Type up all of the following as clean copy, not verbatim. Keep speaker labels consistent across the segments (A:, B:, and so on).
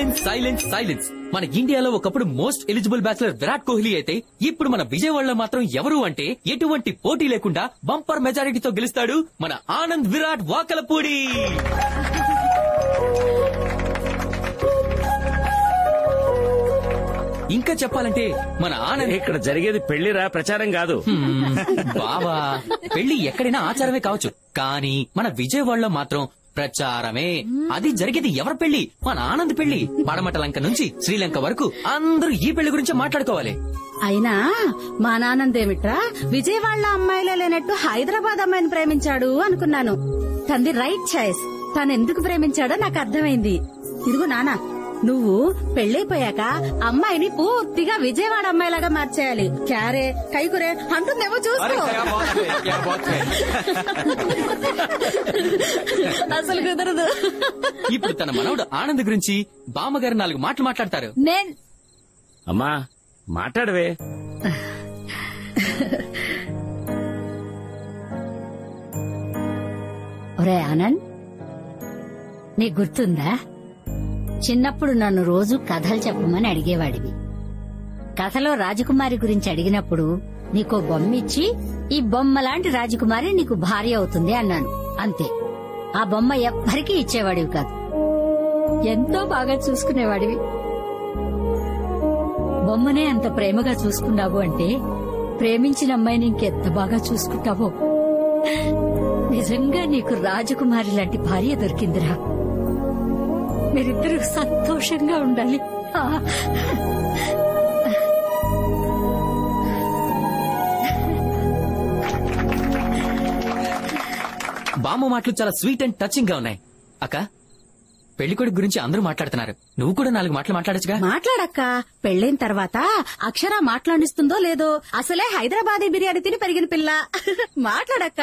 A: Silence silence silence. మన ఇండియాలో ఒకప్పుడు most eligible bachelor Virat Kohli అయితే ఇప్పుడు మన విజయవాడలో మాత్రం ఎవరు అంటే ఎటువంటి పోటీ లేకుండా బంపర్ మెజారిటీతో గెలుస్తాడు మన ఆనంద్ విరాట్ వాకలపూడి. ఇంకా చెప్పాలంటే మన ఆనంద్
B: ఇక్కడ జరిగేది పెళ్లిరా, ప్రచారం కాదు.
A: బావా, పెళ్లి ఎక్కడైనా ఆచారమే కావచ్చు, కానీ మన విజయవాడలో మాత్రం ప్రచారమే. అది జరిగేది ఎవరి పెళ్లి? మన ఆనంద్ పెళ్లి. పడమట లంక నుంచి శ్రీలంక వరకు అందరూ ఈ పెళ్లి గురించి మాట్లాడుకోవాలి.
C: అయినా మా నానందేమిట్రా విజయవాడలో అమ్మాయిలే లేనట్టు హైదరాబాద్ అమ్మాయిని ప్రేమించాడు అనుకున్నాను. తంది రైట్ చాయిస్. తను ఎందుకు ప్రేమించాడో నాకు అర్థమైంది. ఇదిగో నానా, నువ్వు పెళ్లైపోయాక అమ్మాయిని పూర్తిగా విజయవాడ అమ్మాయిలాగా మార్చేయాలి. క్యారే కైకురే అంటుందేమో చూసుకో. అసలు కుదరదు.
A: ఇప్పుడు తన మనవడు ఆనంద్ గురించి బామ్మగారు 4 మాటలు మాట్లాడతారు.
B: అమ్మా మాట్లాడవే.
D: ఒరే ఆనంద్, నీకు గుర్తుందా చిన్నప్పుడు నన్ను రోజు కథలు చెప్పమని అడిగేవాడివి. కథలో రాజకుమారి గురించి అడిగినప్పుడు నీకో బొమ్మ ఇచ్చి ఈ బొమ్మ లాంటి రాజకుమారి నీకు భార్య అవుతుంది అన్నాను. అంతే. ఆ బొమ్మ ఎవ్వరికీ ఇచ్చేవాడివి కాదు. ఎంతో బాగా చూసుకునేవాడివి. బొమ్మనే అంత ప్రేమగా చూసుకున్నావు అంటే ప్రేమించిన అమ్మాయిని ఇంకెంత బాగా చూసుకుంటావో. నిజంగా నీకు రాజకుమారి లాంటి భార్య దొరికిందిరా. మీరిద్దరూ సంతోషంగా ఉండాలి.
A: బామ్మ మాటలు చాలా స్వీట్ అండ్ టచింగ్ గా ఉన్నాయి. అక్క, పెళ్లికొడుకు గురించి అందరూ మాట్లాడుతున్నారు, నువ్వు కూడా 4 మాటలు మాట్లాడచ్చుగా.
C: మాట్లాడక్క. పెళ్లైన తర్వాత అక్షర మాట్లాడిస్తుందో లేదో, అసలే హైదరాబాదీ బిర్యానీ తిని పెరిగిన పిల్ల. మాట్లాడక్క.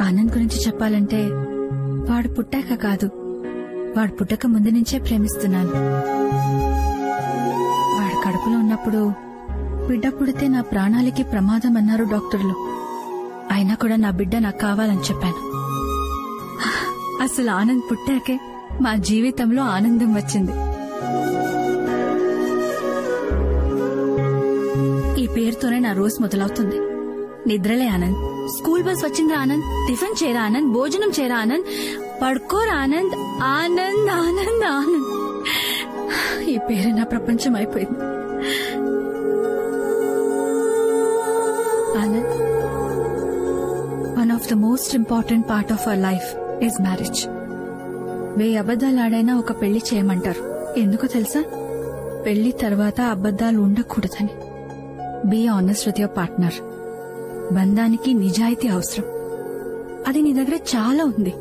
E: ఆనంద్ గురించి చెప్పాలంటే వాడు పుట్టాక కాదు, వాడు పుట్టక ముందు నుంచే ప్రేమిస్తున్నాను. వాడు కడుపులో ఉన్నప్పుడు బిడ్డ పుడితే నా ప్రాణాలకి ప్రమాదం అన్నారు డాక్టర్లు. అయినా కూడా నా బిడ్డ నాకు కావాలని చెప్పాను. అసలు ఆనంద్ పుట్టాకే మా జీవితంలో ఆనందం వచ్చింది. ఈ పేరుతోనే నా రోజు మొదలవుతుంది. నిద్రలే ఆనంద్, స్కూల్ బస్ వచ్చిందా ఆనంద్, టిఫిన్ చేరా ఆనంద్, భోజనం చేరా ఆనంద్, పడుకోరా ఆనంద్, ఆనంద్ ఆనంద్ ఆనంద్. ఈ పేరు నా ప్రపంచం అయిపోయింది. Anand, one of the most important part of our life is marriage. 1000 అబద్దాలు ఆడైనా ఒక పెళ్లి చేయమంటారు. ఎందుకో తెలుసా? పెళ్లి తర్వాత అబద్దాలు ఉండకూడదని. Be honest with your partner. బంధానికి నిజాయితీ అవసరం. అది నీ దగ్గర చాలా ఉంది.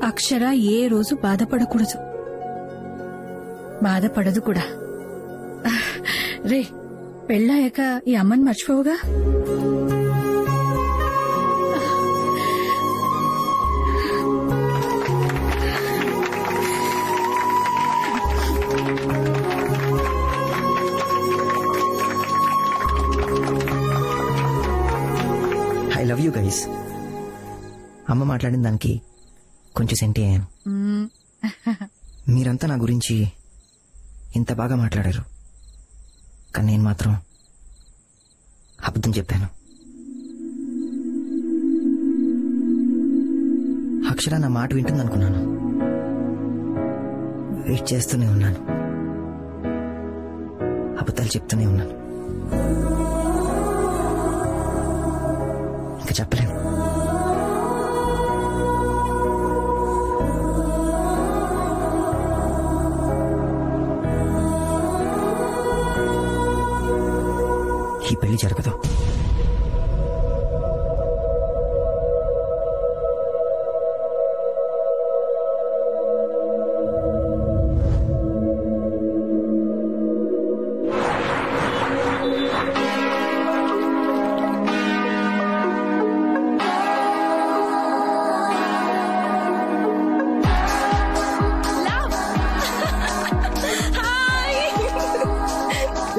E: అక్షర ఏ రోజు బాధపడకూడదు, బాధపడదు కూడా. రే, పెళ్ళాక ఈ అమ్మని మర్చిపోవుగా.
F: I love you guys. అమ్మ మాట్లాడిన దానికి కొంచెం సెంటి అయ్యాను. మీరంతా నా గురించి ఇంత బాగా మాట్లాడారు, కానీ నేను మాత్రం అబద్ధం చెప్పాను. అక్షర నా మాట వింటుందనుకున్నాను. వెయిట్ చేస్తూనే ఉన్నాను, అబద్ధాలు చెప్తూనే ఉన్నాను. ఇంకా చెప్పలేను. ఈ పెళ్లి జరగదు.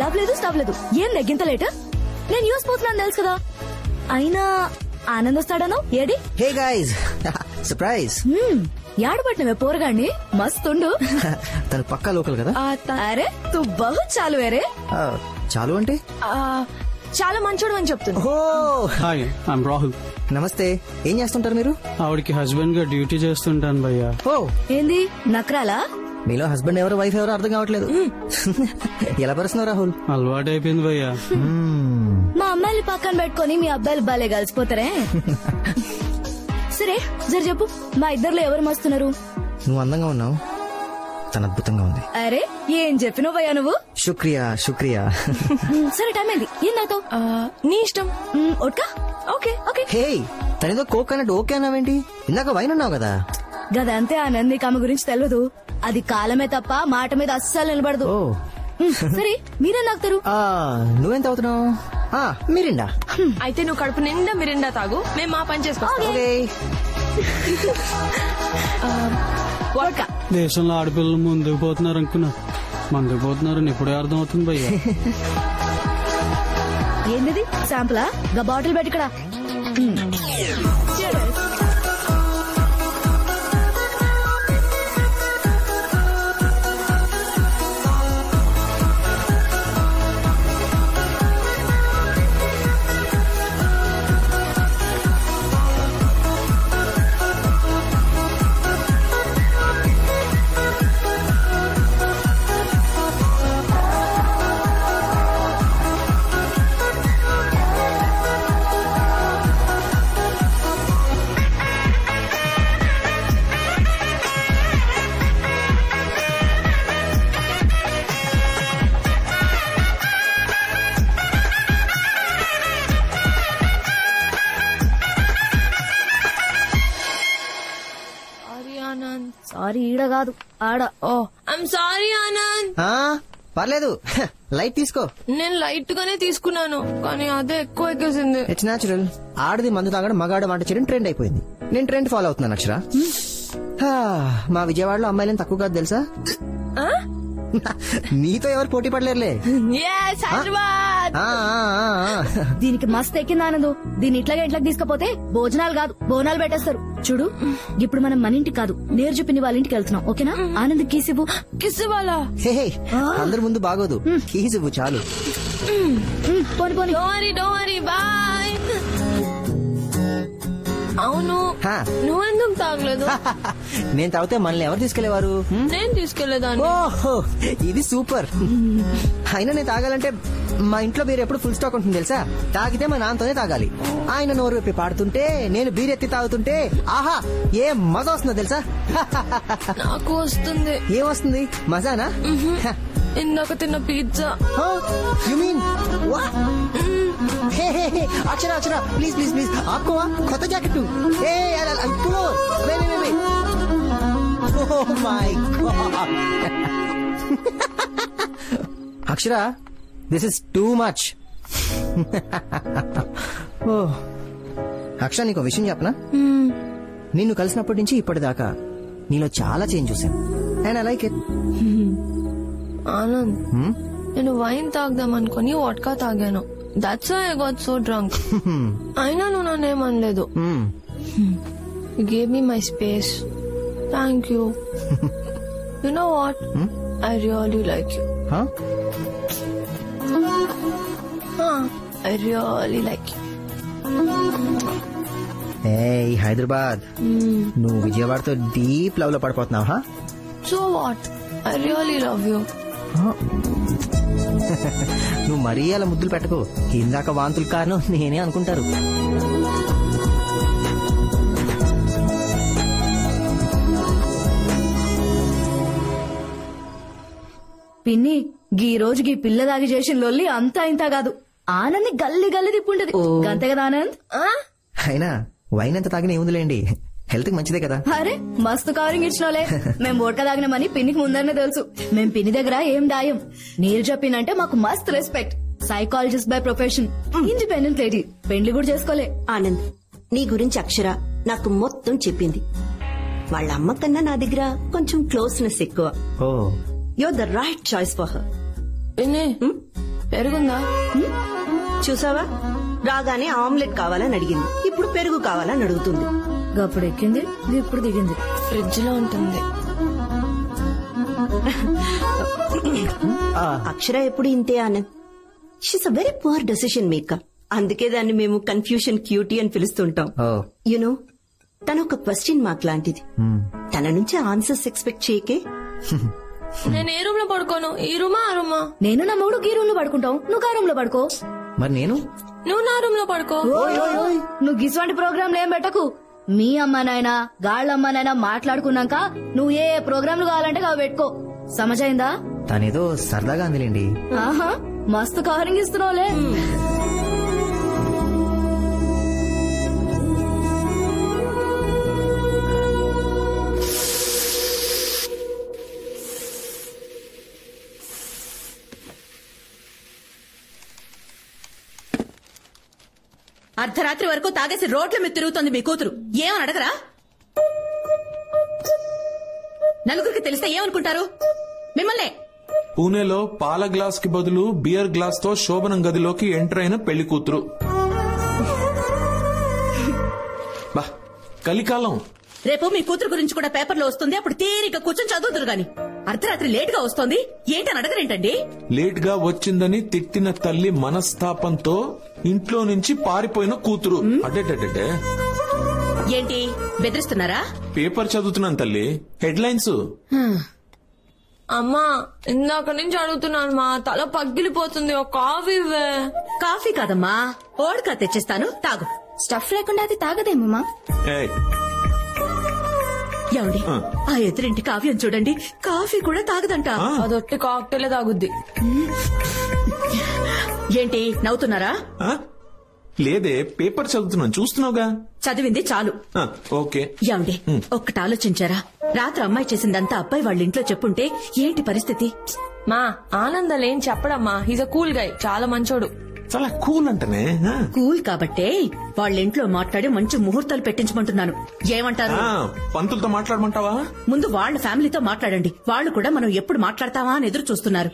G: లవ్ లేదు, స్టాప్ లేదు. ఏం లెగ్గింత లేట? నేను న్యూస్ పోతున్నాను తెలుసు కదా. అయినా
C: ఆనంద్ వస్తాడను ఏడి
F: హే గైస్ సర్ప్రైజ్.
C: యాడబట్టినవే పోరగాండి మస్తుండు.
F: తను పక్కా లోకల్ కదా.
C: అరే తు బహు చాలు వేరే.
F: చాలు అంటే
C: చాలా మంచోడు అని చెప్తున్నా.
F: ఓ
G: హాయ్ ఐమ్ రాహుల్.
F: నమస్తే. ఏం చేస్తుంటారు మీరు?
G: ఆవిడకి హస్బెండ్ గా డ్యూటీ చేస్తుంటాను భయ్యా.
F: ఓ
C: ఏంది నక్రాలా?
F: మీలో హస్బెండ్ ఎవరో వైఫ్ ఎవరో అర్థం కావట్లేదు. ఎలా పరుస్తున్నావు రాహుల్?
G: అలవాటు అయిపోయింది భయ్యా.
C: మా అమ్మాయిని పక్కన పెట్టుకొని మీ అబ్బాయిలు బాలే కలిసిపోతారే. సరే జర చెప్పు, మా ఇద్దర్లో ఎవరు మస్తున్నారు?
F: నువ్వు అందంగా ఉన్నావు, తను అద్భుతంగా ఉంది.
C: అరే ఏం చెప్పినవు భయ్యా నువ్వు?
F: శుక్రియా శుక్రియా.
C: సరే టైం అయింది. ఏం నాతో? నీ ఇష్టం. ఓట్కా? Okay okay.
F: హే తనేదో కోక్ అన్నట్టు ఓకే అన్నావేంటి? ఇందాక వైన్ అన్నావు కదా.
C: గదంతే ఆనంద్, నీకు ఆమె గురించి తెలియదు. అది కాలమే తప్ప మాట మీద అస్సలు నిలబడదు.
F: ఓ
C: సరే మీరేం తాగుతారు?
F: నువ్వేం తాగుతున్నావు? మిరిండా.
H: అయితే నువ్వు కడుపు నిండా మిరిండా తాగు, మేము మా పని చేసుకోవాలి.
F: ఓకే.
C: వోడ్కా.
G: దేశంలో ఆడపిల్లలు ముందుకు పోతున్నారు అనుకున్నా, ముందుకు పోతున్నారని ఇప్పుడే అర్థం అవుతుంది భయ్యా.
C: ఏంది శాంపులా? గా బాటిల్ పెట్టి ఇక్కడ. సారీ ఈడ కాదు ఆడ.
H: ఓ ఐమ్ సారీ ఆనంద్.
F: పర్లేదు, లైట్ తీసుకో.
H: నేను లైట్ గానే తీసుకున్నాను, కానీ అదే ఎక్కువ ఎక్కేసింది.
F: It's natural. ఆడది మందు తాగడం, మగాడు మాట చేయడం ట్రెండ్ అయిపోయింది. నేను ట్రెండ్ ఫాలో అవుతున్నాను అక్షర. మా విజయవాడలో అమ్మాయిలను తక్కువ కాదు తెలుసా. నీతో ఎవరు పోటీ పడలేరులే.
C: దీనికి మస్తు ఎక్కింది ఆనందు. దీన్ని ఇట్లాగే ఇంట్లోకి తీసుకపోతే భోజనాలు కాదు బోనాలు పెట్టేస్తారు. చూడు ఇప్పుడు మనం మన ఇంటికి కాదు నేరు చూపిని వాళ్ళ ఇంటికి వెళ్తున్నాం. ఓకేనా? ఆనంద్ కీసివ్వు.
H: కిస్ వాళ్ళ
F: అందరి ముందు బాగోదు, కీసివ్వు చాలు.
C: పోని పోని.
H: డోరీ బాయ్. అవును
F: హా.
H: నువ్వెందుకు తాగలేదు?
F: నేను తాగితే మనల్ని ఎవరు తీసుకెళ్లేవారు?
H: నేను తీసుకెళ్లేదాన్ని.
F: ఓహో ఇది సూపర్. అయినా నేను తాగాలంటే మా ఇంట్లో బీర్ ఎప్పుడు ఫుల్ స్టాక్ ఉంటుంది తెలుసా. తాగితే మా నాన్నతోనే తాగాలి. ఆయన నోరు విప్పి పాడుతుంటే నేను బీర్ ఎత్తి తాగుతుంటే ఆహా ఏ మజా వస్తుందో తెలుసా.
H: నాకు వస్తుంది.
F: ఏం వస్తుంది? మజానా?
H: ఇందాక తిన్న pizza.
F: You mean Akshara Akshara please please please ఆపుకో. కొత్త jacket. Akshara this is too much. Akshara నీకు విషయం చెప్పనా? నిన్ను కలిసినప్పటి నుంచి ఇప్పటిదాకా నీలో చాలా చేంజ్ చూసాను. And I like it.
H: Anand నేను వైన్ తాగదాం అనుకుని వోడ్కా తాగాను. That's why I got so drunk. అయినా నువ్వు నన్నేమనలేదు. You gave me my space. Thank you. You know what? I really like you.
F: Huh?
H: I really like you.
F: Hey, Hyderabad. నువ్వు విజయవాడతో deep love లో పడిపోతున్నావా?
H: So what? I really love you.
F: నువ్వు మరీ అలా ముద్దులు పెట్టకు. ఇందాక వాంతులు కారణం నేనే అనుకుంటారు.
C: పిన్ని గీ రోజు గీ పిల్ల దాగి చేసిన లొల్లి అంతా ఇంత కాదు. ఆనంద్ గల్లి గల్లి తిప్పుంటది. అంతే కదా ఆనంద్?
F: అయినా వైన్ ఎంత తాగినా ఏముందిలేండి, హెల్త్ కి మంచిదే కదా.
C: అరే మస్తు కవరింగ్ ఇచ్చినోలే. మేం ఓట్కా తాగినామని పిన్నికి ముందరనే తెలుసు. మేం పిన్ని దగ్గర ఏం దాయం. నీరు చెప్పిందంటే మాకు మస్తు respect. Psychologist by profession, independent lady. పెండ్లి కూడా చేసుకోలే.
I: ఆనంద్ నీ గురించి అక్షర నాకు మొత్తం చెప్పింది. వాళ్ళ అమ్మ కన్నా నా దగ్గర కొంచెం క్లోజ్నెస్ ఎక్కువ.
F: Oh
I: you're the right choice for her.
H: పెరుగుందా?
I: చూసావా రాగానే ఆమ్లెట్ కావాలని అడిగింది, ఇప్పుడు పెరుగు కావాలని అడుగుతుంది.
C: గప్పుడు ఎక్కింది, ఇప్పుడు దిగింది.
H: ఫ్రిడ్జ్ లో ఉంటుంది.
I: అక్షర ఎప్పుడు ఇంతే Anand. She's a very poor decision maker. అందుకే దాన్ని మేము కన్ఫ్యూషన్ క్యూటీ అని పిలుస్తుంటాం. యునో, తన ఒక క్వశ్చన్ మార్క్ లాంటిది. తన నుంచి ఆన్సర్స్ ఎక్స్పెక్ట్ చేయకే.
H: నేను ఏ రూమ్ లో పడుకోను, ఈ రూమా ఆ రూమా?
C: నేను నా మూడు ఈ రూమ్ లో పడుకుంటాం, నువ్వు ఆ రూమ్ లో పడుకో.
F: మరి నేను
H: నువ్వు నా రూమ్ లో పడుకో.
C: నువ్వు గిసువంటి ప్రోగ్రాంలు ఏం పెట్టకు. మీ అమ్మానైనా గాళ్ళమ్మనైనా మాట్లాడుకున్నాక నువ్వు ఏ ప్రోగ్రాంలు కావాలంటే అవి పెట్టుకో. సమజైందా?
F: తనేదో సరదాగా అందిలేండి.
C: ఆహా, మస్తు కవరింగ్ ఇస్తున్నావులే.
J: అర్ధరాత్రి వరకు తాగేసి రోడ్ల మీద తిరుగుతోంది మీ కూతురు. ఏమని అడగరా? నలుగురికి తెలిస్తే ఏమనుకుంటారు మిమ్మల్ని?
K: పూణేలో పాల గ్లాస్ కి బదులు బియర్ గ్లాస్ తో శోభనం గదిలోకి ఎంటర్ అయిన పెళ్లి కూతురు. బా, కలికాలం.
J: రేపు మీ కూతురు గురించి కూడా పేపర్లో వస్తుంది. అప్పుడు తీరిక కూర్చొని చదువుతురు గాని అర్ధరాత్రి లేట్ గా వస్తోంది ఏంటని అడగరేంటండి?
K: లేట్ గా వచ్చిందని తిట్టిన తల్లి మనస్తాపంతో ఇంట్లో నుంచి పారిపోయిన కూతురు. అడ్డే
J: ఏంటి బెదిరిస్తున్నారా?
K: పేపర్ చదువుతున్నాను తల్లి, హెడ్లైన్స్.
H: అమ్మా, ఇందాక నుంచి అడుగుతున్నాను మా తల పగిలిపోతుంది. ఒక కాఫీ ఇవ్వే.
J: కాఫీ కాదమ్మా, ఓడకా తెచ్చిస్తాను, తాగు.
C: స్టఫ్ లేకుండా అది తాగదేమమ్మా.
J: ఏమండి, ఆ ఎదురింటి కావ్యం చూడండి, కాఫీ కూడా తాగదంట.
H: అదొట్టి కాక్టైలే తాగుద్ది.
J: ఏంటి నవ్వుతున్నారా?
K: లేదే, పేపర్ చదువుతున్నాను, చూస్తున్నావుగా.
J: చదివింది చాలు.
K: ఓకే.
J: ఏమండి, ఒక్కటి ఆలోచించారా? రాత్రి అమ్మాయి చేసిందంతా అబ్బాయి వాళ్ళ ఇంట్లో చెప్పుంటే ఏంటి పరిస్థితి?
H: మా ఆనందలేం చెప్పడమ్మా. హీజ్ అ కూల్ గై, చాలా మంచోడు.
K: చాలా కూల్ అంటనే.
J: కూల్ కాబట్టే వాళ్ళ ఇంట్లో మాట్లాడి మంచి ముహూర్తాలు పెట్టించమంటున్నాను. ఏమంటారు?
K: పంతులతో మాట్లాడమంటావా?
J: ముందు వాళ్ళ ఫ్యామిలీతో మాట్లాడండి. వాళ్ళు కూడా మనం ఎప్పుడు మాట్లాడతావా అని ఎదురు చూస్తున్నారు.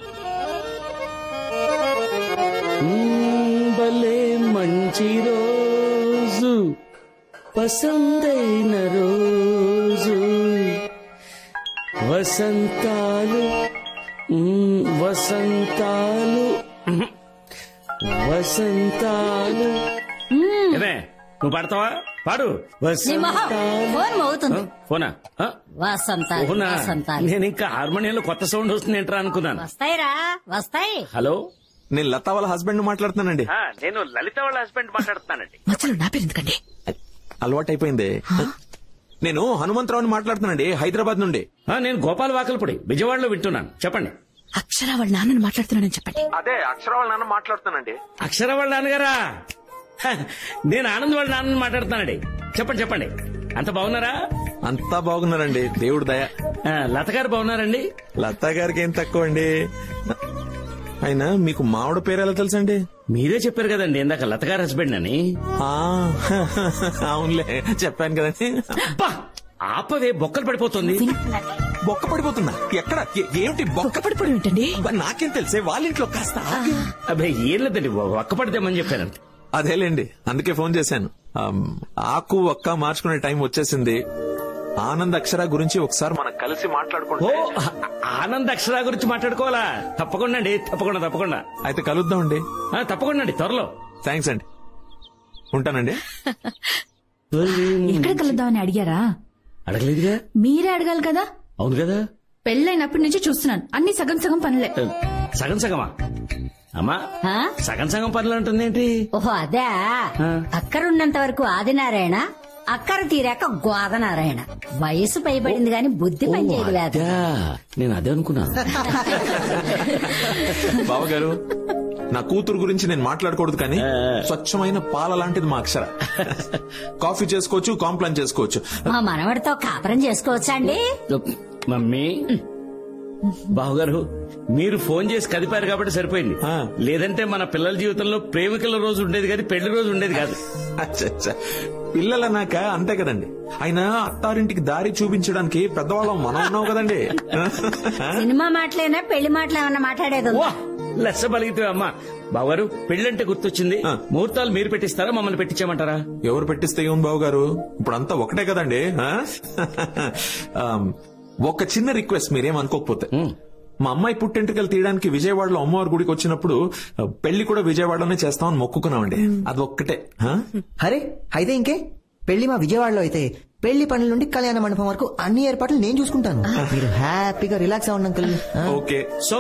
B: మంచి రోజు, పసందైన రోజు, వసంతాలు వసంతాలు వసంతాలు. నువ్వు పాడతావా? పాడు. ఫోనా? నేను ఇంకా హార్మోనియంలో కొత్త సౌండ్ వస్తుంది ఏంట్రా అనుకున్నాను.
D: వస్తాయిరా, వస్తాయి.
B: హలో,
K: నేను లతా వాళ్ళ హస్బెండ్ మాట్లాడుతున్నానండి.
B: నేను లలిత వాళ్ళ హస్బెండ్ మాట్లాడుతున్నానండి.
J: మధ్యలో నా పేరు ఎందుకండి?
K: అలవాటైపోయింది. నేను హనుమంతరావుని మాట్లాడుతున్నానండి, హైదరాబాద్ నుండి.
B: నేను గోపాల్ వాకల్పూడి, విజయవాడలో వింటున్నాను. చెప్పండి.
J: అక్షర వాళ్ళ నాన్నని మాట్లాడుతున్నానని చెప్పండి.
K: అదే, అక్షర వాళ్ళ నాన్న మాట్లాడుతున్నానండి.
B: అక్షర వాళ్ళ నాన్నగారా? నేను ఆనంద్ వాళ్ళ నాన్నని మాట్లాడుతున్నానండి. చెప్పండి చెప్పండి. అంత బాగున్నారా?
K: అంతా బాగున్నారండి, దేవుడు దయ.
B: లత గారు బాగున్నారండి?
K: లతా గారికి ఏం తక్కువ అండి. అయినా మీకు మావిడ పేరు ఎలా తెలుసండి?
B: మీరే చెప్పారు కదండి ఇందాక లత గారు హస్బెండ్ అని.
K: అవునులే, చెప్పాను కదండి.
B: ఆపవే, బొక్కలు పడిపోతుంది.
K: బొక్క పడిపోతుందా? ఎక్కడ? ఏమిటి బొక్క పడిపోవడం ఏంటండి? నాకేం తెలిసే, వాళ్ళ ఇంట్లో కాస్త.
B: అబ్బాయి ఏం లేదండి, ఒక్క పడితేమని చెప్పానంట.
K: అదేలేండి, అందుకే ఫోన్ చేశాను. ఆకు ఒక్క మార్చుకునే టైం వచ్చేసింది. ఆనంద్ అక్షర గురించి ఒకసారి మనం కలిసి మాట్లాడుకుంటే.
B: ఆనంద్ అక్షర గురించి మాట్లాడుకోవాలా? తప్పకుండా అండి, తప్పకుండా తప్పకుండా.
K: అయితే కలుద్దామండి.
B: తప్పకుండా అండి, త్వరలో.
K: థ్యాంక్స్ అండి, ఉంటానండి.
E: ఎక్కడ కలుద్దామని అడిగారా?
B: అడగలేదుగా.
E: మీరే అడగాలి కదా.
B: అవును కదా.
E: పెళ్ళైనప్పటి నుంచి చూస్తున్నాను, అన్ని సగం సగం పనులే.
B: సగం సగమా? అమ్మా, సగం సగం పనులు అంటుంది ఏంటి?
D: ఓహో అదే. అక్కరున్నంత వరకు ఆదినారాయణ, అక్కర తీరాక గోదనారాయణ. వయసు పైబడింది గాని బుద్ధి పనిచేయలేదు.
B: నేను అదే అనుకున్నాను.
K: బావగారు, నా కూతురు గురించి నేను మాట్లాడకూడదు కానీ స్వచ్ఛమైన పాల లాంటిది మా అక్షర. కాఫీ చేసుకోవచ్చు, కాంప్లైంట్ చేసుకోవచ్చు.
D: మా మనవడితో కాపురం చేసుకోవచ్చా అండి?
B: మమ్మీ, బావగారు మీరు ఫోన్ చేసి కదిపారు కాబట్టి సరిపోయింది. లేదంటే మన పిల్లల జీవితంలో ప్రేమికుల రోజు ఉండేది కాదు, పెళ్లి రోజు ఉండేది కాదు.
K: పిల్లలన్నాక అంతే కదండి. అయినా అత్తారింటికి దారి చూపించడానికి పెద్దవాళ్ళం మనం ఉన్నావు కదండి.
D: సినిమా మాటలేనా, పెళ్లి మాటలు ఏమన్నా మాట్లాడేది?
B: లెస్స బలిగితే అమ్మా. బావగారు పెళ్ళంటే గుర్తొచ్చింది. ముహూర్తాలు మీరు పెట్టిస్తారా, మమ్మల్ని పెట్టించామంటారా?
K: ఎవరు పెట్టిస్తే ఏం బాబు గారు, ఇప్పుడు అంతా ఒకటే కదండి. ఒక చిన్న రిక్వెస్ట్, మీరేం అనుకోకపోతే. మా అమ్మాయి పుట్టెంట్రుకలు తీయడానికి విజయవాడలో అమ్మవారి గుడికి వచ్చినప్పుడు పెళ్లి కూడా విజయవాడలోనే చేస్తామని మొక్కుకున్నామండి. అది ఒక్కటే.
F: అరే అయితే ఇంకే, పెళ్లి మా విజయవాడలో అయితే పెళ్లి పనుల నుండి కళ్యాణ మండపం వరకు అన్ని ఏర్పాట్లు నేను చూసుకుంటాను. మీరు హ్యాపీగా రిలాక్స్ అవ్వండి uncle.
B: Okay. So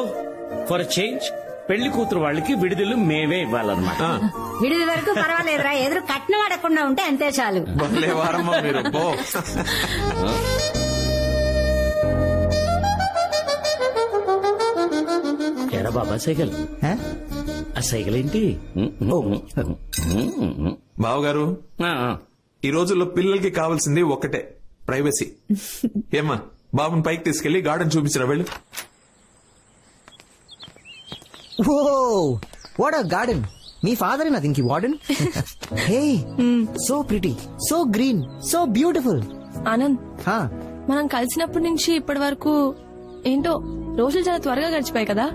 B: for change పెళ్లి కూతురు వాళ్ళకి విడుదల మేమే ఇవ్వాలన్నమాట.
D: విడిది వరకు పర్వాలేదురా, ఎదురు కట్నం అడగకుండా ఉంటే అంతే చాలు.
K: మీరు
B: ఎరా బాబా సైకిల్, ఆ సైకిల్ ఏంటి?
K: బావగారు, ఈ రోజుల్లో పిల్లలకి కావాల్సింది ఒక్కటే, ప్రైవసీ. ఏమ్మా, బాబుని పైకి తీసుకెళ్లి గార్డెన్ చూపించరా వెళ్ళు.
F: Oh what a garden. మీ ఫాదర్ నా దీనికి warden. Hey, so pretty, so green, so beautiful.
H: Anand, మనం కలిసినప్పటి నుంచి ఇప్పటి వరకు ఏంటో రోజులు చాలా త్వరగా గడిచిపోయాయి కదా.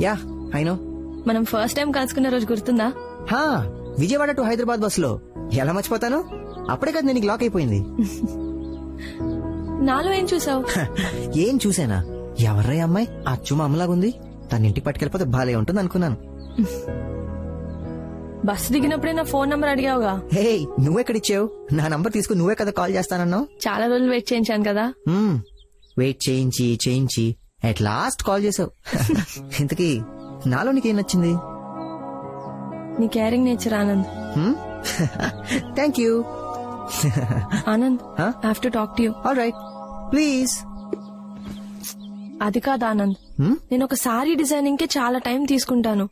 F: Yeah I know.
H: మనం ఫస్ట్ టైం కలుసుకున్న రోజు గుర్తుందా?
F: విజయవాడ టు హైదరాబాద్ బస్ లో. ఎలా మర్చిపోతాను, అప్పుడే కదా నేను లాక్ అయిపోయింది.
H: నాలో ఏం చూసావు?
F: ఏం చూసానా, ఎవర్రా అమ్మాయి అచ్చు మా అమ్మలాగుంది, తన ఇంటికి పట్టుకెళ్ళిపోతే బాలే ఉంటుంది అనుకున్నాను.
H: బస్సు దిగినప్పుడే నా ఫోన్ నంబర్ అడిగావుగా.
F: హే, నువ్వెక్కడిచ్చావు? నా నంబర్ తీసుకుని నువ్వే కదా కాల్ చేస్తానన్నావు.
H: చాలా రోజులు వెయిట్ చేయించాను కదా.
F: వెయిట్ చేయించి అట్ లాస్ట్ కాల్ చేసావు. ఇంతకీ నాలో నీకేం నచ్చింది?
H: నీ caring nature Anand.
F: Thank you
H: Anand. I have to talk to you.
F: All right, please.
H: అది కాదు ఆనంద్, నేను ఒక సారీ డిజైనింగ్ కి చాలా టైం తీసుకుంటాను.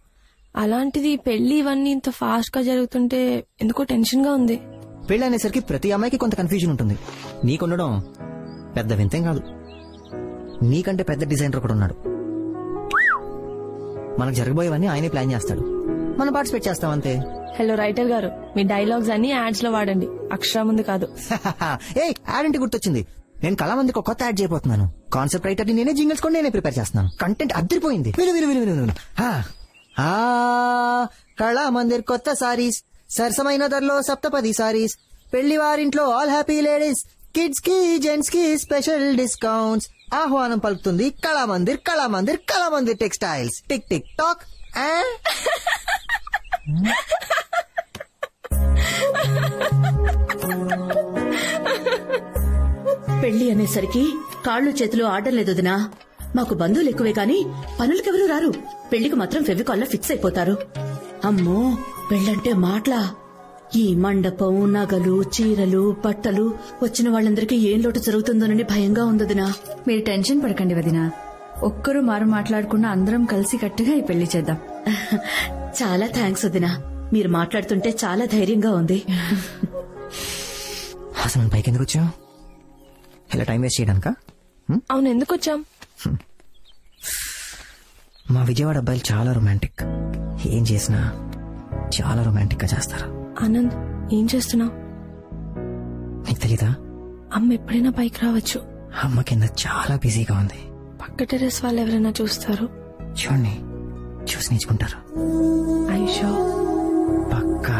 H: అలాంటిది పెళ్లి ఇవన్నీ ఇంత ఫాస్ట్ గా జరుగుతుంటే ఎందుకో టెన్షన్ గా ఉంది.
F: పెళ్లి అనేసరికి ప్రతి అమ్మాయికి కొంత కన్ఫ్యూజన్ ఉంటుంది. నీకుండడం పెద్ద వింతేం కాదు. నీకంటే పెద్ద డిజైనర్ ఒకడు ఉన్నాడు. మనకు జరగబోయేవన్నీ ఆయనే ప్లాన్ చేస్తాడు, మనం పార్టిసిపేట్ చేస్తాం అంతే.
H: హలో రైటర్ గారు, మీ డైలాగ్స్ అన్ని యాడ్స్ లో వాడండి, అక్షరం ముందు కాదు.
F: ఏ యాడ్ అంటే గుర్తొచ్చింది, నేను కళామందికి ఒక కొత్త యాడ్ చేయబోతున్నాను. కాన్సెప్ట్ రైటర్ ని నేనే, జింగిల్స్ కూడా నేనే ప్రిపేర్ చేస్తున్నాను. కంటెంట్ అద్దరిపోయింది. విను. కళామందిర్ కొత్త సారీస్, సరసమైన ధరలో సప్తపది సారీస్, పెళ్లి వారింట్లో ఆల్ హ్యాపీ లేడీస్, కిడ్స్ కి జెంట్స్ కి స్పెషల్ డిస్కౌంట్స్. ఆహ్వానం పలుకుతుంది Kalamandir, Kalamandir, Kalamandir textiles. Tick tick talk.
J: పెళ్లి అనేసరికి కాళ్ళు చేతులు ఆడడం లేదు వదినా. మాకు బంధువులు ఎక్కువే కాని పనులకెవరూ రారు. పెళ్లికి మాత్రం ఫెవికాల్లో ఫిక్స్ అయిపోతారు. అమ్మో, పెళ్ళంటే మాటలా. ఈ మండపం, నగలు, చీరలు, బట్టలు, వచ్చిన వాళ్ళందరికీ ఏం లోటు జరుగుతుందోనని భయంగా ఉందదినా.
E: మీరు టెన్షన్ పడకండి వదినా, ఒక్కరు మారు మాట్లాడకుండా అందరం కలిసి కట్టుగా ఈ పెళ్లి చేద్దాం.
J: చాలా థ్యాంక్స్ వదినా, మీరు మాట్లాడుతుంటే చాలా ధైర్యంగా ఉంది.
F: అసలు పైకి ఎందుకు వచ్చావు? ఇలా టైం వేస్ట్ చేయడానికా?
H: అవును, ఎందుకు వచ్చాం?
F: మా విజయవాడ అబ్బాయిలు చాలా రొమాంటిక్. ఏం చేసినా చాలా రొమాంటిక్ గా చేస్తారు.
H: ఆనంద్, ఏం చేస్తున్నావు?
F: నీకు తెలీదా?
H: అమ్మ ఎప్పుడైనా పైకి రావచ్చు.
F: అమ్మ కింద చాలా బిజీగా ఉంది.
H: పక్క టెర్రస్ వాళ్ళు ఎవరైనా చూస్తారు.
F: చూడండి, చూసి నేర్చుకుంటారు.
H: ఐషో
F: పక్కా.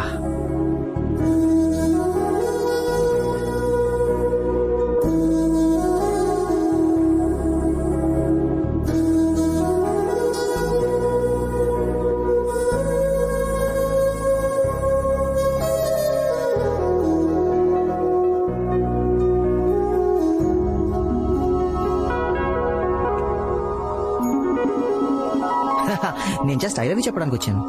F: నేను జస్ట్ ఐ లవ్ యూ చెప్పడానికి వచ్చాను.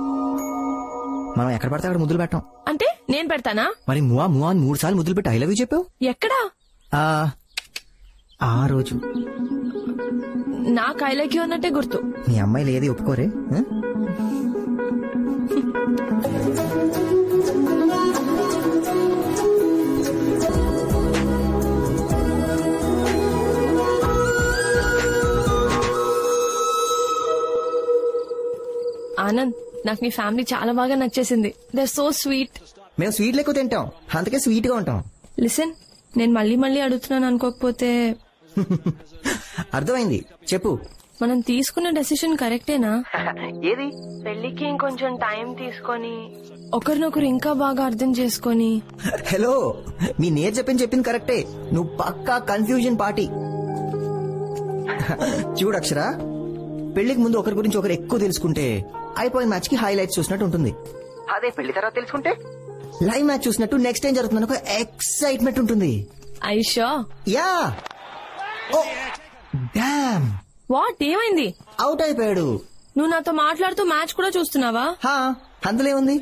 F: మనం ఎక్కడ పడితే అక్కడ ముద్దులు పెట్టాం.
H: అంటే నేను పెడతానా?
F: మరి మువా అని 3 సార్లు ముద్దులు పెట్టి ఐ లవ్ యూ చెప్పావు.
H: ఎక్కడా?
F: ఆ రోజు
H: నాకు ఐ లైక్ యూ అన్నట్టే గుర్తు.
F: మీ అమ్మాయిలు ఏది ఒప్పుకోరే.
H: ఆనంద్, నాకు నీ ఫ్యామిలీ చాలా బాగా నచ్చేసింది. They are so sweet.
F: మేము స్వీట్లు ఎక్కువ తింటాం, అందుకే స్వీట్ గా ఉంటాం.
H: లిసన్, నేను మళ్ళీ అడుగుతున్నాను అనుకోకపోతే.
F: అర్థమైంది, చెప్పు.
H: మనం తీసుకున్న డెసిషన్ కరెక్టేనా?
F: ఏది?
H: పెళ్లికి ఇంకొంచెం టైం తీసుకొని ఒకరినొకరు ఇంకా బాగా అర్థం చేసుకొని.
F: హలో, మీ నేర్ చెప్పింది కరెక్టే. నువ్వు పక్కా కన్ఫ్యూజన్ పార్టీ. చూడు అక్షర, పెళ్లికి ముందు ఒకరి గురించి ఒకరు ఎక్కువ తెలుసుకుంటే అయిపోయిన మ్యాచ్ కి హైలైట్స్ చూసినట్టు ఉంటుంది. అదే పెళ్లి తర్వాత తెలుసుకుంటే లైవ్ మ్యాచ్ చూసినట్టు నెక్స్ట్ ఏం జరుగుతుంది ఒక ఎక్సైట్మెంట్ ఉంటుంది.
H: Aisha?
F: Yeah. Oh damn.
H: What? ఏమైంది?
F: అవుట్ అయిపోయాడు.
H: నువ్వు నాతో మాట్లాడుతూ మ్యాచ్ కూడా చూస్తున్నావా?
F: అందులో ఏముంది,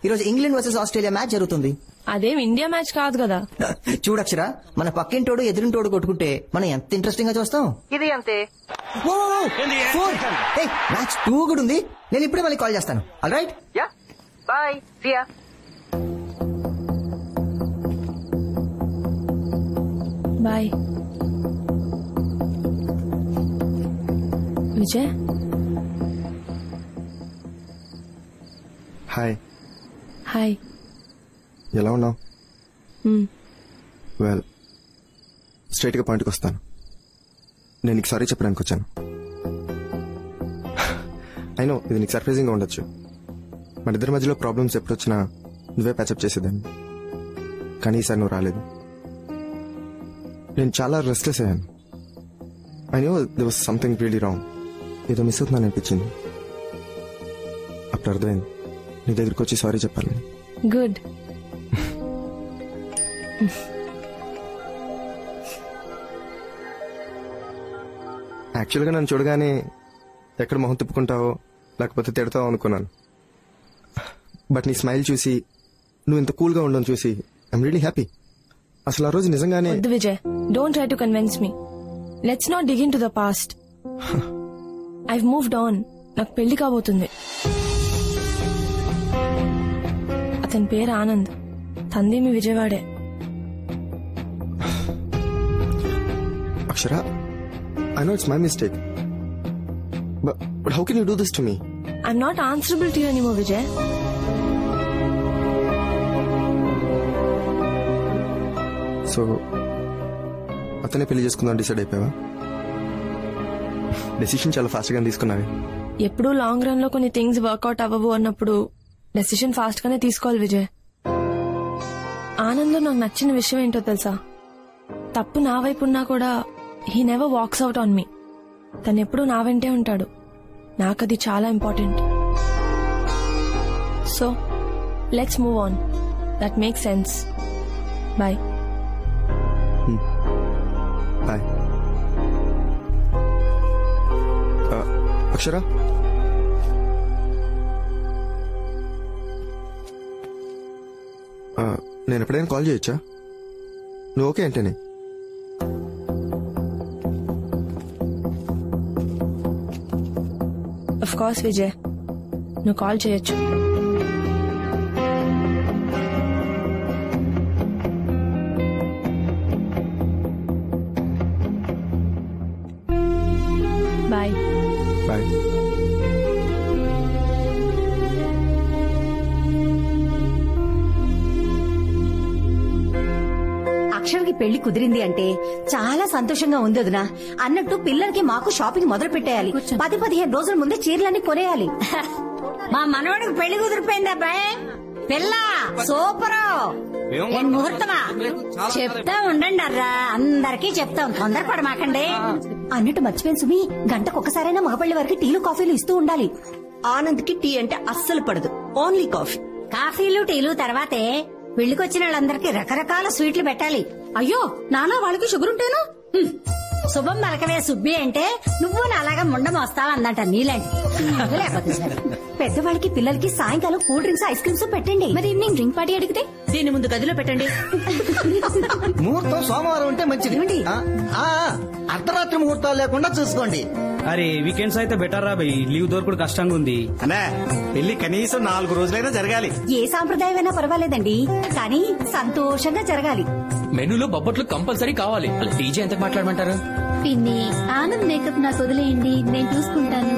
F: ఈరోజు ఇంగ్లాండ్ వర్సెస్ ఆస్ట్రేలియా మ్యాచ్ జరుగుతుంది.
H: అదేం ఇండియా మ్యాచ్ కాదు కదా.
F: చూడక్షరా, మన పక్కింటోడు ఎదురింటోడు కొట్టుకుంటే మనం ఎంత ఇంట్రెస్టింగ్ గా చూస్తాం. ఇది అంతే. మ్యాచ్ 2 కూడా ఉంది. నేను ఇప్పుడే మళ్ళీ కాల్ చేస్తాను. All right, yeah, bye, see ya.
H: Bye. Vijay.
L: Hi.
H: Hi.
L: ఎలా ఉన్నావు? వెల్, స్ట్రైట్ గా పాయింట్కి వస్తాను. నేను నీకు సారీ చెప్పడానికి వచ్చాను. అయినో ఇది నీకు సర్ప్రైజింగ్ గా ఉండొచ్చు. మన ఇద్దరి మధ్యలో ప్రాబ్లమ్స్ ఎప్పుడు వచ్చినా నువ్వే ప్యాచప్ చేసేదాన్ని. కానీ ఈసారి నువ్వు రాలేదు. నేను చాలా రెస్ట్లెస్ అయ్యాను. I know they was something really wrong. ఏదో మిస్ అవుతున్నాను అనిపించింది. అప్పుడు అర్థమైంది నీ దగ్గరికి వచ్చి సారీ చెప్పాలని.
H: గుడ్.
L: యాక్చువల్గా నన్ను చూడగానే ఎక్కడ మొహం తిప్పుకుంటావో లేకపోతే తిడతావో అనుకున్నాను. బట్ నీ స్మైల్ చూసి, నువ్వు ఇంత కూల్గా ఉండడం చూసి ఐఎమ్ రియలీ హ్యాపీ. అసలు ఆ రోజు నిజంగానే.
H: వద్దు Vijay, don't try to convince me. Let's not dig in to the past. I've moved on. నాకు పెళ్లి కాబోతుంది. అతని పేరు ఆనంద్. తంది మీ విజయవాడే.
L: అక్షర, I know it's my mistake. But how can you do this to me?
H: I'm not answerable to you anymore, Vijay.
L: So, అతనే పెళ్లి చేసుకుందాం decide అయిపోయావా? Decision చాలా ఫాస్ట్ గా తీసుకున్నావే.
H: ఎప్పుడు లాంగ్ రన్ లో కొన్ని థింగ్స్ వర్కౌట్ అవ్వవు అన్నప్పుడు డెసిషన్ ఫాస్ట్ గానే తీసుకోవాలి విజయ్. ఆనంద్ లో నాకు నచ్చిన విషయం ఏంటో తెలుసా? తప్పు నా వైపు ఉన్నా కూడా he never walks out on me. తనెప్పుడు నా వెంటే ఉంటాడు. నాకది చాలా important. So let's move on. That make sense. Bye.
L: Bye. Akshara, నేను ఎప్పుడైనా కాల్ చేయొచ్చా? నువ్వు ఓకే అంటేనే.
H: ఆఫ్ కోర్స్ విజయ్, నువ్వు కాల్ చేయొచ్చు. బాయ్.
L: బాయ్.
D: అక్షర్కి పెళ్లి కుదిరింది అంటే చాలా సంతోషంగా ఉంది వదినా. అన్నట్టు పిల్లలకి మాకు షాపింగ్ మొదలు పెట్టేయాలి. 10-15 రోజుల ముందే చీరలన్నీ కొనేయాలి. మా మనవడికి పెళ్లి కుదిరిపోయింది అబ్బాయి. పిల్ల సూపర్. ముహూర్తమా? చెప్తా ఉండండి అర్రా, అందరికీ చెప్తాం, తొందరపడమాకండి. అన్నట్టు మర్చిపోయిన సుమి, గంటకొకసారైనా మగపల్లి వారికి టీలు కాఫీలు ఇస్తూ ఉండాలి.
I: ఆనంద్ కి టీ అంటే అస్సలు పడదు, ఓన్లీ కాఫీ.
D: కాఫీలు టీలు తర్వాతే పెళ్లికొచ్చిన వాళ్ళందరికీ రకరకాల స్వీట్లు పెట్టాలి.
C: అయ్యో నానా, వాళ్ళకి షుగర్ ఉంటేను.
D: శుభం మలకవే సుబ్బి అంటే నువ్వు అలాగా ముండం వస్తావా అందంట నీలాంటి. లేకపోతే సరే.
C: పెద్దవాళ్ళకి పిల్లలకి సాయంకాలం కూల్ డ్రింక్స్ ఐస్ క్రీమ్స్ పెట్టండి. మరి ఈవినింగ్ డ్రింక్ పార్టీ అడిగితే
J: దీని ముందు గదిలో పెట్టండి.
F: ముహూర్తం సోమవారం ఉంటే మంచిది. అర్ధరాత్రి ముహూర్తాలు లేకుండా చూసుకోండి.
G: అరే వీకెండ్స్ అయితే బెటర్ రా భయ్, లీవ్ దొరకడు కష్టంగా ఉంది.
M: అనే పెళ్లి కనీసం 4 రోజులైనా జరగాలి.
C: ఏ సాంప్రదాయమైనా పర్వాలేదండి, కానీ సంతోషంగా జరగాలి.
A: మెనూలో బొబ్బట్లు కంపల్సరీ కావాలి. డీజే ఎంతకు మాట్లాడమంటారు?
C: పిన్ని, ఆనంద్ మేకప్ నాకు వదిలేయండి, నేను చూసుకుంటాను.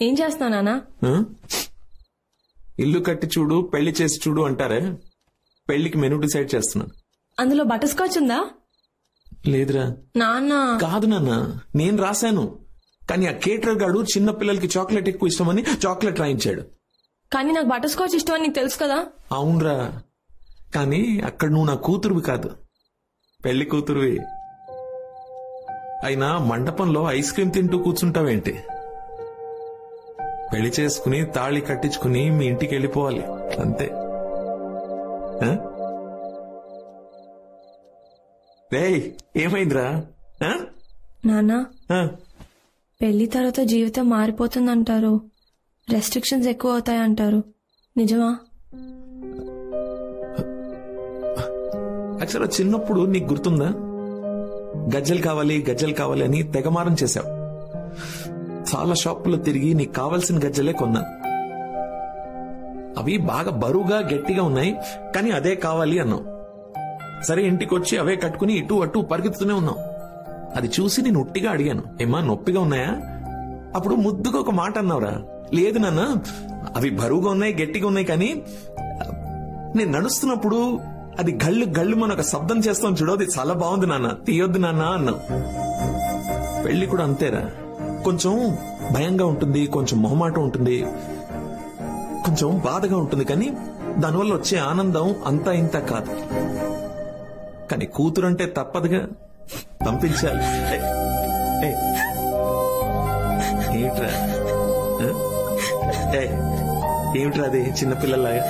H: ఏం చేస్తున్నావు నాన్న?
K: ఇల్లు కట్టి చూడు పెళ్లి చేసి చూడు అంటారే, పెళ్లికి మెనూ డిసైడ్ చేస్తున్నాను.
H: అందులో బటర్ స్కాచ్ ఉందా?
K: లేదురా.
H: నాన్న
K: కాదు నాన్న, నేను రాశాను. కానీ ఆ కేటర్ గాడు చిన్న పిల్లలకి చాక్లెట్ ఎక్కువ ఇష్టమని చాక్లెట్ రాయించాడు.
H: కానీ నాకు బటర్ స్కాచ్ ఇష్టం అని నీకు తెలుసు కదా.
K: అవునరా, కానీ అక్కడ నువ్వు నా కూతురువి కాదు, పెళ్లి కూతురువి. అయినా మండపంలో ఐస్ క్రీమ్ తింటూ కూర్చుంటావేంటి? పెళ్లి చేసుకుని తాళి కట్టించుకుని మీ ఇంటికి వెళ్ళిపోవాలి అంతే. రేయ్, ఏమైందిరా?
H: నాన్న, పెళ్లి తర్వాత జీవితం మారిపోతుందంటారు, రెస్ట్రిక్షన్స్ ఎక్కువ అవుతాయంటారు, నిజమా?
K: అక్షర, చిన్నప్పుడు నీకు గుర్తుందా? గజ్జలు కావాలి అని తెగమారం చేశావు. చాలా షాపుల్లో తిరిగి నీకు కావాల్సిన గజ్జలే కొన్నాను. అవి బాగా బరువుగా గట్టిగా ఉన్నాయి, కానీ అదే కావాలి అన్నావు. సరే, ఇంటికి వచ్చి అవే కట్టుకుని ఇటు అటు పరిగెత్తుతూనే ఉన్నావు. అది చూసి నేను ఉట్టిగా అడిగాను, ఏమా నొప్పిగా ఉన్నాయా? అప్పుడు ముద్దుగా ఒక మాట అన్నావురా, లేదు నాన్న అవి బరువుగా ఉన్నాయి గట్టిగా ఉన్నాయి, కానీ నేను నడుస్తున్నప్పుడు అది గళ్ళు గళ్ళు మన ఒక శబ్దం చేస్తాం చూడు, అది చాలా బాగుంది నాన్న, తీయొద్దు నాన్న అన్నావు. పెళ్లి కూడా అంతేరా, కొంచెం భయంగా ఉంటుంది, కొంచెం మొహమాటం ఉంటుంది, కొంచెం బాధగా ఉంటుంది, కానీ దానివల్ల వచ్చే ఆనందం అంతా ఇంత కాదు. కానీ కూతురంటే తప్పదుగా, పంపించాలి. ఏమిట్రా ఏమిట్రా అది చిన్నపిల్లలాగా?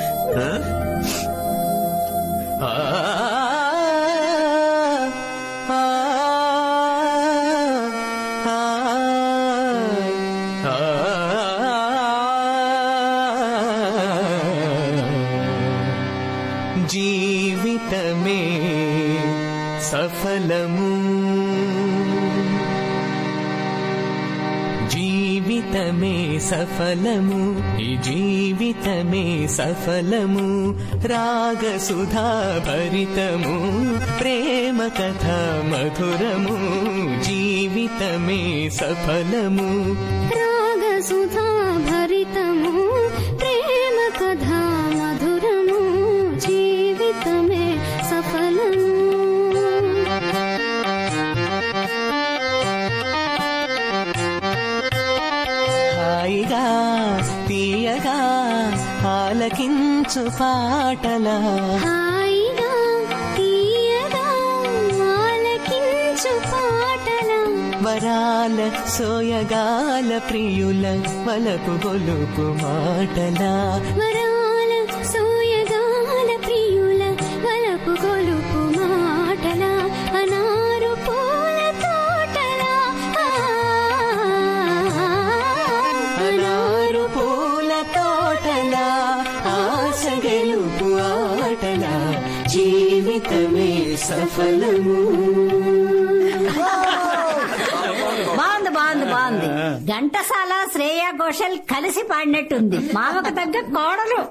N: జీవితమే సఫలము, జీవితమే సఫలము, ఈ జీవితమే సఫలము, రాగసుధా భరితము, ప్రేమ కథ మధురము, జీవితమే సఫలము,
O: రాగసుధా భరితము, ప్రేమ కథ మధురము, జీవితమే సఫలము.
N: హాయిగా తీయగా ఆలకించు పాటలా,
O: హాయిగా తీయగా ఆలకించు పాటలా,
N: వరాల సోయగాల ప్రియుల వలపు గొలుపు మాటలా,
O: వరాల సోయగాల ప్రియుల వలపు గొలుపు మాటలా, అనారు పూల తోటలా,
N: అనారు పూల తోటలా, ఆశ గెలుపు ఆటలా, జీవితమే సఫలము.
D: బాగుంది బాగుంది బాగుంది. ఘంటసాల శ్రేయా ఘోషల్ కలిసి పాడినట్టుంది. మామకు తగ్గ కోడలు.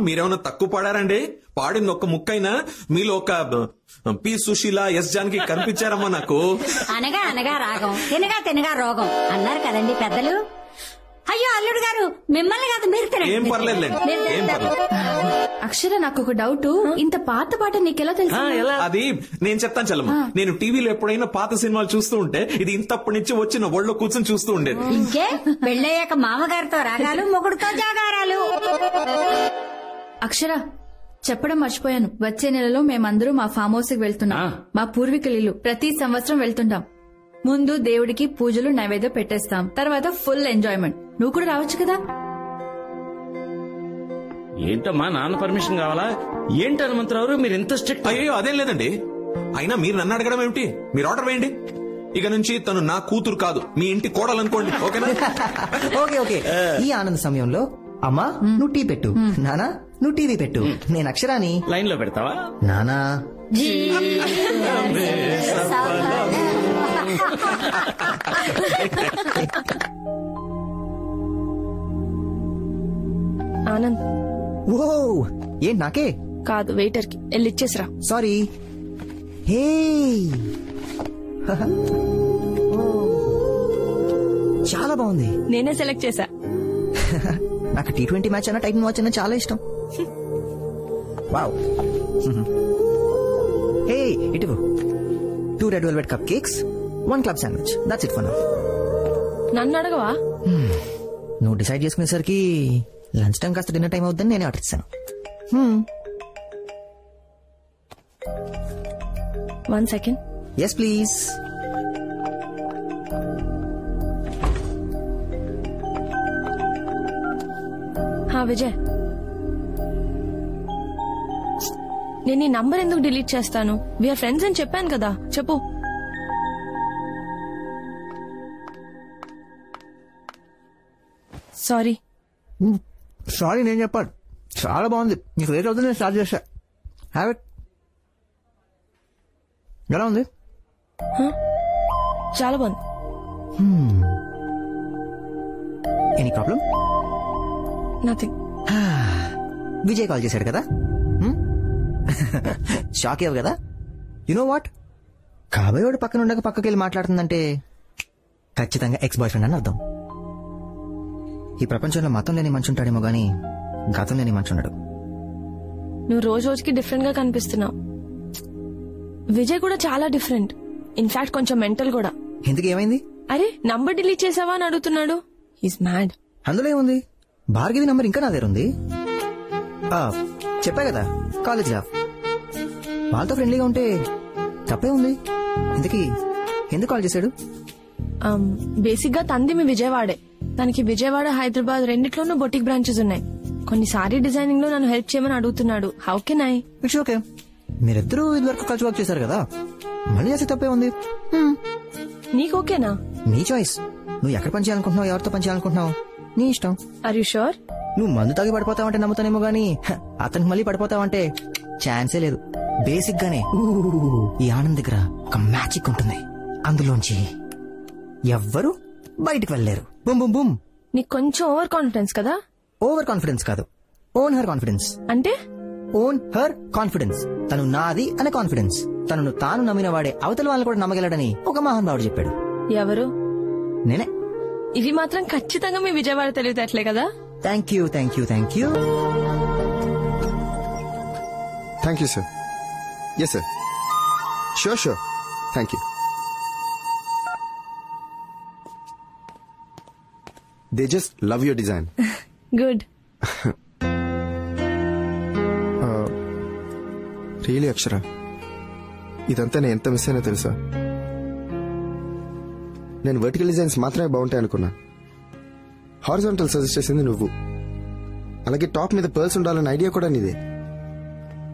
K: మీరేమన్నా తక్కువ పాడారండి? పాడింది ఒక్క ముక్కైనా మీలో ఒక పి సుశీల, ఎస్ జానకి కనిపించారమ్మా నాకు.
D: అనగా అనగా రాగం, తినగా తినగా రోగం అన్నారు కదండి పెద్దలు. అయ్యో అల్లుడు గారు, మిమ్మల్ని కాదు మీరు తినండి.
K: ఏం పర్లేదులేండి, ఏం పర్లేదు.
E: అక్షర, నాకు ఒక డౌట్, ఇంత పాత పాట నీకెలా తెలుసు?
K: అది నేను చెప్తాను చల్లమ్మ. నేను టీవీలో ఎప్పుడైనా పాత సినిమాలు చూస్తూ ఉంటే ఇది ఇంతప్పటి నుంచి వచ్చిన ఒళ్ళో కూర్చొని చూస్తూ ఉండేది.
D: ఇంకే పెళ్ళయ్యాక మామగారితో రాగాలు, మొగుడుతో జాగారాలు.
E: అక్షర, చెప్పడం మర్చిపోయాను, వచ్చే నెలలో మేమందరూ మా ఫామ్ హౌస్ కి వెళ్తున్నాం. మా పూర్వీకుల ఇల్లు. ప్రతి సంవత్సరం వెళ్తుంటాం. ముందు దేవుడికి పూజలు నైవేద్యం పెట్టేస్తాం, తర్వాత ఫుల్ ఎంజాయ్మెంట్. నువ్వు కూడా రావచ్చు కదా?
B: ఏంటమ్మా, నాన్న పర్మిషన్ కావాలా? ఏంటి హనుమంతరావు మీరు ఎంత స్ట్రిక్ట్?
K: అయ్యో అదేం లేదండి. అయినా మీరు నన్ను అడగడం ఏమిటి? మీరు ఆర్డర్ వేయండి. ఇక నుంచి తను నా కూతురు కాదు, మీ ఇంటి కోడలనుకోండి. ఓకేనా?
F: Okay okay. ఈ ఆనంద సమయంలో అమ్మా నువ్వు టీ పెట్టు, నానా నువ్వు టీవీ పెట్టు, నేను అక్షరాని
B: లైన్ లో పెడతావా?
F: నానా
H: ఆనంద్.
F: ఓ ఏంటి నాకే
H: కాదు, వెయిటర్ కి వెళ్ళి ఇచ్చేసిరా.
F: సారీ. హే చాలా బాగుంది.
H: నేనే సెలెక్ట్ చేశా.
F: నాకు T20 మ్యాచ్ అన్న టైటన్ వాచ్ అన్న చాలా ఇష్టం. వావ్. హే ఇటు 2 red velvet cup cakes, 1 club sandwich. That's it for now.
H: నన్ను అడగవా?
F: నువ్వు డిసైడ్ చేసుకునేసరికి లంచ్ టైం కాస్త డిన్నర్ టైం అవుతుందని నేను ఆర్డర్ ఇస్తాను.
H: 1 second.
F: Yes please.
H: విజయ్, నేను నీ నంబర్ ఎందుకు డిలీట్ చేస్తాను? వీఆర్ ఫ్రెండ్స్ అని చెప్పాను కదా, చెప్పు. సారీ.
F: సారీ నేను చెప్పాను. చాలా బాగుంది. నీకు లేట్ అవుతుంది, నేను స్టార్ట్ చేశా. Have it. ఎలా ఉంది?
H: చాలా బాగుంది.
F: Any problem?
H: Nothing.
F: Vijay call చేశాడు కదా, షాక్ అయ్యావు కదా. యు నో వాట్, కాబోయేవాడు పక్కన ఉండక పక్కకి వెళ్ళి మాట్లాడుతుందంటే ఖచ్చితంగా ఎక్స్ బాయ్ ఫ్రెండ్ అని అర్థం. ఈ ప్రపంచంలో మతం లేని మనిషి ఉంటాడేమో గానీ గతం లేని మనిషి ఉండడు.
H: నువ్వు రోజు రోజుకి డిఫరెంట్ గా కనిపిస్తున్నావు. విజయ్ కూడా చాలా డిఫరెంట్, ఇన్ఫాక్ట్ కొంచెం మెంటల్ కూడా.
F: ఎందుకు ఏమైంది?
H: అరే నంబర్ డిలీట్ చేసావా అని అడుగుతున్నాడు. He's mad.
F: అందులో ఏముంది? భార్గవి నంబర్ ఇంకా నా దగ్గర ఉంది. చెప్పా కదా, కాలేజ్ లా వాళ్ళతో ఫ్రెండ్లీగా ఉంటే తప్పే ఉంది. ఇంతకీ ఎందుకు కాల్ చేశాడు?
H: బేసిక్ గా తంది మీ విజయవాడే. తనకి విజయవాడ, హైదరాబాద్ రెండిట్లోనూ బొటిక్ బ్రాంచెస్ ఉన్నాయి. కొన్ని సారీ డిజైనింగ్ లో నన్ను హెల్ప్ చేయమని అడుగుతున్నాడు. How can I?
F: It's okay. మీరిద్దరూ ఇది వరకు కలిసి వర్క్ చేశారు కదా, మళ్ళీ చేస్తే తప్పే ఉంది.
H: నీకు ఓకేనా?
F: నీ చాయిస్. నువ్వు ఎక్కడ పని చేయాలనుకుంటున్నావు, ఎవరితో పని చేయాలనుకుంటున్నావు, నీ ఇష్టం.
H: Are you sure?
F: నువ్వు మందు తాగి పడిపోతావంటే నమ్ముతానేమో గానీ అతనికి మళ్ళీ పడిపోతావంటే ఛాన్సే లేదు. బేసిక్ గానే ఈ ఆనంద్ దగ్గర ఒక మ్యాజిక్ ఉంటుంది, అందులోంచి ఎవ్వరూ బయటికి వెళ్ళలేరు. Boom boom boom.
H: నీకు కొంచెం ఓవర్ కాన్ఫిడెన్స్ కదా?
F: ఓవర్ కాన్ఫిడెన్స్ కాదు, ఓన్ హర్ కాన్ఫిడెన్స్.
H: అంటే
F: ఓన్ హర్ కాన్ఫిడెన్స్. తను నాది అనే కాన్ఫిడెన్స్. తనను తాను నమ్మిన వాడే అవతల వాళ్ళని కూడా నమ్మగలడని ఒక మహానుభావుడు చెప్పాడు.
H: ఎవరు?
F: నేనే.
H: ఇవి మాత్రం ఖచ్చితంగా మీ విజయవాడ తెలివితేటలే కదా?
F: Thank you, thank you, thank you.
L: Thank you sir. Yes sir, sure sure, thank you. They just love your design.
H: Good.
L: Really Akshara, ఇదంతా నేను ఎంత మిస్ అయినా తెలుసా? నేను వర్టికల్ డిజైన్స్ మాత్రమే బాగుంటాయి అనుకున్నా. హారిజాంటల్ సజెస్ట్ చేసింది నువ్వు. అలాగే టాప్ మీద పర్ల్స్ ఉండాలన్న ఐడియా కూడా నీదే.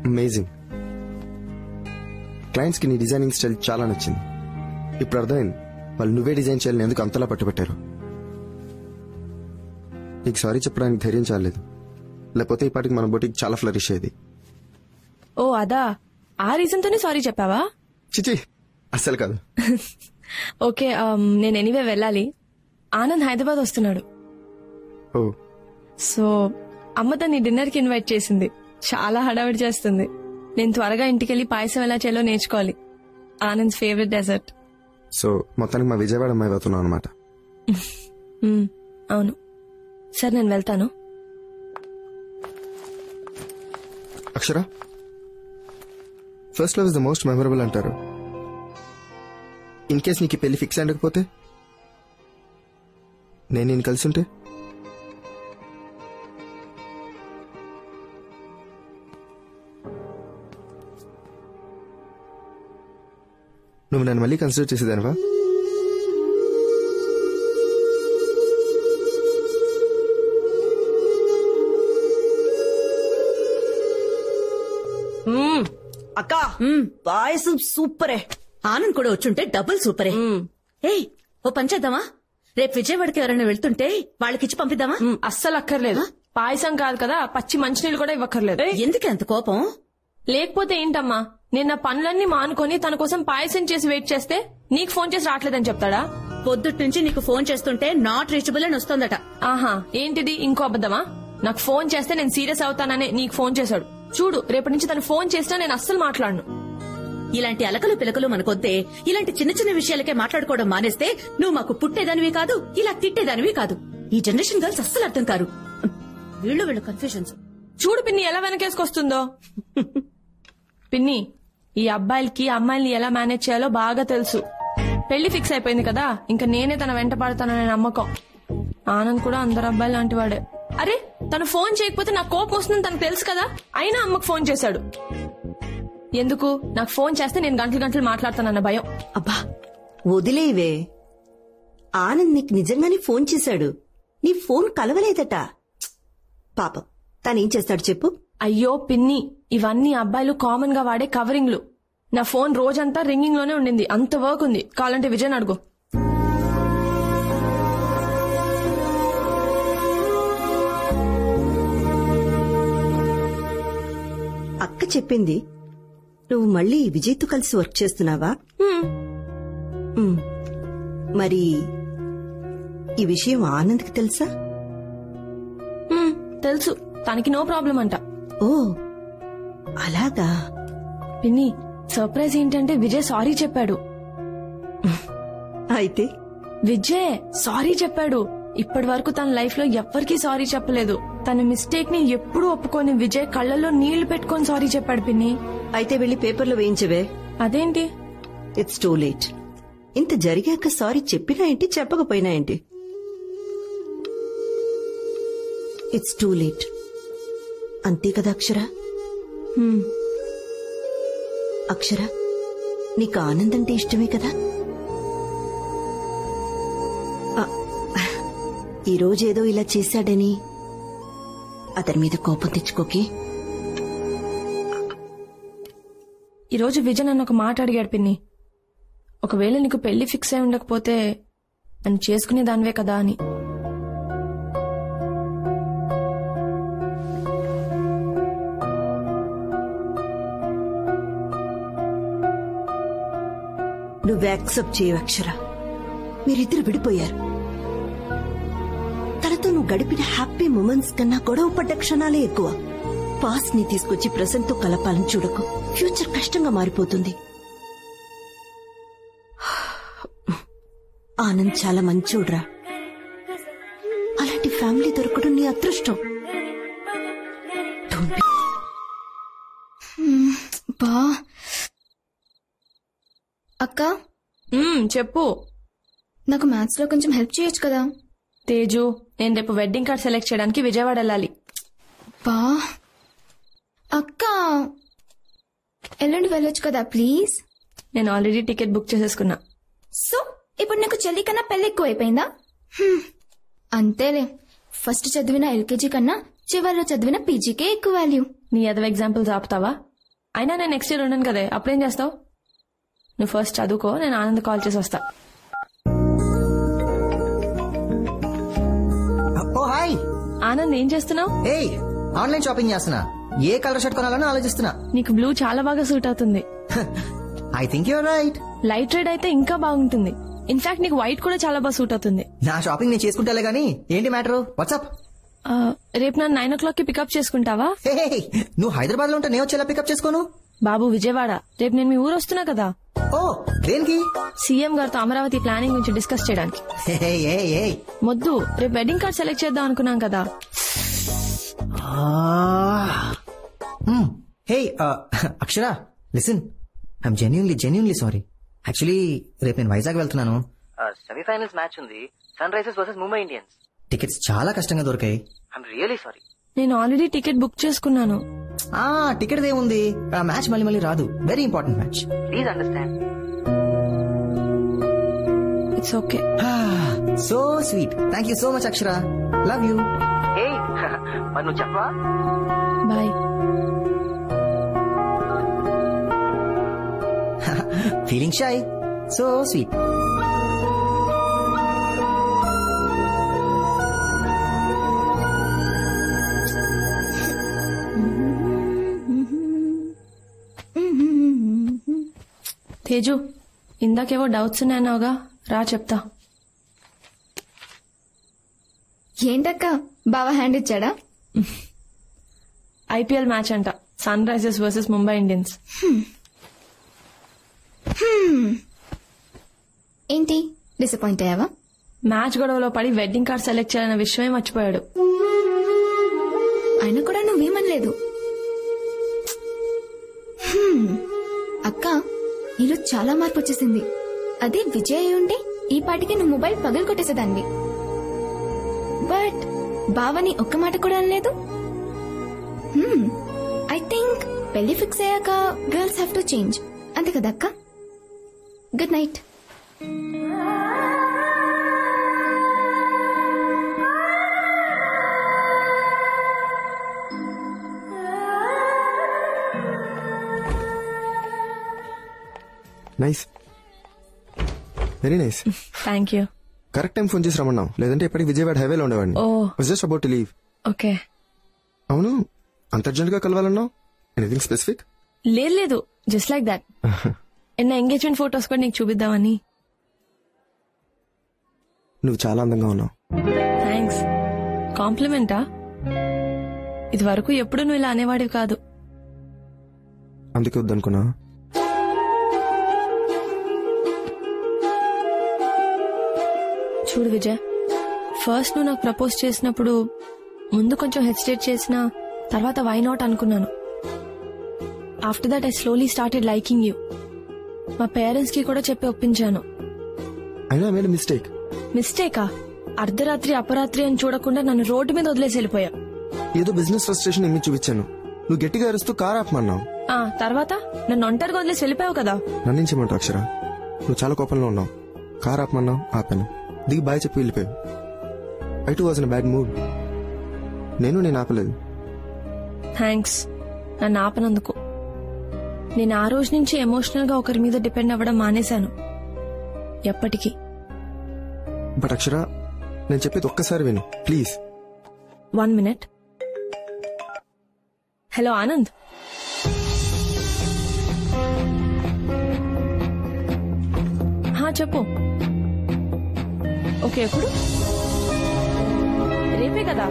L: అమేజింగ్. క్లయింట్స్ కి నీ డిజైనింగ్ స్టైల్ చాలా నచ్చింది. ఇప్పుడు అర్థమైంది వాళ్ళు నువ్వే డిజైన్ చేయాలని ఎందుకు అంతలా పట్టుబట్టారు. నీకు సారీ చెప్పడానికి ధైర్యం చాలేదు, లేకపోతే ఈ పాటికి మన బొటిక్ చాలా ఫ్లరిష్ అయ్యేది.
H: ఓ అదా, ఆ రీజన్ తోనే సారీ చెప్పావా?
L: చిచి, అస్సలు కాదు.
H: ఓకే, నేను ఎనీవే వెళ్ళాలి. ఆనంద్ హైదరాబాద్ వస్తున్నాడు.
L: ఓ,
H: సో అమ్మ తన్ని డిన్నర్ కి ఇన్వైట్ చేసింది. చాలా హడావిడి చేస్తుంది. నేను త్వరగా ఇంటికెళ్లి పాయసం ఎలా చేయాలో నేర్చుకోవాలి. Anand favourite dessert.
L: సో మొత్తానికి మా విజయవాడ అమ్మాయి అవుతున్నావు అనమాట.
H: అవును. సరే నేను వెళ్తాను.
L: Akshara, first love is the most memorable అంటారు. ఇన్ కేస్ నీకు పెళ్లి ఫిక్స్ అయ్యకపోతే, నేను నేను కలిసి ఉంటే, నువ్వు నన్ను మళ్ళీ కన్సిడర్ చేసేదానివా?
J: అక్క, పాయసం సూపరే. ఆనంద్ కూడా వచ్చుంటే డబుల్ సూపరే. ఏయ్, ఓ పని చేద్దామా? రేపు విజయవాడకి ఎవరైనా వెళ్తుంటే వాళ్ళకిచ్చి పంపిద్దామా?
H: అస్సలు అక్కర్లేదు. పాయసం కాదు కదా, పచ్చి మంచినీళ్ళు కూడా ఇవ్వక్కర్లేదు.
J: ఎందుకు అంత కోపం?
H: లేకపోతే ఏంటమ్మా, నేను నా పనులన్నీ మానుకొని తన కోసం పాయసం చేసి వెయిట్ చేస్తే నీకు ఫోన్ చేసి రావట్లేదని చెప్తాడా?
J: పొద్దుటి నుంచి నీకు ఫోన్ చేస్తుంటే నాట్ రీచబుల్ అని వస్తోందట.
H: ఆహా, ఏంటిది ఇంకో అబద్దమా? నాకు ఫోన్ చేస్తే నేను సీరియస్ అవుతాననే నీకు ఫోన్ చేశాడు. చూడు, రేపటి నుంచి తను ఫోన్ చేసినా నేను అస్సలు మాట్లాడను.
J: ఇలాంటి అలకలు పిలకలు మనకొద్దే. ఇలాంటి చిన్న చిన్న విషయాలకే మాట్లాడుకోవడం మానేస్తే నువ్వు మాకు పుట్టేదానివి కాదు, ఇలా తిట్టేదానివి కాదు. ఈ జనరేషన్ గర్ల్స్ అస్సలు అర్థం కారు.
C: వీళ్ళు కన్ఫ్యూజన్స్.
H: చూడు పిన్ని ఎలా వెనకేసుకొస్తుందో. పిన్ని, ఈ అబ్బాయిలకి అమ్మాయిల్ని ఎలా మేనేజ్ చేయాలో బాగా తెలుసు. పెళ్లి ఫిక్స్ అయిపోయింది కదా, ఇంకా నేనే తన వెంట పడతాననే నమ్మకం. ఆనంద్ కూడా అందరు అబ్బాయి లాంటి వాడే. అరే, తను ఫోన్ చేయకపోతే నాకు కోపం వస్తుందని తనకు తెలుసు కదా, అయినా అమ్మకు ఫోన్ చేశాడు. ఎందుకు? నాకు ఫోన్ చేస్తే నేను గంటలు గంటలు మాట్లాడతానన్న భయం.
I: అబ్బా వదిలేవే. ఆనంద్ నీకు నిజంగానే ఫోన్ చేశాడు. నీ ఫోన్ కలవలేదట. పాపం తనేం చేస్తాడు చెప్పు.
H: అయ్యో పిన్ని, ఇవన్నీ అబ్బాయిలు కామన్ గా వాడే కవరింగ్లు. నా ఫోన్ రోజంతా రింగింగ్ లోనే ఉండింది. అంత వర్క్ ఉంది. కావాలంటే విజయ్ అడుగు.
I: అక్క చెప్పింది నువ్వు మళ్ళీ విజయ్తో కలిసి వర్క్ చేస్తున్నావా? మరి ఈ విషయం ఆనంద్కి తెలుసా?
H: తెలుసు, తనకి నో ప్రాబ్లం అంట.
I: ఓ అలాగా.
H: పిన్ని, సర్ప్రైజ్ ఏంటంటే విజయ్ సారీ చెప్పాడు.
I: అయితే
H: విజయ్ సారీ చెప్పాడు. ఇప్పటి వరకు తన లైఫ్ లో ఎవ్వరికీ సారీ చెప్పలేదు. తన మిస్టేక్ ని ఎప్పుడూ ఒప్పుకొని విజయ్ కళ్ళల్లో నీళ్లు పెట్టుకొని సారీ చెప్పాడు పిన్ని.
I: అయితే వెళ్లి పేపర్లో వేయించవే.
H: అదేంటి?
I: It's too late. ఇంత జరిగాక సారీ చెప్పినా ఏంటి, చెప్పకపోయినా ఏంటి? It's too late. అంతే కదా అక్షర? అక్షర, నీకు ఆనంద్ అంటే ఇష్టమే కదా? ఈరోజేదో ఇలా చేశాడని అతని మీద కోపం తెచ్చుకోకే.
H: ఈరోజు విజయ్ నన్ను ఒక మాట అడిగాడు పిన్ని. ఒకవేళ నీకు పెళ్లి ఫిక్స్ అయి ఉండకపోతే నన్ను చేసుకునే దానివే కదా అని.
I: నువ్వు యాక్సెప్ట్ చేయవు అక్షర. మీరిద్దరు విడిపోయారు. తనతో నువ్వు గడిపిన హ్యాపీ మూమెంట్స్ కన్నా గొడవ పడ్డ క్షణాలే ఎక్కువ. పాస్ట్ ని తీసుకొచ్చి ప్రెసెంట్ తో కలపాలని చూడకు. ఫ్యూచర్ కష్టంగా మారిపోతుంది. ఆనంద్ చాలా మంచోడ్రా. అలాంటి ఫ్యామిలీ దొరకడం నీ అదృష్టం.
E: అక్క
H: చెప్పు.
E: నాకు మ్యాథ్స్ లో కొంచెం హెల్ప్ చేయొచ్చు కదా?
H: తేజు, నేను రేపు వెడ్డింగ్ కార్డ్ సెలెక్ట్ చేయడానికి విజయవాడ వెళ్ళాలి.
E: అక్క ఎల్లుండి వెళ్ళొచ్చు కదా ప్లీజ్?
H: నేను ఆల్రెడీ టికెట్ బుక్ చేసేసుకున్నా.
E: సో ఇప్పుడు నీకు చెల్లి కన్నా పెళ్లి ఎక్కువ అయిపోయిందా? అంతేలే. ఫస్ట్ చదివిన ఎల్కేజీ కన్నా చివరిలో చదివిన పీజీకే ఎక్కువ వాల్యూ.
H: నీ అదవ ఎగ్జాంపుల్స్ ఆపుతావా? అయినా నేను నెక్స్ట్ ఇయర్ ఉన్నాను కదే, అప్పుడేం చేస్తావు? నువ్వు ఫస్ట్ చదువుకో, నేను ఆనంద్ కాల్ చేసి వస్తా.
F: ఓ హాయ్
H: ఆనంద్, ఏం చేస్తున్నావు?
F: ఏయ్, ఆన్లైన్ షాపింగ్ చేస్తున్నా. ఏ కలర్ షర్ట్ కొనాలని ఆలోచిస్తున్నా.
H: నీకు బ్లూ చాలా బాగా సూట్ అవుతుంది.
F: I think you're right.
H: Light red అయితే ఇంకా బాగుంటుంది. ఇన్ఫాక్ట్ నీకు వైట్ కూడా చాలా బాగా సూట్ అవుతుంది.
F: నా షాపింగ్ నేను చేసుకుంటాలే గానీ ఏంటి మ్యాటర్? వాట్సాప్?
H: రేపు నన్ను 9 o'clock కి పికప్ చేసుకుంటావా?
F: నువ్వు హైదరాబాద్ లో ఉంటే నేను వచ్చేలా పికప్ చేసుకోను.
H: బాబు విజయవాడ, రేపు నేను మీ ఊరు వస్తున్నా కదా.
F: ఓ దేనికి?
H: సీఎం గారితో అమరావతి ప్లానింగ్ గురించి డిస్కస్ చేయడానికి. మొద్దు, రేపు వెడ్డింగ్ కార్డ్ సెలెక్ట్ చేద్దాం అనుకున్నాం కదా.
F: Hey Akshara, listen, I'm genuinely sorry. Actually రేపు నేను వైజాగ్ వెళ్తున్నాను. సెమీఫైనల్స్ మ్యాచ్ ఉంది, Sun Risers versus Mumbai Indians. Tickets చాలా కష్టంగా దొరికాయి. I'm really sorry.
H: నేను ఆల్రెడీ టికెట్ బుక్ చేసుకున్నాను.
F: టికెట్ ఏముంది, ఆ మ్యాచ్ మళ్ళీ రాదు. Very important match. Please understand.
H: It's okay.
F: So sweet. Thank you so much Akshara. Love you. మరి నువ్వు చెప్పవా?
H: Bye.
F: Feeling shy. So sweet.
H: Teju, ఇందాకేవో డౌట్స్ ఉన్నాయన్నావుగా, రా చెప్తా.
E: ఏంటక్క, బావా హ్యాండ్ ఇచ్చాడా?
H: ఐపీఎల్ మ్యాచ్ అంట, sun Risers versus Mumbai Indians.
E: ఏంటి, డిసప్పాయింట్ అయ్యావా?
H: మ్యాచ్ గొడవలో పడి వెడ్డింగ్ కార్డ్ సెలెక్ట్ చేయాలన్న విషయమే మర్చిపోయాడు.
E: అయినా కూడా నువ్వేమనలేదు. అక్క, నీలో చాలా మార్పు వచ్చేసింది. అదే విజయ్ అయి ఉంటే ఈ పాటికి నువ్వు మొబైల్ పగలు కొట్టేసేదాన్ని. బట్ బావని ఒక్క మాట కూడా అనలేదు. ఐ థింక్ పెళ్లి ఫిక్స్ అయ్యాక గర్ల్స్ హ్యావ్ టు చేంజ్, అంతే కదా అక్క? Good night.
L: Nice, very nice.
H: Thank you.
L: Correct time phone చేసి రమ్మన్నావు, లేదంటే ఇప్పటికి విజయవాడ హైవేలో ఉండేవాడిని. Just about to leave.
H: Okay.
L: అవును, అంత అర్జెంట్ గా కలవాలన్నావు? Anything specific?
H: లేదు, జస్ట్ లైక్ దాట్. ఎన్న ఎంగేజ్మెంట్ ఫోటోస్ కూడా నీకు చూపిద్దామని.
L: నువ్వు చాలా అందంగా ఉన్నావు.
H: థ్యాంక్స్. కాంప్లిమెంటా? ఇది వరకు ఎప్పుడు నువ్వు ఇలా అనేవాడివి కాదు.
L: అందుకే వద్దనుకున్నా.
H: చూడు విజయ్, ఫస్ట్ నువ్వు నాకు ప్రపోజ్ చేసినప్పుడు ముందు కొంచెం హెసిటేట్ చేసినా తర్వాత వై నాట్ అనుకున్నాను. After that I slowly started liking you. మా పేరెంట్స్ కి కూడా చెప్పి ఒప్పించాను.
L: అయినా మేడ్ మిస్టేక్.
H: మిస్టేకా? అర్ధరాత్రి అపరాత్రి అని చూడకుండా నన్ను రోడ్డు మీద వదిలేసి వెళ్ళిపోయా.
L: ఏదో బిజినెస్ ఫ్రస్ట్రేషన్ ఇమ్మి చూపించాను. నువ్వు గట్టిగా అరుస్తూ కార్ ఆపమన్నావు.
H: తర్వాత నన్ను ఒంటరిగా వదిలేసి వెళ్ళిపోయావు కదా.
L: నన్ను చేయమంటావు అక్షర? నువ్వు చాలా కోపంలో ఉన్నావు. కార్ ఆపమన్నావు, ఆపాను. దిగి బాయ్ చెప్పి వెళ్ళిపోయావు. I two was in bad mood. నేను ఆపలేదు.
H: థ్యాంక్స్ నన్ను ఆపనందుకు. నేను ఆ రోజు నుంచి ఎమోషనల్ గా ఒకరి మీద డిపెండ్ అవ్వడం మానేశాను. ఎప్పటికీ.
L: బట్ అక్షర, నేను చెప్పేది ఒక్కసారి విను ప్లీజ్.
H: 1 minute. హలో ఆనంద్. చెప్పు. ఓకే, ఎప్పుడు? రేపే కదా?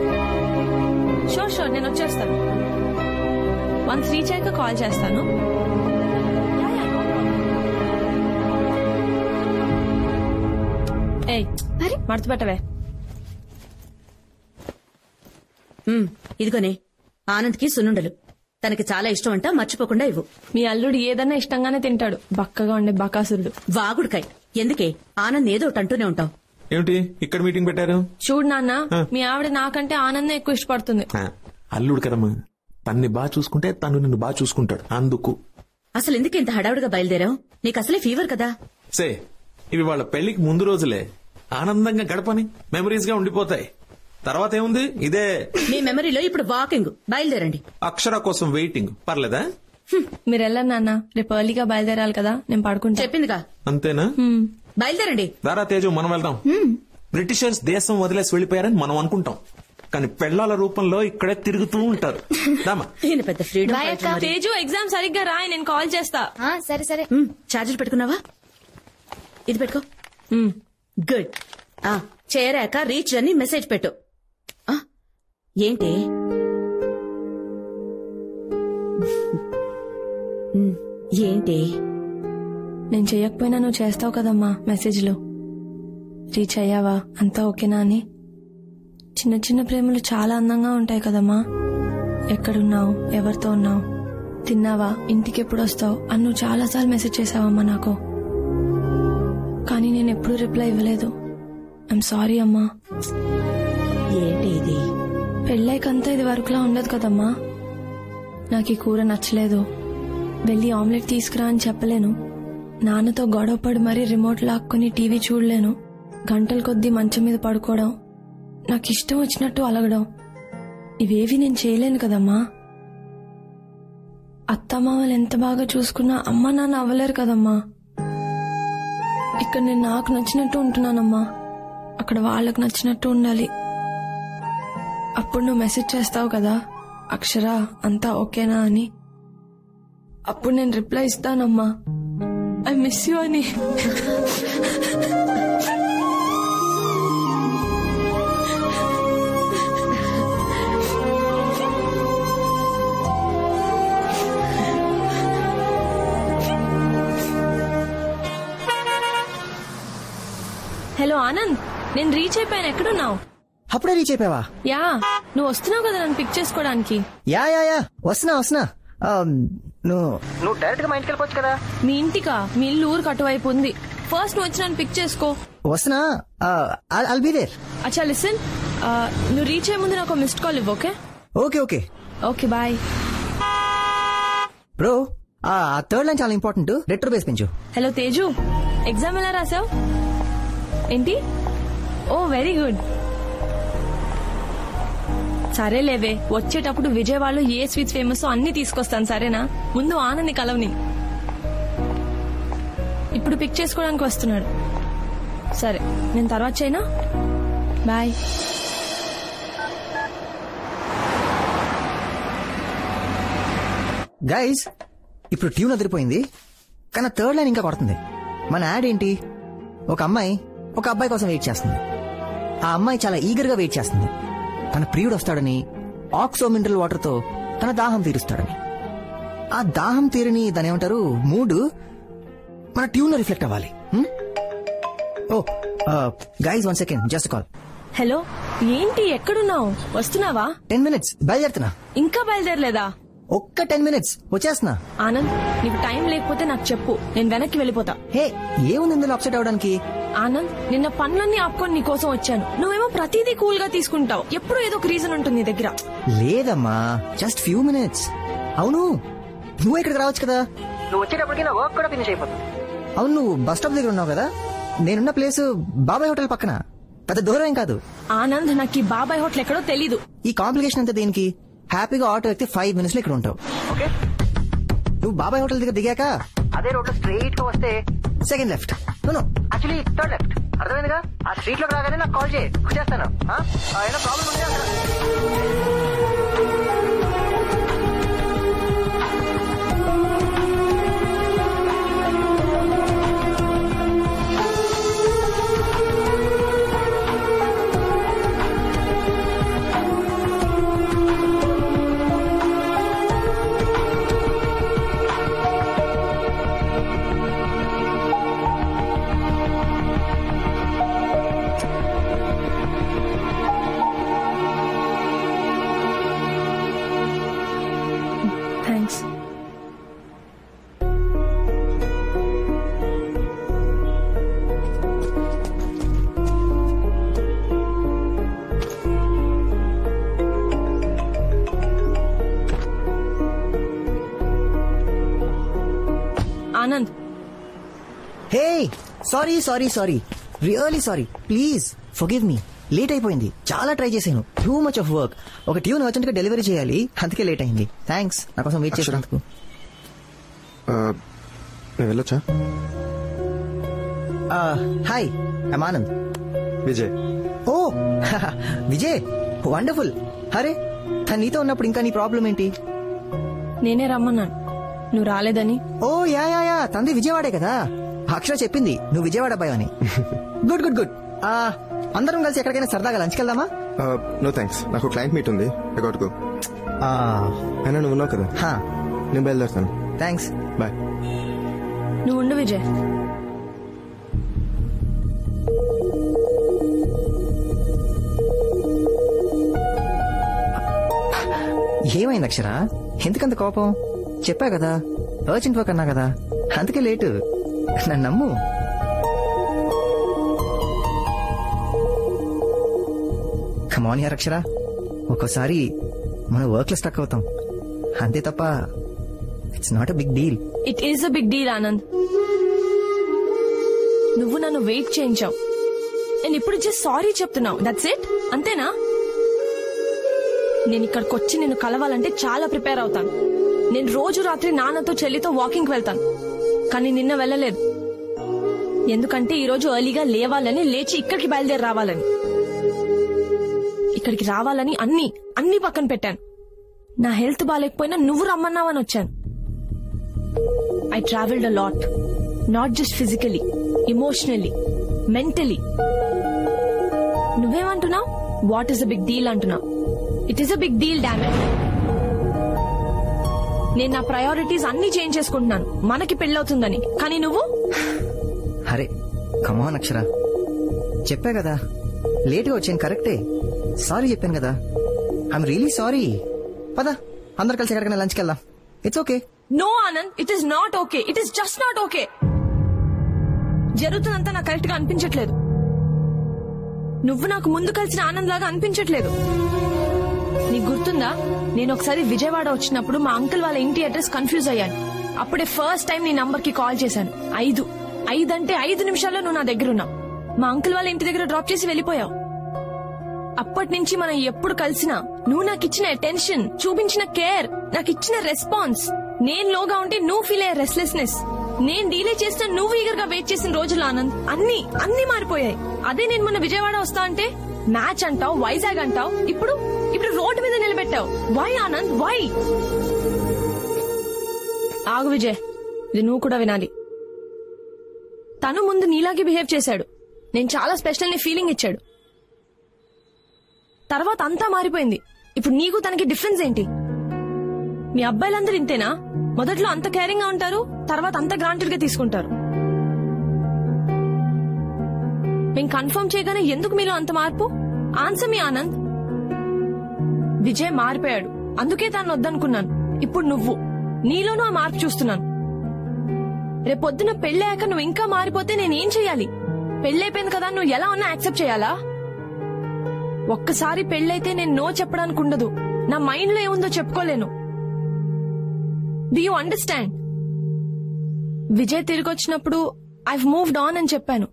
H: షూర్ నేను వచ్చేస్తాను. వన్స్ రీచ్ అయ్యాక కాల్ చేస్తాను. ఏయ్, మడత పెట్టవే.
J: ఇదిగోనే, ఆనంద్కి సున్నుండలు. తనకి చాలా ఇష్టం అంట, మర్చిపోకుండా ఇవ్వు.
H: మీ అల్లుడు ఏదన్నా ఇష్టంగానే తింటాడు, బక్కగా ఉండే బకాసురుడు.
J: వాగుడుకాయ్. ఎందుకే ఆనంద్ ఏదో ఒకటి అంటూనే ఉంటావు.
K: ఏమిటి ఇక్కడ మీటింగ్ పెట్టారు?
H: చూడు నాన్న, మీ ఆవిడ నాకంటే ఆనందం ఎక్కువ ఇష్టపడుతుంది.
K: అల్లుడు కదమ్మా, తన్ని బాగా చూసుకుంటే తను నిన్ను బాగా చూసుకుంటాడు. అందుకు
J: అసలు ఎందుకు ఇంత హడావుడిగా బయలుదేరావు? నీకు అసలే ఫీవర్ కదా.
K: సే, ఇవి వాళ్ళ పెళ్లికి ముందు రోజులే. ఆనందంగా గడపని మెమరీస్ గా ఉండిపోతాయి. తర్వాత ఏముంది, ఇదే
J: మీ మెమరీలో ఇప్పుడు వాకింగ్. బయలుదేరండి.
K: అక్షర కోసం వెయిటింగ్. పర్లేదా?
H: మీరు వెళ్ళండి నాన్న, రేపు ఎర్లీగా బయలుదేరాలి కదా. నేను పడుకుంటా.
J: చెప్పిందిగా.
K: అంతేనా?
J: బయలుదేరండి.
K: దారా తేజు, మనం వెళ్దాం. బ్రిటిషర్స్ దేశం వదిలేసి వెళ్లిపోయారని మనం అనుకుంటాం, కానీ పెళ్లాల రూపంలో ఇక్కడే తిరుగుతూ ఉంటారు.
J: పెద్ద ఫ్రీడమ్.
H: తేజు, ఎగ్జామ్ సరిగ్గా రాయి, నేను కాల్ చేస్తా.
E: సరే.
J: చార్జర్ పెట్టుకున్నావా? ఇది పెట్టుకో. గుడ్. చేరాక రీచ్ అని మెసేజ్ పెట్టు. ఏంటి ఏంటి
H: నేను చెయ్యకపోయినా నువ్వు చేస్తావు కదమ్మా మెసేజ్లు. రీచ్ అయ్యావా, అంతా ఓకేనా అని. చిన్న చిన్న ప్రేమలు చాలా అందంగా ఉంటాయి కదమ్మా. ఎక్కడున్నావు, ఎవరితో ఉన్నావు, తిన్నావా, ఇంటికి ఎప్పుడు వస్తావు అని నువ్వు చాలాసార్లు మెసేజ్ చేసావమ్మా నాకు. కానీ నేను ఎప్పుడూ రిప్లై ఇవ్వలేదు. ఐఎమ్ సారీ అమ్మా.
J: ఏంటి ఇది?
H: పెళ్ళైకంతా ఇది వరకులా ఉండదు కదమ్మా. నాకు ఈ కూర నచ్చలేదు, వెళ్ళి ఆమ్లెట్ తీసుకురా అని చెప్పలేను. నాన్నతో గొడవపడి మరీ రిమోట్ లాక్కుని టీవీ చూడలేను. గంటల కొద్దీ మంచం మీద పడుకోవడం, నాకు ఇష్టం వచ్చినట్టు అలగడం, ఇవేవి నేను చేయలేను కదమ్మా. అత్తమామలు ఎంత బాగా చూసుకున్నా అమ్మ నాన్న అవ్వలేరు కదమ్మా. ఇక్కడ నేను నాకు నచ్చినట్టు ఉంటున్నానమ్మా, అక్కడ వాళ్ళకు నచ్చినట్టు ఉండాలి. అప్పుడు నువ్వు మెసేజ్ చేస్తావు కదా, అక్షర అంతా ఓకేనా అని. అప్పుడు నేను రిప్లై ఇస్తానమ్మా, ఐ మిస్ యూ అని. హలో ఆనంద్, నేను రీచ్ అయిపోయాను. ఎక్కడున్నావు?
F: అప్పుడే రీచ్ అయిపోయావా?
H: యా, నువ్వు వస్తున్నావు కదా నన్ను పిక్ చేసుకోవడానికి.
F: యా వస్తున్నా. నువ్వు డైరెక్ట్ గా మా ఇంటికి వెళ్ళిపోవచ్చు కదా.
H: మీ ఇంటికా? మీ ఇల్లు ఊరికి అటువైపు ఉంది. ఫస్ట్ నువ్వు వచ్చి నన్ను పిక్ చేసుకో.
F: వస్తున్నా. I'll be there.
H: అచ్చా లిసన్, నువ్వు రీచ్ అయ్యే ముందు నాకు మిస్డ్ కాల్ ఇవ్వు. ఓకే? Okay bye.
F: బ్రో, ఆ థర్డ్ లైన్ చాలా ఇంపార్టెంట్. రెట్రో బేస్ పెంచు.
H: హలో తేజు, ఎగ్జామ్ ఎలా రాసావు? ఏంటి? Oh very good. సరే లేవే, వచ్చేటప్పుడు విజయవాడలో ఏ స్వీట్స్ ఫేమస్ అన్ని తీసుకొస్తాను సరేనా? ముందు ఆనంది కలవని. ఇప్పుడు పిక్ చేసుకోవడానికి వస్తున్నాడు. సరే నేను తర్వాత చేయనా? బాయ్.
F: గైస్, ఇప్పుడు ట్యూన్ అదిరిపోయింది, కానీ థర్డ్ లైన్ ఇంకా కొడుతుంది. మన యాడ్ ఏంటి? ఒక అమ్మాయి ఒక అబ్బాయి కోసం వెయిట్ చేస్తుంది. ఆ అమ్మాయి చాలా ఈగర్ గా వెయిట్ చేస్తుంది. తన ప్రియుడు వస్తాడని, ఆక్సో మినరల్ వాటర్ తో తన దాహం తీరుస్తాడని. ఆ దాహం తీరని దాని ఏమంటారు మూడ్ మన ట్యూన్ లో రిఫ్లెక్ట్ అవ్వాలి. Oh guys, 1 second, just call.
H: Hello, ఏంటి ఎక్కడున్నావు? వస్తున్నావా?
F: 10 minutes బయలుదేరుతున్నా.
H: ఇంకా బయలుదేరలేదా?
F: ఒక్క 10 minutes వచ్చేస్తున్నా.
H: ఆనంద్, నీకు టైం లేకపోతే నాకు చెప్పు, నేను వెనక్కి వెళ్ళిపోతా.
F: హే, ఏముంది ఇందులో అప్సెట్ అవడానికి?
H: ఆనంద్, నిన్న పనులన్నీ ఆపుకొని నీ కోసం వచ్చాను. నువ్వేమో ప్రతిదీ కూల్ గా తీసుకుంటావు. ఎప్పుడు ఏదో ఒక రీజన్ ఉంటుంది నీ దగ్గర.
F: లేదమ్మా, జస్ట్ ఫ్యూ మినిట్స్. అవును, నువ్వు ఇక్కడికి రావచ్చు కదా. నువ్వు వచ్చేటప్పటికి నా వర్క్ కూడా ఫినిష్ అయిపోతుంది. అవును, నువ్వు బస్ స్టాప్ దగ్గర ఉన్నావు కదా. నేనున్న ప్లేస్ బాబాయ్ హోటల్ పక్కన, పెద్ద దూరం ఏం కాదు.
H: ఆనంద్, నాకు ఈ బాబాయ్ హోటల్ ఎక్కడో తెలీదు.
F: ఈ కాంప్లికేషన్ అంతా దేనికి? హ్యాపీగా ఆటో ఎక్కితే 5 minutes లో ఇక్కడ ఉంటావు. ఓకే, నువ్వు బాబాయ్ హోటల్ దగ్గర దిగాక అదే రోడ్ లో స్ట్రైట్ గా వస్తే second left, actually third left. అర్థమైందిగా? ఆ స్ట్రీట్ లోకి రాగానే నాకు కాల్ చేయి, వచ్చేస్తాను. ఏదో ప్రాబ్లం ఉంటే
H: thanks. Anand,
F: hey, sorry, really sorry. Please forgive me. Late అయిపోయింది, చాలా ట్రై చేశాను. Too much of work. ఒక ట్యూన్ అర్జెంట్ గా డెలివరీ చేయాలి, అందుకే లేట్ అయింది. థ్యాంక్స్ నా కోసం వెయిట్ చేసినందుకు.
L: వెళ్ళొచ్చా?
F: Hi, I'm Anand.
L: Vijay.
F: Oh Vijay, wonderful. అరే, తను నీతో ఉన్నప్పుడు ఇంకా నీ ప్రాబ్లం ఏంటి?
H: నేనే రమ్మన్నాను, నువ్వు రాలేదని.
F: ఓ యా, తంది విజయవాడే కదా. అక్షర చెప్పింది నువ్వు విజయవాడ అబ్బాయి అని. గుడ్. అందరం కలిసి ఎక్కడికైనా సరదాగా లంచ్కి వెళ్దామా?
L: నో థ్యాంక్స్, నాకు క్లయింట్ మీట్ ఉంది. అయినా నువ్వు ఉన్నావు కదా, నేను బయలుదేరుతాను.
F: Thanks,
L: bye.
H: నువ్వు ఉండు విజయ్.
F: ఏమైంది అక్షర? ఎందుకంత కోపం? చెప్పా కదా, అర్జెంట్ వర్క్ అన్నా కదా, అందుకే లేటు. నన్ను నమ్ము. కమాన్ యార్ అక్షర, ఒక్కోసారి మన వర్క్ లో స్టక్ అవుతాం, అంతే తప్ప it's not a big deal.
H: It is a big deal Anand. నువ్వు నన్ను వెయిట్ చేయించావు, నేను ఇప్పుడు జస్ట్ సారీ చెప్తున్నావు. దట్స్ ఇట్, అంతేనా? నేను ఇక్కడికి వచ్చి నిన్ను కలవాలంటే చాలా ప్రిపేర్ అవుతాను. నేను రోజు రాత్రి నాన్నతో చెల్లితో వాకింగ్ వెళ్తాను, కానీ నిన్న వెళ్ళలేదు. ఎందుకంటే ఈ రోజు ఎర్లీగా లేవాలని, లేచి ఇక్కడికి బయలుదేరి రావాలని. ఇక్కడికి రావాలని అన్ని పక్కన పెట్టాను. నా హెల్త్ బాగాలేకపోయినా నువ్వు రమ్మన్నావని వచ్చాను. I travelled a lot, not just physically, emotionally, mentally. నువ్వేమంటున్నావు? What is a big deal అంటున్నావు. It is a big deal, damn it. నేను నా ప్రయారిటీస్ అన్ని చేంజ్ చేసుకుంటున్నాను మనకి పెళ్ళవుతుందని, కానీ నువ్వు.
F: అరే కమాన్ అక్షర, చెప్పా కదా లేటుగా వచ్చాను, కరెక్టే. సారీ చెప్పాను కదా, ఐఎమ్ రియలీ సారీ. పద అందరు కలిసి ఎక్కడికైనా లంచ్కి వెళ్దాం. It's okay.
H: No Anand, it is not okay. It is just not okay. జరుగుతుందంతా నాకు కరెక్ట్ గా అనిపించట్లేదు. నువ్వు నాకు ముందు కలిసిన ఆనంద్ లాగా అనిపించట్లేదు. నీకు గుర్తుందా, నేను ఒకసారి విజయవాడ వచ్చినప్పుడు మా అంకుల్ వాళ్ళ ఇంటి అడ్రస్ కన్ఫ్యూజ్ అయ్యాను. అప్పుడే ఫస్ట్ టైం నీ నంబర్ కి కాల్ చేశాను. 5 అంటే 5 నిమిషాల్లో నువ్వు నా దగ్గర ఉన్నావు. మా అంకుల్ వాళ్ళ ఇంటి దగ్గర డ్రాప్ చేసి వెళ్ళిపోయావు. అప్పటి నుంచి మనం ఎప్పుడు కలిసినా నువ్వు నాకు ఇచ్చిన అటెన్షన్, చూపించిన కేర్, నాకు ఇచ్చిన రెస్పాన్స్, నేను లోగా ఉంటే నువ్వు ఫీల్ అయ్యే రెస్ట్లెస్నెస్, నేను డీలే చేస్తే నువ్వు ఈగర్ గా వెయిట్ చేసిన రోజులు ఆనంద్ అన్ని మారిపోయాయి. అదే నేను మొన్న విజయవాడ వస్తా అంటే మ్యాచ్ అంటావు, వైజాగ్ అంటావు, ఇప్పుడు రోడ్డు మీద నిలబెట్టావు. Why Anand, why? ఆగు విజయ్, ఇది నువ్వు కూడా వినాలి. తను ముందు నీలాగే బిహేవ్ చేశాడు. నేను చాలా స్పెషల్ ని ఫీలింగ్ ఇచ్చాడు. తర్వాత అంతా మారిపోయింది. ఇప్పుడు నీకు తనకి డిఫరెన్స్ ఏంటి? మీ అబ్బాయిలందరూ ఇంతేనా? మొదట్లో అంత కేరింగ్ గా ఉంటారు, తర్వాత అంత గ్రాంటెడ్ గా తీసుకుంటారు. మేము కన్ఫర్మ్ చేయగానే ఎందుకు మీలో అంత మార్పు? ఆన్సర్ మీ ఆనంద్. విజయ్ మారిపోయాడు, అందుకే తాను వద్దనుకున్నాను. ఇప్పుడు నువ్వు నీలోనూ ఆ మార్పు చూస్తున్నాను. రేపొద్దున పెళ్ళయ్యాక నువ్వు ఇంకా మారిపోతే నేనేం చెయ్యాలి? పెళ్ళైపోయింది కదా, నువ్వు ఎలా ఉన్నా యాక్సెప్ట్ చేయాలా? ఒక్కసారి పెళ్ళైతే నేను నో చెప్పడానికి ఉండదు. నా మైండ్ లో ఏముందో చెప్పుకోలేను. Do you understand? విజయ్ తిరిగి వచ్చినప్పుడు ఐవ్ మూవ్డ్ ఆన్ అని చెప్పాను.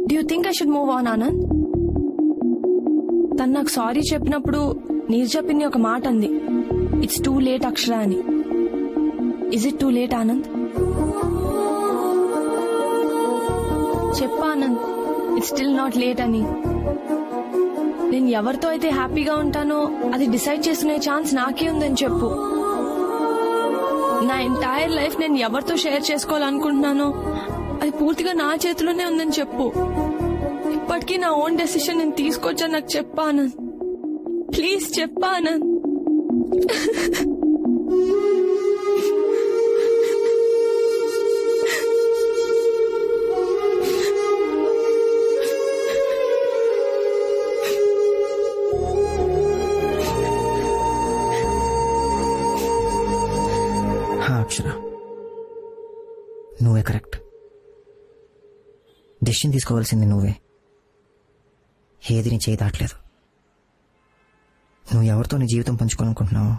H: Do you think I should move on Anand? తను నాకు సారీ చెప్పినప్పుడు నీర్జా పిన్ని ఒక మాట అంది, ఇట్స్ టూ లేట్ అక్షర అని. Is it too late Anand? చెప్పా Anand, it's still not late అని. నేను ఎవరితో అయితే హ్యాపీగా ఉంటానో అది డిసైడ్ చేసుకునే ఛాన్స్ నాకే ఉందని చెప్పు. నా ఎంటైర్ లైఫ్ నేను ఎవరితో షేర్ చేసుకోవాలనుకుంటున్నానో అది పూర్తిగా నా చేతిలోనే ఉందని చెప్పు. ఇప్పటికీ నా ఓన్ డెసిషన్ నేను తీసుకోవచ్చని నాకు చెప్పా ఆనంద్. ప్లీజ్ చెప్పా ఆనంద్.
F: అక్షర, నువ్వే కరెక్ట్. డెసిషన్ తీసుకోవాల్సింది నువ్వే. ఏది నీ చేయి దాటలేదు. నువ్వు ఎవరితో నీ జీవితం పంచుకోవాలనుకుంటున్నావో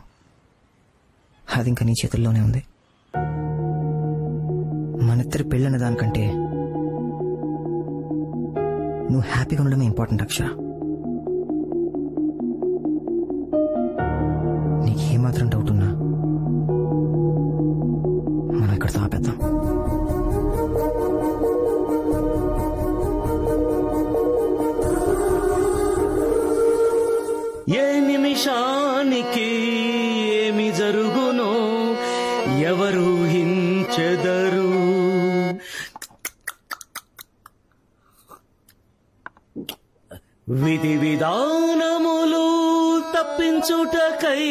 F: అది ఇంకా నీ చేతుల్లోనే ఉంది. మనిద్దరి పెళ్ళిన దానికంటే నువ్వు హ్యాపీగా ఉండడమే ఇంపార్టెంట్ అక్షర. నీకేమాత్రం డౌట్ ఉన్నా మనం ఇక్కడితో ఆపేద్దాం.
B: ఏ నిమిషానికి ఏమి జరుగునో ఎవరు హించెదరు. విధి విధానములు తప్పించుటకై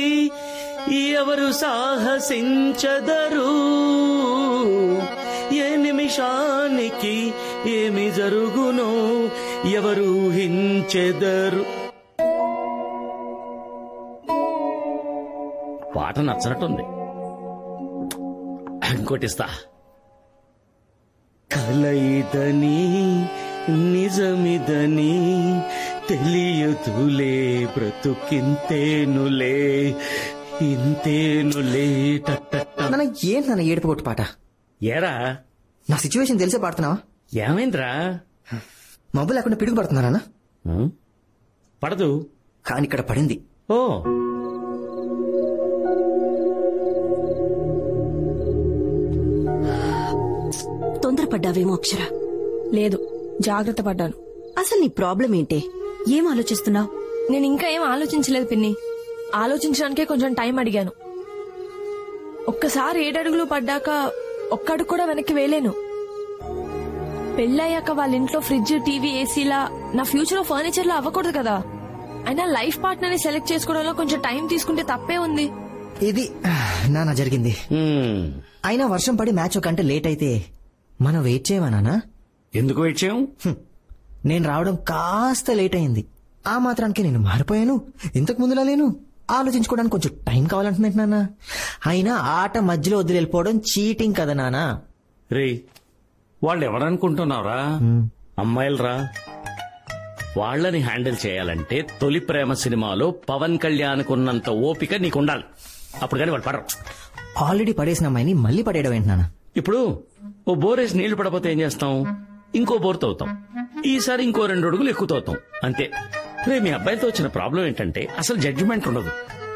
B: ఎవరు సాహసించదరు. ఏ నిమిషానికి ఏమి జరుగునో ఎవరు హించెదరు. పాట నచ్చనట్టుంది, ఇంకోటిస్తా. కలయిదని నిజమిదని తెలియదులే బ్రతుకింతేనులే ఇంతేనులే.
F: ఏంటి నాన్న ఏడుపు కొట్టు పాట?
B: ఏరా
F: నా సిచ్యువేషన్ తెలిసే పాడుతున్నావా?
B: ఏమైందిరా?
F: మబ్బు లేకుండా పిడుగు పడుతున్నారా?
B: పడదు,
F: కానీ ఇక్కడ పడింది.
B: ఓ
J: తొందరపడ్డావేమో అక్షర.
H: లేదు, జాగ్రత్త పడ్డాను.
J: అసలు నీ ప్రాబ్లం ఏంటే? ఏం ఆలోచిస్తున్నావు?
H: నేను ఇంకా ఏం ఆలోచించలేదు పిన్ని. ఆలోచించడానికే కొంచెం టైం అడిగాను. ఒక్కసారి 7 అడుగులు పడ్డాక ఒక్క అడుగు కూడా వెనక్కి వేయలేను. పెళ్ళయ్యాక వాళ్ళ ఇంట్లో ఫ్రిడ్జ్, టీవీ, ఏసీలా నా ఫ్యూచర్ లో ఫర్నిచర్ లా అవ్వకూడదు కదా. అయినా లైఫ్ పార్ట్నర్ ని సెలెక్ట్ చేసుకోవడంలో కొంచెం టైం తీసుకుంటే తప్పే ఉంది.
F: ఇది నాన్న జరిగింది. అయినా వర్షం పడి మ్యాచ్ కంటే లేట్ అయితే మనం వెయిట్ చేయమా నాన్న?
B: ఎందుకు వెయిట్ చేయం?
F: నేను రావడం కాస్త లేట్ అయింది. ఆ మాత్రానికి నేను మారిపోయాను, ఇంతకు ముందులా లేను, ఆలోచించుకోవడానికి కొంచెం టైం కావాలంటున్నా నాన్న. అయినా ఆట మధ్యలో వదిలి వెళ్ళిపోవడం చీటింగ్ కదా నాన్న.
B: రే వాళ్ళు ఎవరనుకుంటున్నావురా? అమ్మాయిలరా. వాళ్ళని హ్యాండిల్ చేయాలంటే తొలి ప్రేమ సినిమాలో పవన్ కళ్యాణ్ ఉన్నంత ఓపిక నీకుండాలి. అప్పుడు కానీ వాళ్ళు పడరు.
F: ఆల్రెడీ పడేసిన అమ్మాయిని మళ్ళీ పడేయడం ఏంటి నాన్న?
B: ఇప్పుడు ఓ బోరేసి నీళ్లు పడపోతే ఏం చేస్తాం? ఇంకో బోర్ తవ్వుతాం. ఈసారి ఇంకో 2 అడుగులు ఎక్కువ తవ్వుతాం, అంతే. రే మీ అబ్బాయితో వచ్చిన ప్రాబ్లం ఏంటంటే అసలు జడ్జిమెంట్ ఉండదు.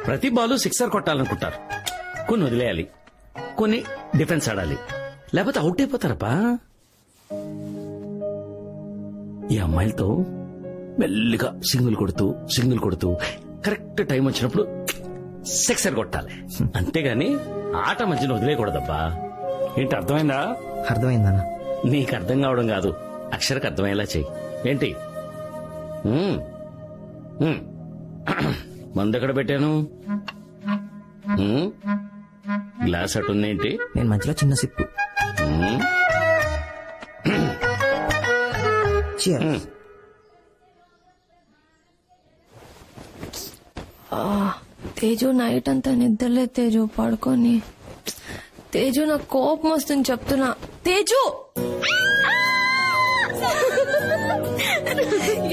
B: ప్రతి బాలు 6 కొట్టాలనుకుంటారు. కొన్ని వదిలేయాలి, కొన్ని డిఫెన్స్ ఆడాలి, లేకపోతే అవుట్ అయిపోతారప్పా. ఈ అమ్మాయిలతో మెల్లిగా సింగిల్ కొడుతూ కరెక్ట్ టైం వచ్చినప్పుడు 6 కొట్టాలి, అంతేగాని ఆట మధ్యలో వదిలేయకూడదబ్బా. ఏంటి అర్థమైందా?
F: అర్థమైందన్నా.
B: నీకు అర్థం కావడం కాదు, అక్షరకు అర్థమయ్యేలా చెయ్యి. ఏంటి? మందు ఎక్కడ పెట్టాను? గ్లాస్ అటుందేంటి?
F: నేను మధ్యలో చిన్న సిప్పు.
H: తేజు నైట్ అంతా నిద్రలే తేజు, పడుకొని. తేజు నాకు కోపం వస్తుంది చెప్తున్నా. తేజు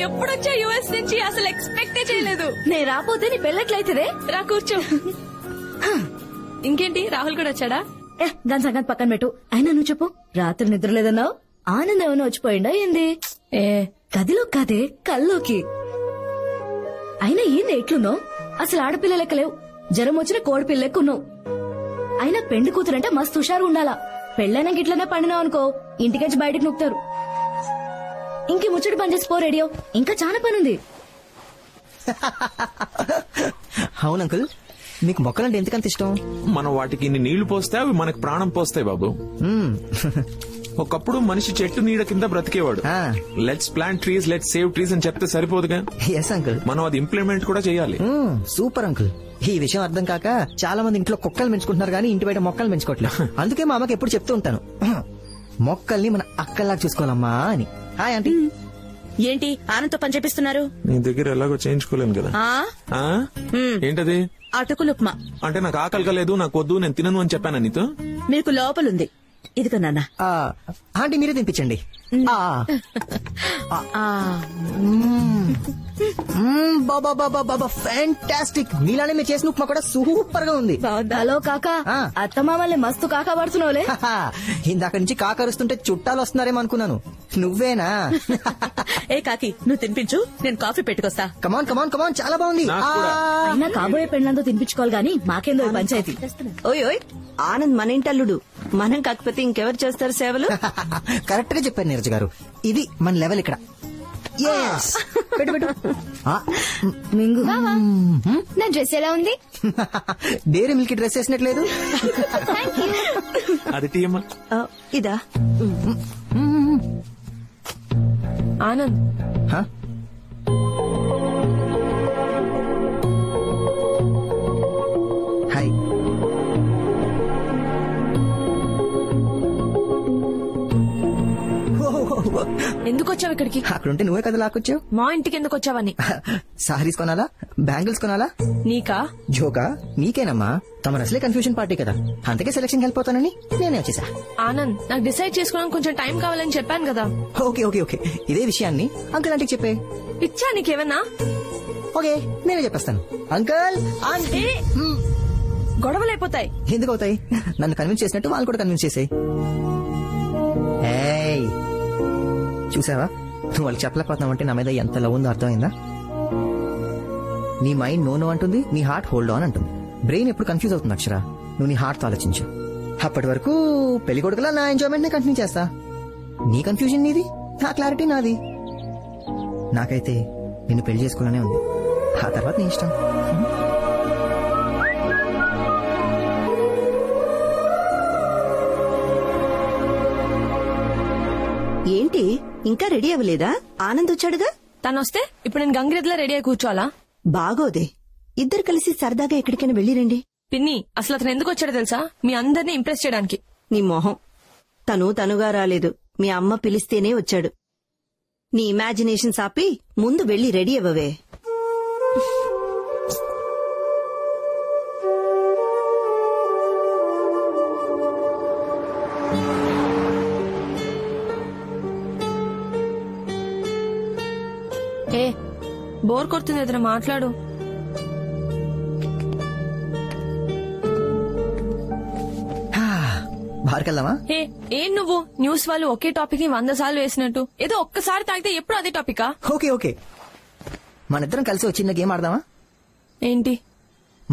H: ఎప్పుడొచ్చా యుఎస్ నుంచి? అసలు ఎక్స్పెక్టే చేయలేదు.
J: నేను రాపోతే నీ పెళ్ళట్లయితే
H: రా కూర్చో. ఇంకేంటి, రాహుల్ కూడా వచ్చాడా?
J: దాని సంగతి పక్కన పెట్టు. అయినా నువ్వు చెప్పు, రాత్రి నిద్ర లేదన్నావు, ఆనందం ఏమైనా వచ్చిపోయిందా ఏంది? గదిలో కాదే, కల్లోకి. అయినా ఏంది ఎట్లున్నావు? అసలు ఆడపిల్ల లెక్క లేవు, జ్వరం వచ్చిన కోడిపిల్ల లెక్క ఉన్నావు. అయినా పెండు కూతురంటే మస్తు హుషారు ఉండాలా. పెళ్ళైనా గిట్లనే పండినావు అనుకో, ఇంటికెచ్చి బయటకు నొక్కుతారు. ఇంకే ముచ్చటి పని చేసి పో, రేడియో ఇంకా చాలా పనుంది.
F: అవును అంకుల్, మీకు మొక్కలంటే ఎందుకంత ఇష్టం?
K: మనం వాటికి ఇన్ని నీళ్లు పోస్తే అవి మనకు ప్రాణం పోస్తాయి బాబు. ఒకప్పుడు మనిషి చెట్టు నీడ కింద బ్రతికేవాడు. Let's plant trees, let's save trees అని చెప్తే సరిపోదుగా.
F: ఎస్ అంకుల్,
K: మనం అది ఇంప్లిమెంట్ కూడా చేయాలి.
F: Super uncle. ఈ విషయం అర్థం కాక చాలా మంది ఇంట్లో కుక్కలు పెంచుకుంటున్నారు కానీ ఇంటి బయట మొక్కలు పెంచుకోవట్లేదు. అందుకే మా అమ్మకి ఎప్పుడు చెప్తూ ఉంటాను, మొక్కల్ని మన అక్కల్లాగా చూసుకోవాలమ్మా అని. Hi aunty.
J: ఏంటి ఆనంద్తో పని చేపిస్తున్నారు?
K: నీ దగ్గర ఎలాగో చేయించుకోలేను కదా. ఏంటది?
J: అటుకులు ఉప్మా.
K: అంటే నాకు ఆకలి కలేదు, నాకు వద్దు, నేను తినను అని చెప్పాను నీతో.
J: మీకు లోపలుంది, ఇదిగో నాన్న.
F: ఆంటీ మీరే తినిపించండి. ఫ్యాంటాస్టిక్. మీలానే మీరు చేసిన ఉప్మా కూడా సూపర్ గా ఉంది.
J: హలో కాకా, అత్తమామల్ని మస్తు కాకా పడుతున్నావులే.
F: ఇందాక నుంచి కాకరుస్తుంటే చుట్టాలు వస్తున్నారేమో అనుకున్నాను. నువ్వేనా?
J: ఏ కాకి, నువ్వు తినిపించు, నేను కాఫీ పెట్టుకొస్తా.
F: కమాన్ కమాన్ కమాన్, చాలా బాగుంది.
J: అయినా కాబోయే పెళ్ళంతో తినిపించుకోవాలి గానీ మాకేందో పంచాయతీ.
I: ఓయ్ ఓయ్, ఆనంద్ మన ఇంటల్లుడు, మనం కాకపోతే ఇంకెవరు చేస్తారు సేవలు?
F: కరెక్ట్ గా చెప్పారు నీరజ్ గారు, ఇది మన లెవెల్ ఇక్కడ. పెట్టు పెట్టు.
O: మింగు నా డ్రెస్ ఎలా ఉంది?
F: డైరీ మిల్క్ డ్రెస్ వేసినట్లేదు.
K: అది టీయమ్మా.
I: ఇదా
H: ఆనంద్?
F: హాయ్.
H: ఎందుకు వచ్చావు ఇక్కడికి?
F: అక్కడుంటే నువ్వే కదా లాక్కొచ్చావు.
H: మా ఇంటికి ఎందుకు వచ్చావని?
F: సారీస్ కొనాలా, బ్యాంగిల్స్ కొనాలా?
H: నీకా?
F: జోకా? నీకేనమ్మా. తమ అసలే కన్ఫ్యూజన్ పార్టీ కదా, అందుకే సెలక్షన్ హెల్ప్ అవుతానని నేనే వచ్చేసా.
H: ఆనంద్, నాకు డిసైడ్ చేసుకోవడానికి కొంచెం టైం కావాలని చెప్పాను కదా.
F: ఓకే ఓకే ఓకే, ఇదే విషయాన్ని అంకుల్ ఆంటీకి చెప్పే.
H: పిచ్చా నీకేమన్నా?
F: ఓకే, నేనే చెప్పేస్తాను. Uncle aunty.
H: గొడవలు అయిపోతాయి.
F: ఎందుకు అవుతాయి? నన్ను కన్విన్స్ చేసినట్టు వాళ్ళు కూడా కన్విన్స్ చేసాయి. చూసావా, నువ్వు వాళ్ళకి చెప్పలేకపోతున్నావంటే నా మీద ఎంత లవ్ ఉందో అర్థమైందా? నీ మైండ్ నో అంటుంది, నీ హార్ట్ హోల్డ్ ఆన్ అంటుంది. బ్రెయిన్ ఎప్పుడు కన్ఫ్యూజ్ అవుతుంది అక్షర. నువ్వు నీ హార్ట్ తో ఆలోచించు. అప్పటి వరకు పెళ్లి కొడుకులా నా ఎంజాయ్మెంట్ నే కంటిన్యూ చేస్తా. నీ కన్ఫ్యూజన్ నీది, నా క్లారిటీ నాది. నాకైతే నిన్ను పెళ్లి చేసుకోవాలనే ఉంది. ఆ తర్వాత నీ ఇష్టం.
I: ఏంటి ఇంకా రెడీ అవ్వలేదా? ఆనంద్ వచ్చాడుగా.
H: తను వస్తే ఇప్పుడు నేను గంగిరెద్దులా రెడీ అయి కూర్చోవాలా?
I: బాగోదే, ఇద్దరు కలిసి సరదాగా ఎక్కడికైనా వెళ్ళిరండి.
H: పిన్ని, అసలు అతను ఎందుకు వచ్చాడో తెలుసా? మీ అందరినీ ఇంప్రెస్ చేయడానికి.
I: నీ మొహం. తనుగా రాలేదు, మీ అమ్మ పిలిస్తేనే వచ్చాడు. నీ ఇమాజినేషన్ ఆపి ముందు వెళ్లి రెడీ అవ్వవే.
H: ఏ బోర్ కొడుతుంది ఎదురు మాట్లాడు.
F: బార్కెళ్దామా?
H: ఏం నువ్వు న్యూస్ వాళ్ళు ఒకే టాపిక్ ని 100 సార్లు వేసినట్టు ఏదో ఒక్కసారి తాగితే ఎప్పుడు అదే టాపికా?
F: ఓకే ఓకే, మనిద్దరం కలిసి ఒక చిన్న గేమ్ ఆడదామా?
H: ఏంటి?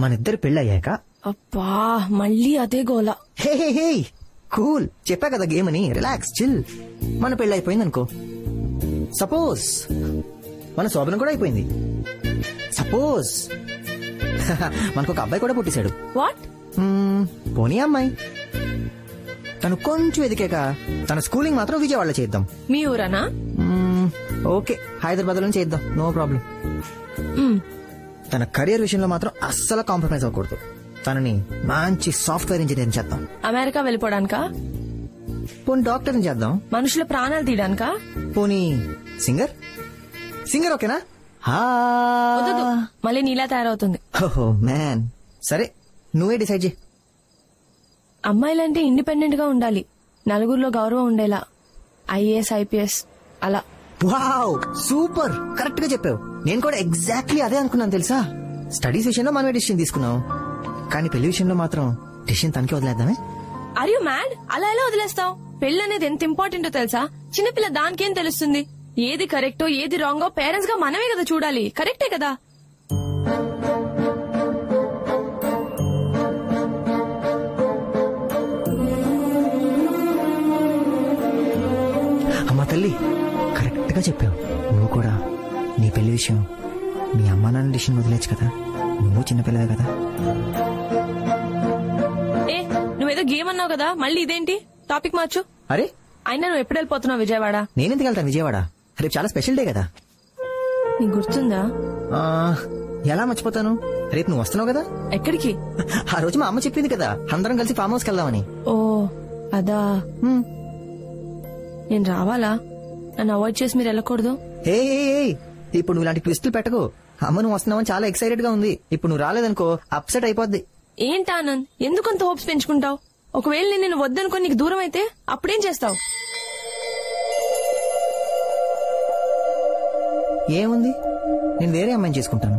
F: మనిద్దరు పెళ్ళయ్యాక.
H: అబ్బా మళ్ళీ అదే గోలా.
F: హే హే హే కూల్, చెప్పా కదా గేమ్ అని. Relax chill. మన పెళ్ళి అయిపోయింది అనుకో. సపోజ్ మన శోభనం కూడా అయిపోయింది. సపోజ్ మనకు ఒక అబ్బాయి కూడా పుట్టేశాడు.
H: వాట్?
F: పోనీ అమ్మాయి. తను కొంచెం ఎదికాక తన స్కూలింగ్ మాత్రం విజయవాడలో చేద్దాం.
H: మీ ఊరనా?
F: ఓకే, హైదరాబాద్ లో చేద్దాం, నో ప్రాబ్లం. తన కెరియర్ విషయంలో మాత్రం అస్సలు కాంప్రమైజ్ అవ్వకూడదు. తనని మంచి సాఫ్ట్వేర్ ఇంజనీర్ చేద్దాం.
H: అమెరికా వెళ్ళిపోవడానికా?
F: పోనీ డాక్టర్ చేద్దాం.
H: మనుషుల ప్రాణాలు తీయడానికా?
F: పోనీ సింగర్. సింగర్ ఓకేనా?
H: మళ్ళీ నీలా తయారవుతుంది.
F: ఓహో మ్యాన్, సరే నువ్వే డిసైడ్ చేయి.
H: అమ్మాయిలంటే ఇండిపెండెంట్ గా ఉండాలి, నలుగురిలో గౌరవం ఉండేలా. ఐఏఎస్ ఐపీఎస్ అలా.
F: వావ్ సూపర్, కరెక్ట్ గా చెప్పావు. నేను కూడా ఎగ్జాక్ట్లీ అదే అనుకున్నాను తెలుసా. స్టడీస్ విషయంలో మనమే డిసిషన్ తీసుకున్నాం, కానీ పెళ్లి విషయంలో మాత్రం డిసిషన్ తనకి వదిలేద్దామే.
H: Are you mad? అలా ఎలా వదిలేస్తావు? పెళ్లి అనేది ఎంత ఇంపార్టెంటో తెలుసా? చిన్నపిల్ల దానికేం తెలుస్తుంది? ఏది కరెక్టో ఏది రాంగో పేరెంట్స్ గా మనమే కదా చూడాలి. కరెక్టే కదా?
F: అమ్మా తల్లి, కరెక్ట్ గా చెప్పావు. నువ్వు కూడా నీ పెళ్లి విషయం మీ అమ్మా నాన్న డిసిషన్ వదిలేచ్చు కదా. నువ్వు చిన్నపిల్లవే కదా.
H: ఏ నువ్వేదో గేమ్ అన్నావు కదా, మళ్ళీ ఇదేంటి? టాపిక్ మార్చు.
F: అరే
H: అయినా నువ్వు ఎప్పుడు వెళ్ళిపోతున్నావు విజయవాడ?
F: నేనెందుకు వెళ్తాను విజయవాడ? రేపు చాలా స్పెషల్ డే కదా.
H: నీకు గుర్తుందా?
F: ఎలా మర్చిపోతాను, రేపు నువ్వు వస్తున్నావు కదా.
H: ఎక్కడికి?
F: ఆ రోజు మా అమ్మ చెప్పింది కదా, అందరం కలిసి ఫామ్ హౌస్కి వెళ్దామని.
H: ఓ అదా. నేను రావాలా? నన్ను అవాయిడ్ చేసి మీరు వెళ్ళకూడదు.
F: ఏ ఇప్పుడు నువ్వు ఇలాంటి ట్విస్టులు పెట్టకు. అమ్మ నువ్వు వస్తున్నావని చాలా ఎక్సైటెడ్ గా ఉంది. ఇప్పుడు నువ్వు రాలేదనుకో అప్సెట్ అయిపోద్ది.
H: ఏంటి ఆనంద్, ఎందుకంత హోప్స్ పెంచుకుంటావు? ఒకవేళ నేను వద్దనుకో నీకు దూరం అయితే అప్పుడేం చేస్తావు?
F: ఏముంది, నేను వేరే అమ్మాయిని చేసుకుంటాను.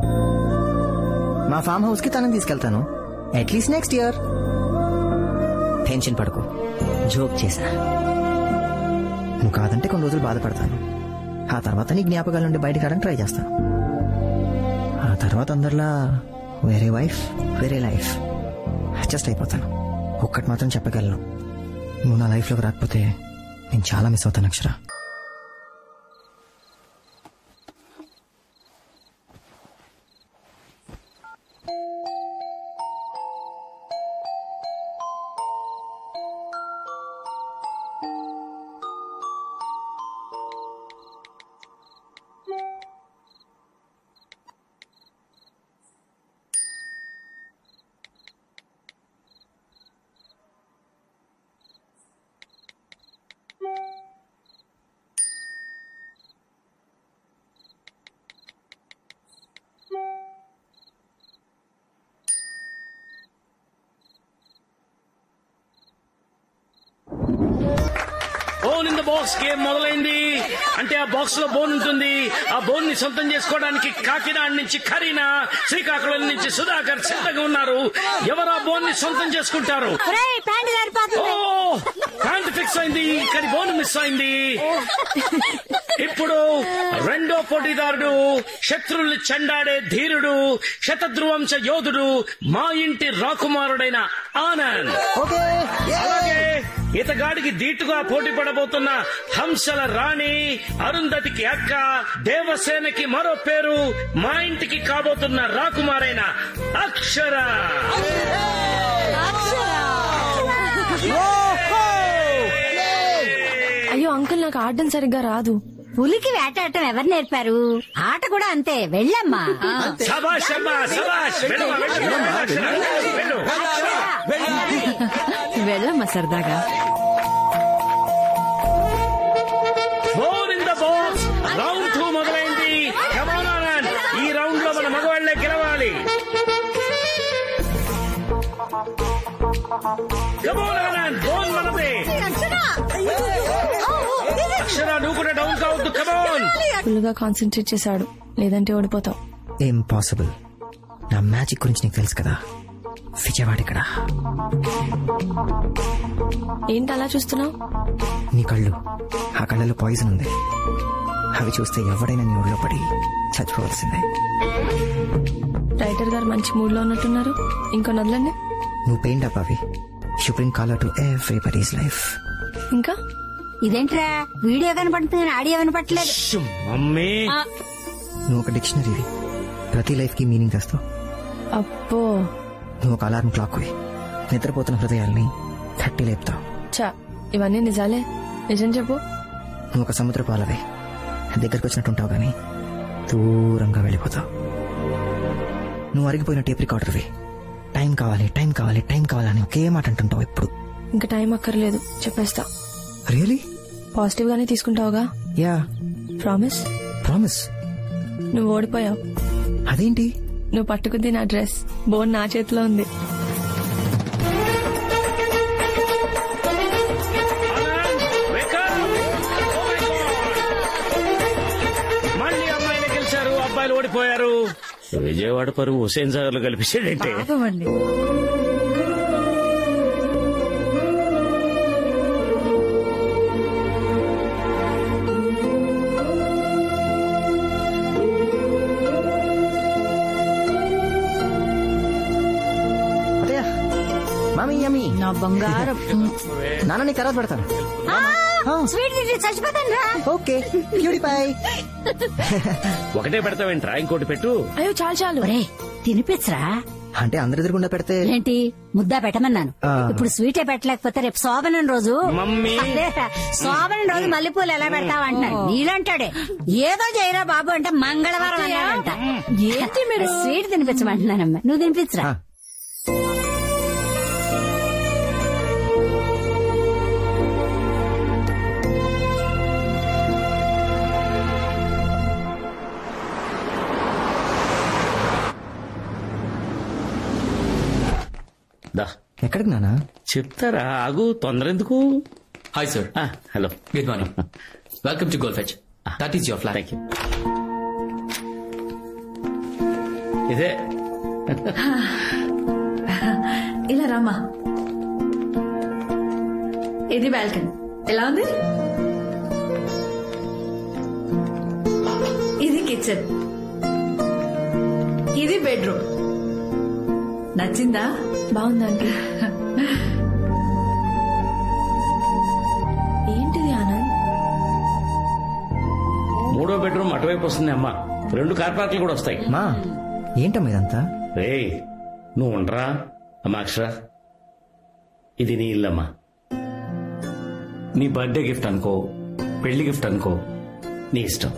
F: మా ఫామ్ హౌస్ కి తనని తీసుకెళ్తాను. At least next year. టెన్షన్ పడకు, జోక్ చేశా. నువ్వు కాదంటే కొన్ని రోజులు బాధపడతాను. ఆ తర్వాత నీ జ్ఞాపకాల నుండి బయటకు రావడానికి ట్రై చేస్తాను. ఆ తర్వాత అందరిలా వేరే వైఫ్ వేరే లైఫ్ అడ్జస్ట్ అయిపోతాను. ఒక్కటి మాత్రం చెప్పగలను, నువ్వు నా లైఫ్ లోకి రాకపోతే నేను చాలా మిస్ అవుతాను Akshara.
B: Bone in the box game మొదలైంది. అంటే ఆ బాక్స్ లో బోన్ ఉంటుంది. ఆ బోన్ ని సొంతం చేసుకోవడానికి కాకినాడ నుంచి కరీనా, శ్రీకాకుళం నుంచి సుధాకర్ సిద్ధంగా ఉన్నారు. ఎవరు ఆ బోన్ ని సొంతం చేసుకుంటారు? ప్యాంట్ ఫిక్స్ అయింది, కానీ బోన్ మిస్ అయింది. ఇప్పుడు రెండో పోటీదారుడు, శత్రువుల్ని చెండాడే ధీరుడు, శతధ్రువంశ యోధుడు, మా ఇంటి రాకుమారుడైన ఆనంద్. అలాగే ఇతగాడికి ధీటుగా పోటీ పడబోతున్న హంసల రాణి, అరుంధతికి అక్క, దేవసేనకి మరో పేరు, మా ఇంటికి కాబోతున్న రాకుమారైన అక్షర.
H: అయ్యో అంకుల్, నాకు ఆడడం సరిగ్గా రాదు.
D: పులికి వేటాడటం ఎవరు నేర్పారు? ఆట కూడా అంతే, వెళ్ళమ్మా.
B: శభాష్ అమ్మా, శభాష్.
H: వెళ్ళమ్మా సరదాగా.
B: Bone in the box round 2 మొదలైంది. కమాన్ ఆనంద్, ఈ రౌండ్ లో మన మగవాళ్లే గెలవాలి. Come on, Anand, zone మనదే. అక్షర నువ్వు కూడా డౌన్ కావద్దు. Come on.
H: ఫుల్ గా కాన్సన్ట్రేట్ చేశాడు, లేదంటే ఓడిపోతావు.
F: ఇంపాసిబుల్. నా మ్యాజిక్ గురించి నీకు తెలుసు కదా. విజయవాడ ఇక్కడ.
H: ఏంటి అలా చూస్తున్నావు?
F: నీ కళ్ళు, ఆ కళ్ళలో పాయిజన్ ఉంది. అవి చూస్తే ఎవడైనా నీ ఊళ్ళో పడి చచ్చిపోవాల్సిందే.
H: రైటర్ గారు మంచి మూడ్ లో ఉన్నట్టున్నారు, ఇంకో నదులండి.
F: నువ్వు పెయింట్ అప్ అవి. You bring colour to everybody's life.
H: ఇంకా
D: ఇదేంట్రా వీడియో కనపడుతుంది, ఆడియో వినపట్లేదు.
B: మమ్మీ
F: నువ్వు ఒక డిక్షనరీవి, ప్రతి లైఫ్ కి మీనింగ్ తెస్తావు.
H: అప్పో.
F: నువ్వు ఒక అలారం క్లాక్ వి, నిద్రపోతున్న హృదయాల్ని తట్టి లేపుతావు.
H: చా, ఇవన్నీ నిజాలే. నిజం చెప్పు.
F: నువ్వు ఒక సముద్ర పాలవే, దగ్గరకు వచ్చినట్టుంటావు గానీ దూరంగా వెళ్ళిపోతావు. నువ్వు అరిగిపోయిన టేప్ రికార్డర్వి, టైం కావాలి టైం కావాలి టైం కావాలని ఒకే మాట అంటుంటావు ఎప్పుడు.
H: ఇంకా టైం అక్కర్లేదు, చెప్పేస్తా.
F: రియలీ?
H: పాజిటివ్ గానే తీసుకుంటావుగా?
F: యా.
H: ప్రామిస్?
F: ప్రామిస్.
H: నువ్వు ఓడిపోయావు.
F: అదేంటి?
H: నువ్వు పట్టుకుంది నా డ్రెస్, బోన్ నా చేతిలో ఉంది.
B: మళ్ళీ అమ్మాయిలే గెలిచారు, అబ్బాయిలు ఓడిపోయారు. విజయవాడ పరువు హుసేన్ సాగర్ లో కల్పించాడంటే.
F: నా బంగారం. నాన్న నీ తర్వాత పెడతాను.
D: స్వీట్ తింటే చచ్చిపోతాను రా.
F: Okay purify.
B: ఒకటే పెడతావేంట్రా, ఇంకోటి పెట్టు.
H: అయ్యో చాలు చాలు.
D: తినిపించరా.
F: అంటే అందరి ఎదురుగుండా పెడితే
D: ఏంటి ముద్దా పెట్టమన్నాను. ఇప్పుడు స్వీటే పెట్టలేకపోతే రేపు శోభనం రోజు మల్లెపూలు ఎలా పెడతావు అంటారు. నీళ్ళంటాడే ఏదో చేయరా బాబు అంటే మంగళవారం అన్నాడంట. ఏంటి మీరు స్వీట్ తినిపించమంటున్నానమ్మా, నువ్వు తినిపించరా.
F: ఎక్కడికి నానా?
B: చెప్తారా, ఆగు, తొందర ఎందుకు.
A: Hi sir.
B: Hello,
A: good morning. Welcome to gold fetch. That is your flat.
B: ఇదే.
E: ఇలా రామా. ఇది బాల్కనీ. ఎలా ఉంది? ఇది కిచెన్, ఇది బెడ్రూమ్. నచ్చిందా?
H: బాగుందండి. ఏంటిది ఆనంద్?
B: మూడో బెడ్రూమ్ అటువైపు వస్తుంది అమ్మా. 2 కార్ పార్కులు కూడా వస్తాయి.
F: మా ఏంటమ్మా ఇదంతా?
B: రే నువ్వు ఉండరా అమ్మా. అక్షర, ఇది నీ ఇల్లమ్మా. నీ బర్త్డే గిఫ్ట్ అనుకో, పెళ్లి గిఫ్ట్ అనుకో, నీ ఇష్టం.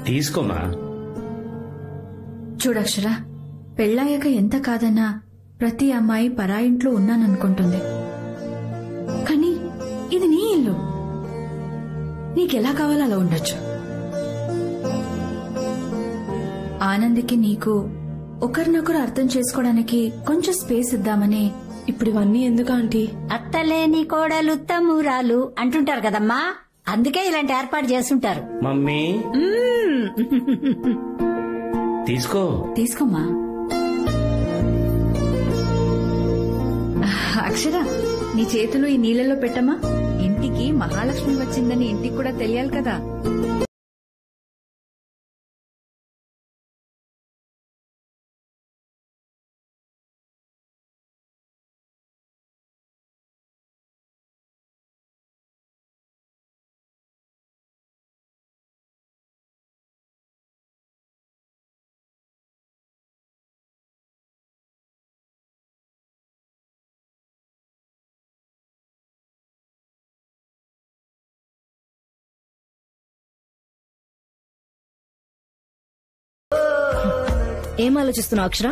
B: తీసుకోమా.
E: చూడక్షరా, పెళ్ళాయాక ఎంత కాదన్నా ప్రతి అమ్మాయి పరాయింట్లో ఉన్నాననుకుంటుంది. కానీ ఇది నీ ఇల్లు, నీకెలా కావాలో అలా ఉండొచ్చు. ఆనందికి నీకు ఒకరినొకరు అర్థం చేసుకోవడానికి కొంచెం స్పేస్ ఇద్దామని.
H: ఇప్పుడు ఇవన్నీ ఎందుకు ఆంటీ?
D: అత్తలేని కోడలు తమ్మురాలు అంటుంటారు కదమ్మా, అందుకే ఇలాంటి ఏర్పాటు చేస్తుంటారు.
B: మమ్మీ తీసుకో.
E: తీసుకోమా. అక్షర, నీ చేతులు ఈ నీళ్ళలో పెట్టమ్మా. ఇంటికి మహాలక్ష్మి వచ్చిందని ఇంటికి కూడా తెలియాలి కదా.
P: ఏం ఆలోచిస్తున్నావు అక్షర?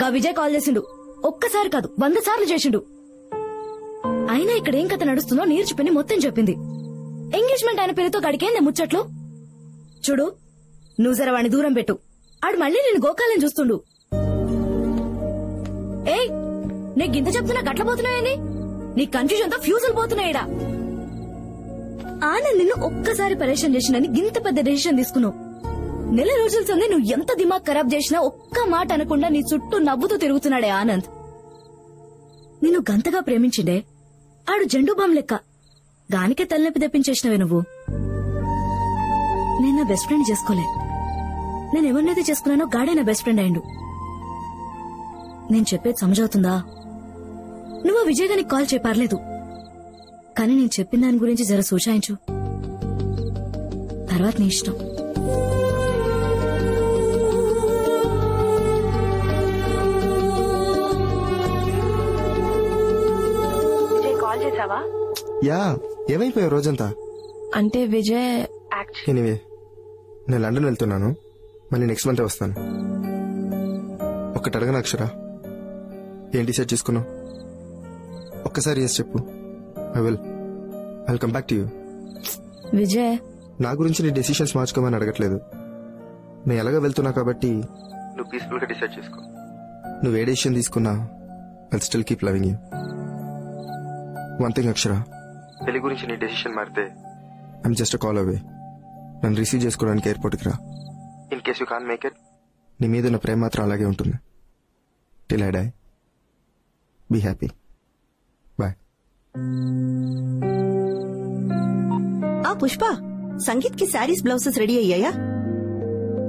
P: గా విజయ్ కాల్ చేసిండు. ఒక్కసారి కాదు 100 సార్లు చేసిండు. అయినా ఇక్కడ ఏం కథ నడుస్తుందో నేర్చిపోయి మొత్తం చెప్పింది. ఎంగేజ్మెంట్ అయిన పేరుతో గడికేందే ముచ్చట్లు. చూడు, నువ్వు జర వాడిని దూరం పెట్టు. ఆడు మళ్ళీ నేను గోకాలని చూస్తుండు. ఏయ్ నీకు ఇంత చెప్తున్నా గట్ల పోతున్నాయని నీ కన్ఫ్యూజన్ తో ఫ్యూజులు పోతున్నాయిడా. ఆనంద్ నిన్ను ఒక్కసారి పరేషాన్ చేసినని గింత పెద్ద డెసిషన్ తీసుకున్నావు. నెల రోజుల సంది నువ్వు ఎంత దిమాగ్ ఖరాబ్ చేసినా ఒక్క మాట అనకుండా నీ చుట్టూ నవ్వుతూ తిరుగుతున్నాడే ఆనంద్. నిన్ను గంతగా ప్రేమించిండే ఆడు జెండు బామ్ లెక్క. గానికే తలనొప్పి తెప్పించేసినవే నువ్వు. నేను నా బెస్ట్ ఫ్రెండ్ చేసుకోలే. నేను ఎవరినైతే చేసుకున్నానో గాడే నా బెస్ట్ ఫ్రెండ్ అయ్యిండు. నేను చెప్పేది సమజవుతుందా? నువ్వు విజయ్ గారికి కాల్ చేయపర్లేదు, కానీ నేను చెప్పిన దాని గురించి జర సూచాయించు. తర్వాత నీ ఇష్టం.
H: కాల్ చేసావా?
L: యా, ఏమైపోయావు రోజంతా?
H: అంటే విజయ్
L: ఎనీవే, నేను లండన్ వెళ్తున్నాను. మళ్ళీ నెక్స్ట్ మంత్ వస్తాను. ఒక్కటి అడగను అక్షర, ఏం డిసైడ్ చేసుకున్నావు? ఒక్కసారి ఎస్ చెప్పు. I come back to you.
H: Vijay,
L: నా గురించి నీ డెసిషన్స్ మార్చుకోమని అడగట్లేదు. నేను ఎలాగ వెళ్తున్నా కాబట్టి నువ్వు పీస్ఫుల్ గా డిసైడ్ చేసుకో. నువ్వు ఏ డెసిషన్ తీసుకున్నా I'll still keep loving you. One thing Akshara, పెళ్లి గురించి నీ డెసిషన్ మారితే ఐఎమ్ జస్ట్ కాల్ అవే. నన్ను రిసీవ్ చేసుకోవడానికి ఎయిర్పోర్ట్కి రా. In case you can make it, నీ మీద ఉన్న ప్రేమ మాత్రం అలాగే ఉంటుంది. Till I die. Be happy. Bye.
I: ఆ పుష్ప, సంగీత్ కి శారీస్ బ్లౌజెస్ రెడీ అయ్యాయా?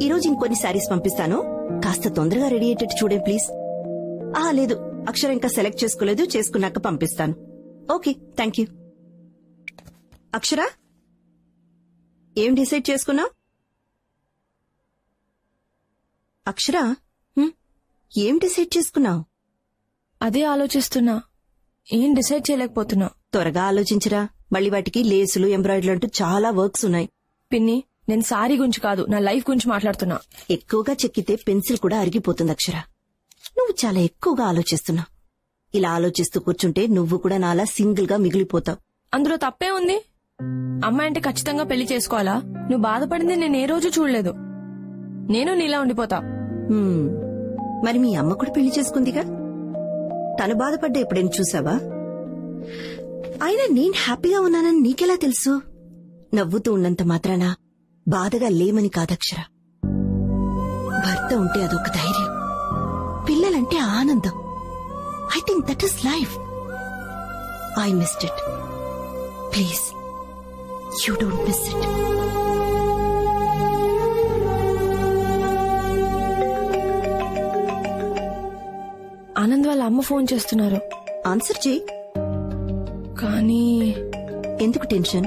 I: ఈరోజు ఇంకొన్ని శారీస్ పంపిస్తాను, కాస్త తొందరగా రెడీ అయ్యేటట్టు చూడే ప్లీజ్. లేదు, అక్షర ఇంకా సెలెక్ట్ చేసుకోలేదు, చేసుకున్నాక పంపిస్తాను. Okay, thank you. అక్షర, ఏం డిసైడ్ చేసుకున్నావు? అక్షర, ఏం డిసైడ్ చేసుకున్నావు?
H: అదే ఆలోచిస్తున్నా, ఏం డిసైడ్ చేయలేకపోతున్నా.
I: త్వరగా ఆలోచించరా, మళ్ళీ వాటికి లేసులు, ఎంబ్రాయిడరీలు అంటూ చాలా వర్క్స్ ఉన్నాయి.
H: పిన్ని, నేను సారీ గురించి కాదు, నా లైఫ్ గురించి మాట్లాడుతున్నా.
I: ఎక్కువగా చెక్కితే పెన్సిల్ కూడా అరిగిపోతుంది అక్షర. నువ్వు చాలా ఎక్కువగా ఆలోచిస్తున్నావు. ఇలా ఆలోచిస్తూ కూర్చుంటే నువ్వు కూడా నాలా సింగిల్ గా మిగిలిపోతావు.
H: అందులో తప్పే ఉంది? అమ్మాయి అంటే ఖచ్చితంగా పెళ్లి చేసుకోవాలా? నువ్వు బాధపడింది నేను ఏ రోజు చూడలేదు. నేను నీలా ఉండిపోతా.
I: మరి మీ అమ్మ కూడా పెళ్లి చేసుకుందిగా, తను బాధపడ్డా ఎప్పుడేం చూసావా? అయినా నేను హ్యాపీగా ఉన్నానని నీకెలా తెలుసు? నవ్వుతూ ఉన్నంత మాత్రాన బాధగా లేమని కాదక్షర. భర్త ఉంటే అదొక ధైర్యం, పిల్లలంటే ఆనందం. I think that is life. I missed it. Please, you don't miss it.
H: Anand వాళ్ళ అమ్మ ఫోన్ చేస్తున్నారు.
I: ఆన్సర్ చేయి.
H: కానీ
I: ఎందుకు టెన్షన్?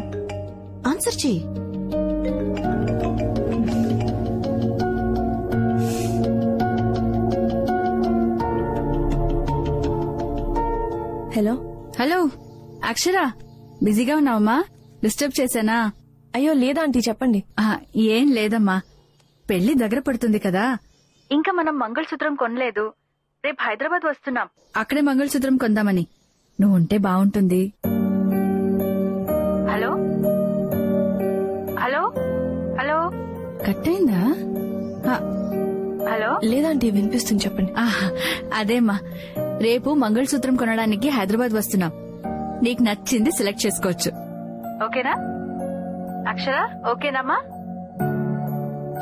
I: ఆన్సర్ చేయి.
H: హలో.
E: హలో అక్షర, బిజీగా ఉన్నావమ్మా? డిస్టర్బ్ చేశానా?
H: అయ్యో లేదా ఆంటీ, చెప్పండి.
E: ఏం లేదమ్మా, పెళ్లి దగ్గర పడుతుంది కదా, ఇంకా మనం మంగళసూత్రం కొనలేదు. రేపు హైదరాబాద్ వస్తున్నాం, అక్కడే మంగళసూత్రం కొందామని. నువ్వు ఉంటే బాగుంటుంది. హలో హలో హలో, కట్ అయిందా? హలో.
H: లేదంటే వినిపిస్తుంది, చెప్పండి.
E: అదేమ్మా, రేపు మంగళసూత్రం కొనడానికి హైదరాబాద్ వస్తున్నాం. నీకు నచ్చింది సెలెక్ట్ చేసుకోవచ్చు. ఓకేనా అక్షర? ఓకేనమ్మా?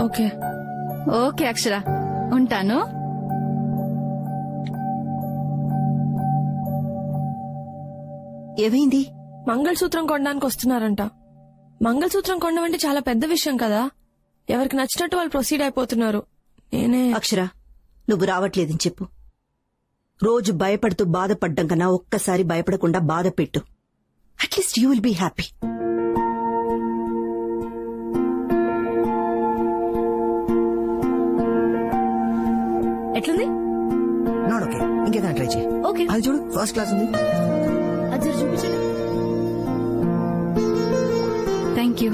H: ఓకే.
E: ఓకే అక్షర, ఉంటాను.
I: ఏమైంది?
H: మంగళసూత్రం కొనడానికి వస్తున్నారంట. మంగళసూత్రం కొనడం అంటే చాలా పెద్ద విషయం కదా. ఎవరికి నచ్చినట్టు వాళ్ళు ప్రొసీడ్ అయిపోతున్నారు. నేనే.
I: అక్షర, నువ్వు రావట్లేదని చెప్పు. రోజు భయపడుతూ బాధపడ్డం కన్నా ఒక్కసారి భయపడకుండా బాధ పెట్టు. At least you will be happy.
P: ఎట్లుంది?
F: నాట్ ఓకే, ఇంకేదైనా ట్రై చేయి.
P: ఓకే,
F: అది చూడు, ఫస్ట్ క్లాస్ ఉంది.
P: అది చూపించండి.
E: Thank you.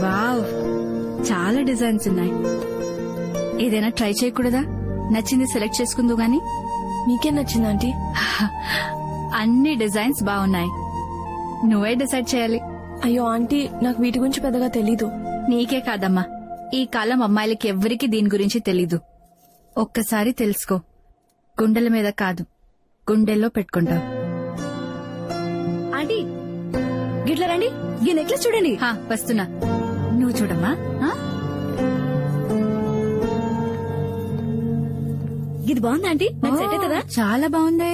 E: వావ్, చాలా డిజైన్స్ ఉన్నాయి. ఏదైనా ట్రై చేయకూడదా? నచ్చింది సెలెక్ట్ చేసుకుందు గాని.
H: మీకేం నచ్చింది ఆంటీ?
E: అన్ని డిజైన్స్ బాగున్నాయి, నువ్వే డిసైడ్ చేయాలి.
H: అయ్యో ఆంటీ, నాకు వీటి గురించి పెద్దగా తెలీదు.
E: నీకే కాదమ్మా, ఈ కాలం అమ్మాయిలకి ఎవ్వరికి దీని గురించి తెలీదు. ఒక్కసారి తెలుసుకో, గుండెల మీద కాదు, గుండెల్లో పెట్టుకుంటావు.
P: ఆంటీ గిట్ల రండి, ఈ నెక్లెస్ చూడండి.
E: వస్తున్నా, నువ్వు చూడమ్మా.
P: ఇది బాగుందా ఆంటీ? నాకు సెట్ అవుతుందా?
E: చాలా బాగుంది.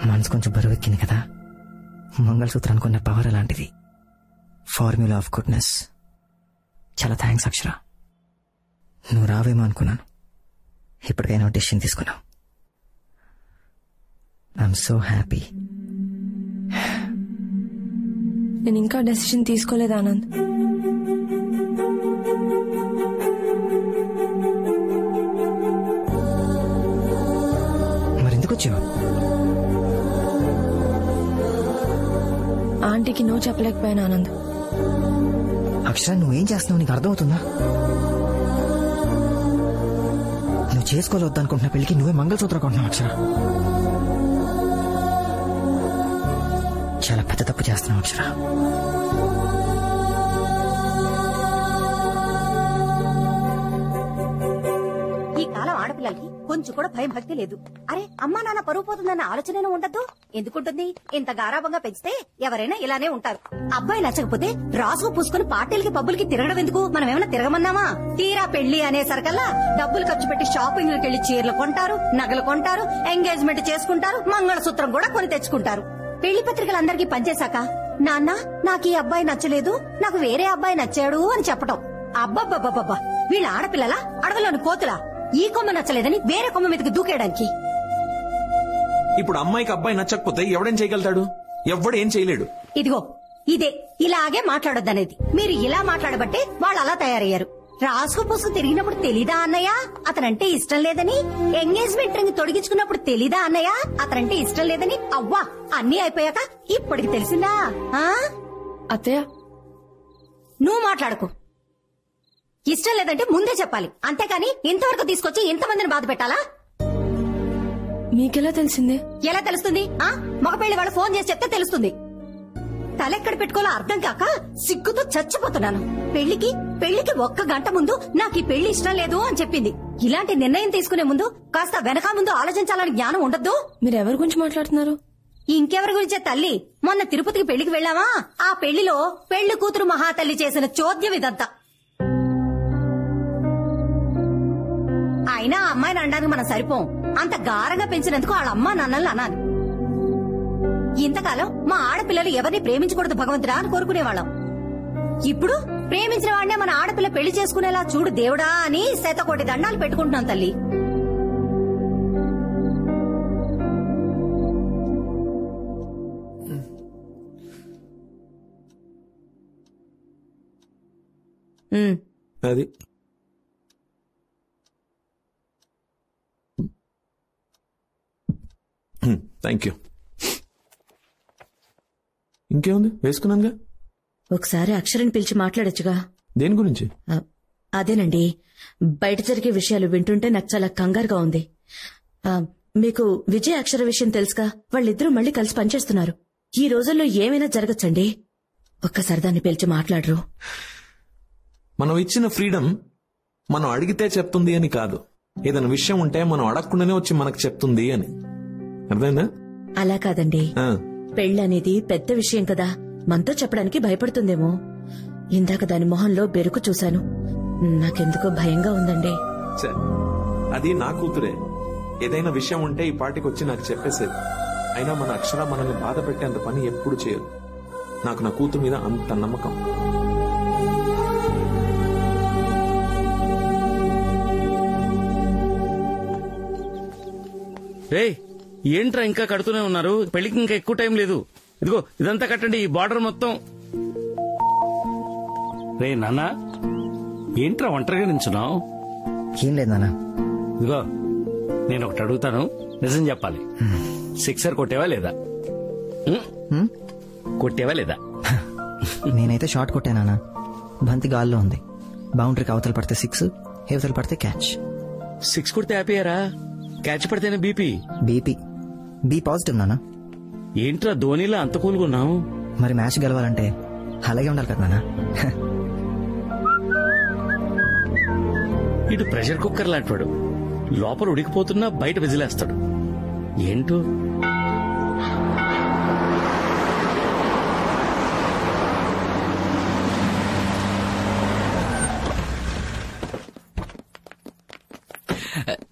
F: మనసు కొంచెం బరువెక్కింది కదా. మంగళసూత్రానికి ఉన్న పవర్ అలాంటిది. Formula of goodness. చాలా థ్యాంక్స్ అక్షర. నువ్వు రావేమో అనుకున్నాను, ఇప్పటికైనా డెసిషన్ తీసుకున్నావు. I'm so happy.
H: నేను ఇంకా డెసిషన్ తీసుకోలేదు ఆనంద్.
F: మరెందుకు వచ్చావు?
H: ఆంటీకి నో చెప్పలేకపోయాను ఆనంద్.
F: అక్షర, నువ్వేం చేస్తున్నావు నీకు అర్థమవుతుందా? నువ్వు చేసుకోవద్దనుకుంటున్న పెళ్లికి నువ్వే మంగళసూత్రం కొంటున్నావు అక్షర. చాలా పెద్ద తప్పు చేస్తున్నావు అక్షర.
C: ఈ కాలం ఆడపిల్లలకి కొంచెం కూడా భయం భక్తి లేదు. అరే అమ్మా నాన్న పరువు పోతుందన్న ఆలోచన ఉండద్దు. ఎందుకుంటుంది? ఇంత గారాబంగా పెంచితే ఎవరైనా ఇలానే ఉంటారు. అబ్బాయి నచ్చకపోతే రాసుకు పూసుకుని పార్టీలకి పబ్బులకి తిరగడం ఎందుకు? మనం ఏమైనా తిరగమన్నామా? తీరా పెళ్లి అనేసరికల్లా డబ్బులు ఖర్చు పెట్టి షాపింగ్లకు వెళ్లి చీరలు కొంటారు, నగలు కొంటారు, ఎంగేజ్మెంట్ చేసుకుంటారు, మంగళసూత్రం కూడా కొని తెచ్చుకుంటారు. పెళ్లి పత్రికలందరికీ పనిచేశాక నాన్న నాకు ఈ అబ్బాయి నచ్చలేదు, నాకు వేరే అబ్బాయి నచ్చాడు అని చెప్పటం. అబ్బబ్బబ్బబ్బబ్బా, వీళ్ళ ఆడపిల్లల అడగలోని కోతులా? ఈ కొమ్మ నచ్చలేదని వేరే కొమ్మ మీదకి దూకేయడానికి.
K: ఇప్పుడు అమ్మాయికి అబ్బాయి నచ్చకపోతే ఎవడేం చేయగలుగుతాడు? ఎవడేం చేయలేడు.
C: ఇదిగో ఇదే ఇలాగే మాట్లాడొద్దనేది. మీరు ఇలా మాట్లాడబట్టే వాళ్ళు అలా తయారయ్యారు. రాసుకు పూసుకు తిరిగినప్పుడు తెలీదా అన్నయ్య అతనంటే ఇష్టం లేదని? ఎంగేజ్మెంట్ రింగ్ తొడిగించుకున్నప్పుడు తెలీదా అన్నయ్య అతనంటే ఇష్టం లేదని? అవ్వా, అన్నీ అయిపోయాక ఇప్పటికి తెలిసిందా?
H: అత్తయ్య
C: నువ్వు మాట్లాడకు. ఇష్టం లేదంటే ముందే చెప్పాలి, అంతేకాని ఇంతవరకు తీసుకొచ్చి ఇంతమందిని బాధ పెట్టాలా?
H: మీకెలా తెలిసింది?
C: ఎలా తెలుస్తుంది? మగ పెళ్లి వాళ్ళు ఫోన్ చేసి చెప్తే తెలుస్తుంది. తలెక్కడ పెట్టుకోవాలో అర్థం కాక సిగ్గుతో చచ్చిపోతున్నాను. పెళ్లికి 1 గంట ముందు నాకు ఈ పెళ్లి ఇష్టం లేదు అని చెప్పింది. ఇలాంటి నిర్ణయం తీసుకునే ముందు కాస్త వెనక ముందు ఆలోచించాలని జ్ఞానం ఉండద్దు?
H: మీరు ఎవరి గురించి మాట్లాడుతున్నారు?
C: ఇంకెవరి గురించే తల్లి. మొన్న తిరుపతికి పెళ్లికి వెళ్ళావా? ఆ పెళ్లిలో పెళ్లి కూతురు మహాతల్లి చేసిన చోద్యం ఇదంతా. అయినా ఆ అమ్మాయిని అనడానికి మనం సరిపోం. అంత గారంగా పెంచినందుకు వాళ్ళ అమ్మా నాన్నల్ని అనాలి. ఇంతకాలం మా ఆడపిల్లలు ఎవరిని ప్రేమించకూడదు భగవంతుడా అని కోరుకునేవాళ్ళం. ఇప్పుడు ప్రేమించిన వాడినే మన ఆడపిల్ల పెళ్లి చేసుకునేలా చూడు దేవుడా అని 100 కోటి దండాలు పెట్టుకుంటున్నాం తల్లి.
K: అది థ్యాంక్ యూ. ఇంకేముంది, వేసుకున్నానుగా.
J: ఒకసారి అక్షరని పిలిచి మాట్లాడొచ్చుగా.
K: దేని గురించి?
J: అదేనండి, బయట జరిగే విషయాలు వింటుంటే నాకు చాలా కంగారుగా ఉంది. మీకు విజయ్ అక్షర విషయం తెలుసుగా? వాళ్ళిద్దరూ మళ్ళీ కలిసి పనిచేస్తున్నారు. ఈ రోజుల్లో ఏమైనా జరగచ్చండి. ఒక్కసారి దాన్ని పిలిచి మాట్లాడరు?
K: మనం ఇచ్చిన ఫ్రీడమ్ మనం అడిగితే చెప్తుంది అని కాదు. ఏదైనా విషయం ఉంటే మనం అడగకుండానే వచ్చి మనకు చెప్తుంది అని. అర్థమైందా?
J: అలా కాదండి, పెళ్ళనేది పెద్ద విషయం కదా, మనతో చెప్పడానికి భయపడుతుందేమో. ఇందాక దాని మొహంలో బెరుకు చూశాను. నాకెందుకో భయంగా ఉందండి.
K: అది నా కూతురే. ఏదైనా విషయం ఉంటే ఈ పాటికి వచ్చి నాకు చెప్పేసేది. అయినా మన అక్షర మనల్ని బాధ పెట్టేంత పని ఎప్పుడు చేయదు. నాకు నా కూతురు మీద అంత నమ్మకం.
B: రే ఏంట్రా ఇంకా కడుతూనే ఉన్నారు? పెళ్లికి ఇంకా ఎక్కువ టైం లేదు. ఇదిగో ఇదంతా కట్టండి, ఈ బార్డర్ మొత్తం. రే నాన్న, ఏంట్రా ఒంటరిగా నించున్నావు?
F: ఏం లేదు నాన్న.
B: ఇదిగో నేను ఒకటి అడుగుతాను, నిజం చెప్పాలి. సిక్సర్ కొట్టేవా లేదా? కొట్టేవా లేదా?
F: నేనైతే షార్ట్ కొట్టానా? బంతి గాల్లో ఉంది. బౌండరీకి అవతల పడితే 6, హేవతలు పడితే క్యాచ్.
B: 6 కొడితే హ్యాపీయరా, క్యాచ్ పడితేనే బీపీ.
F: బి పాజిటివ్ నాన్న.
B: ఏంట్రా ధోనిలా అంత కూల్గా ఉన్నావు?
F: మరి మ్యాచ్ గెలవాలంటే అలాగే ఉండాలి కదా నాన్న.
B: ఇటు ప్రెషర్ కుక్కర్ లాంటివాడు, లోపల ఉడికిపోతున్నా బయట విజిలేస్తాడు. ఏంటో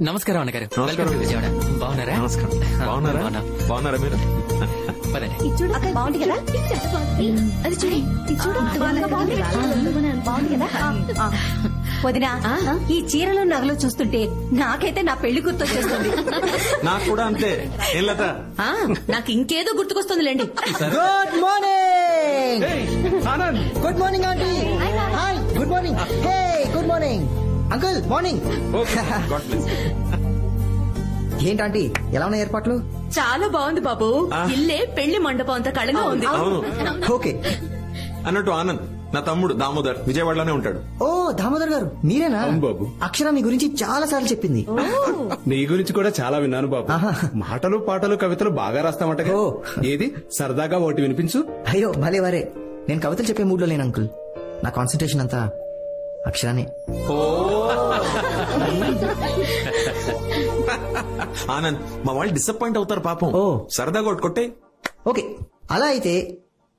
A: నమస్కారం అన్నగారు. Welcome to Vijayawada. బాగున్నారా?
K: బాగున్నారా మీరు?
P: బాగుంది కదా, అది చూడి, బాగుంది కదా. వదినా, ఈ చీరలు నగలు చూస్తుంటే నాకైతే నా పెళ్లి గుర్తొచ్చేస్తుంది.
K: నాకు కూడా అంతే. ఏం లత?
J: నాకు ఇంకేదో గుర్తుకొస్తుందిలేండి.
F: Good morning. Good morning aunty. Hi, good morning. Hey, good morning uncle. Morning. ఏంటంటీ, ఎలా ఉన్నాయి ఏర్పాట్లు?
J: చాలా బాగుంది బాబు. ఇల్లే పెళ్లి మండపం అంత కళగా ఉంది.
F: ఓకే.
K: అన్నట్టు ఆనంద్ నా తమ్ముడు దామోదర్ విజయవాడలోనే ఉంటాడు.
F: ఓ దామోదర్ గారు మీరేనా?
M: బాబు,
F: అక్షర మీ గురించి చాలా సార్లు చెప్పింది.
M: నీ గురించి కూడా చాలా విన్నాను బాబు. మాటలు పాటలు కవితలు బాగా రాస్తామట. ఏది సరదాగా ఒకటి వినిపించు.
F: అయ్యో భలే వారే. నేను కవితలు చెప్పే మూడ్ లో లేను అంకుల్. నా కాన్సన్ట్రేషన్ అంతా అక్షరానే.
K: ఆనంద్, మా వాళ్ళు డిసప్పాయింట్ అవుతారు పాపం. సరదాగా కొట్టే.
F: ఓకే, అలా అయితే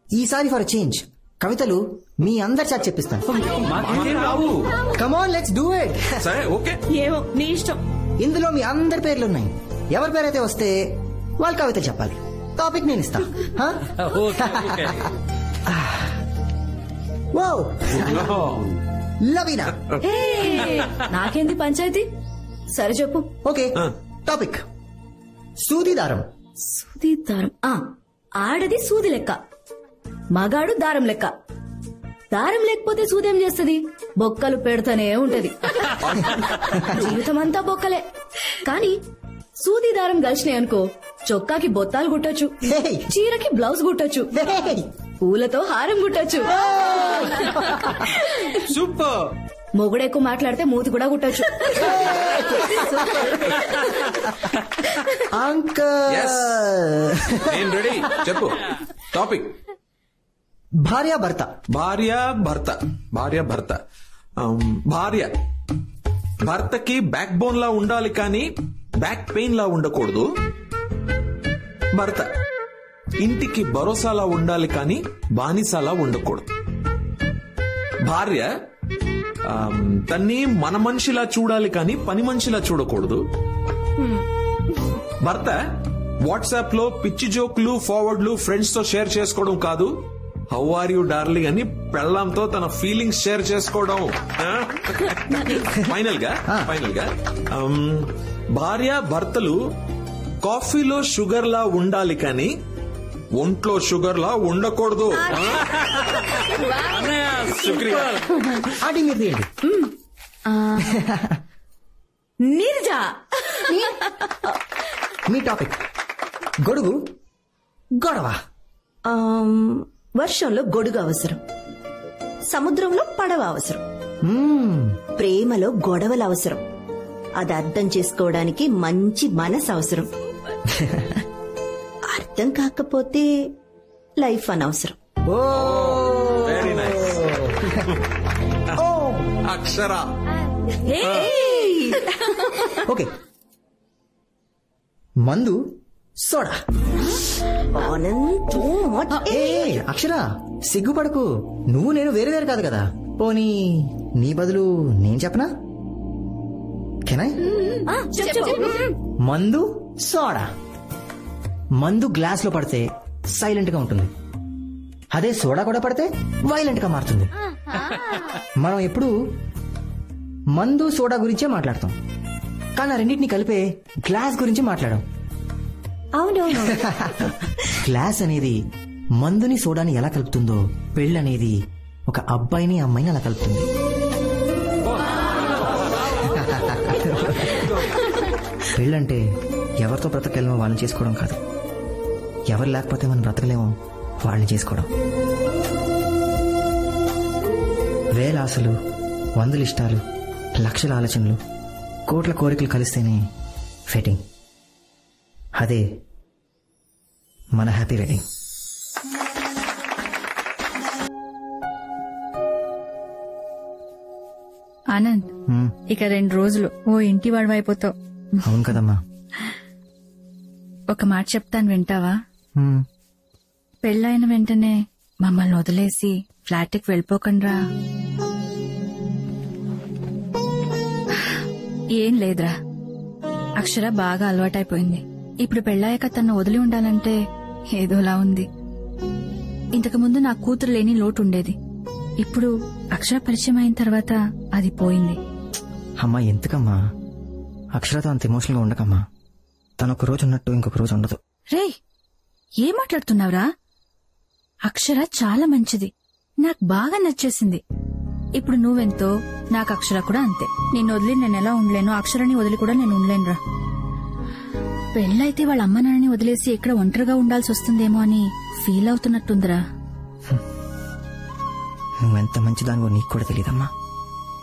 F: ఈసారి ఫర్ చేంజ్ కవితలు మీ అందరి చేత చెప్పిస్తాను. Come on, let's do it.
K: సరే, ఓకే.
J: ఏమో నీ ఇష్టం.
F: ఇందులో మీ అందరి పేర్లు ఉన్నాయి. ఎవరి పేరైతే వస్తే వాళ్ళు కవిత చెప్పాలి. టాపిక్ నేను ఇస్తా. లవీనా.
P: నాకేంది పంచాయతీ? సరే చెప్పు.
F: ఓకే, టాపిక్ సూది దారం.
P: సూది దారం. ఆడది సూది లెక్క, మగాడు దారం లెక్క. దారం లేకపోతే సూదేం చేస్తుంది? బొక్కలు పెడతానే ఉంటది. జీవితం అంతా బొక్కలే. కానీ సూది దారం కలిసినాయి అనుకో, చొక్కాకి బొత్తాలు కుట్టొచ్చు, చీరకి బ్లౌజ్ కుట్టొచ్చు, పూలతో హారం కుట్టొచ్చు.
K: సూపర్.
P: మొగుడెక్కువ మాట్లాడితే మూతి కూడా కుట్టొచ్చు.
K: నేను రెడీ. చెప్పు టాపిక్.
F: భార్య భర్త. భార్య
K: భర్తకి బ్యాక్ బోన్ లా ఉండాలి కానీ బ్యాక్ పెయిన్ లా ఉండకూడదు. భర్త ఇంటికి భరోసాలా ఉండాలి కానీ బానిసలా ఉండకూడదు. భార్య తన్ని మన మనిషిలా చూడాలి కానీ పని మనిషిలా చూడకూడదు. భర్త వాట్సాప్ లో పిచ్చి జోక్లు, ఫార్వర్డ్లు ఫ్రెండ్స్ తో షేర్ చేసుకోవడం కాదు, హౌ ఆర్ యూ డార్లింగ్ అని పెళ్ళాంతో తన ఫీలింగ్స్ షేర్ చేసుకోవడం. ఫైనల్ గా భార్య భర్తలు కాఫీలో షుగర్ లా ఉండాలి కానీ ఒంట్లో షుగర్ లా ఉండకూడదు.
F: ఆడి మీరు తీయండి.
J: నీరజా,
F: మీ టాపిక్ గొడుగు గొడవ.
I: వర్షంలో గొడుగు అవసరం, సముద్రంలో పడవ అవసరం, ప్రేమలో గొడవలు అవసరం, అది అర్థం చేసుకోవడానికి మంచి మనసు అవసరం, అర్థం కాకపోతే లైఫ్ అనవసరం.
K: Very nice. అక్షర.
F: ఓకే, మందు సోడా. అక్షర సిగ్గుపడకు, నువ్వు నేను వేరు వేరు కాదు కదా. పోనీ నీ బదులు నేను చెప్పనా? కెనాయ్? మందు సోడా. మందు గ్లాస్ లో పడితే సైలెంట్ గా ఉంటుంది, అదే సోడా కూడా పడితే వైలెంట్ గా మారుతుంది. మనం ఎప్పుడు మందు సోడా గురించే మాట్లాడతాం, కానీ ఆ రెండింటిని కలిపే గ్లాస్ గురించి మాట్లాడాం.
O: అవునవును.
F: క్లాస్ అనేది మందుని సోడాని ఎలా కలుపుతుందో పెళ్ళనేది ఒక అబ్బాయిని అమ్మాయిని అలా కలుపుతుంది. పెళ్ళంటే ఎవరితో బ్రతకలేమో వాళ్ళని చేసుకోవడం కాదు, ఎవరు లేకపోతే మనం బ్రతకలేమో వాళ్ళని చేసుకోవడం. వేల ఆశలు, వందల ఇష్టాలు, లక్షల ఆలోచనలు, కోట్ల కోరికలు కలిస్తేనే వెడ్డింగ్. అదే మన హ్యాపీ వెడ్డింగ్.
E: ఆనంద్, ఇక 2 రోజులు ఓ ఇంటి వాడు అయిపోతావు.
F: అవును కదమ్మా.
E: ఒక మాట చెప్తాను, వింటావా? పెళ్ళైన వెంటనే మమ్మల్ని వదిలేసి ఫ్లాట్కి వెళ్ళిపోకండ్రా. ఏం లేదురా, అక్షర బాగా అలవాటైపోయింది. ఇప్పుడు పెళ్ళాక తను వదిలి ఉండాలంటే ఏదోలా ఉంది. ఇంతకుముందు నా కూతురు లేని లోటు ఉండేది. ఇప్పుడు అక్షర పరిచయం అయిన తర్వాత అది పోయింది.
F: అమ్మా ఎందుకమ్మా అక్షరతో అంత ఎమోషనల్ గా ఉండకమ్మా. తను ఒక రోజు ఉన్నట్టు ఇంకొక రోజు ఉండదు.
E: రేయ్, ఏం మాట్లాడుతున్నావురా? అక్షర చాలా మంచిది, నాకు బాగా నచ్చేసింది. ఇప్పుడు నువ్వెంతో నాకు అక్షర కూడా అంతే. నిన్ను వదిలి నేను ఎలా ఉండలేను, అక్షరాన్ని వదిలి కూడా నేను ఉండలేనురా. పెళ్ళైతే వాళ్ళ అమ్మ నాన్నని వదిలేసి ఇక్కడ ఒంటరిగా ఉండాల్సి వస్తుందేమో అని ఫీల్ అవుతున్నట్టుందిరా.
F: నువ్వెంత మంచిదానివో నీకు కూడా తెలియదమ్మా.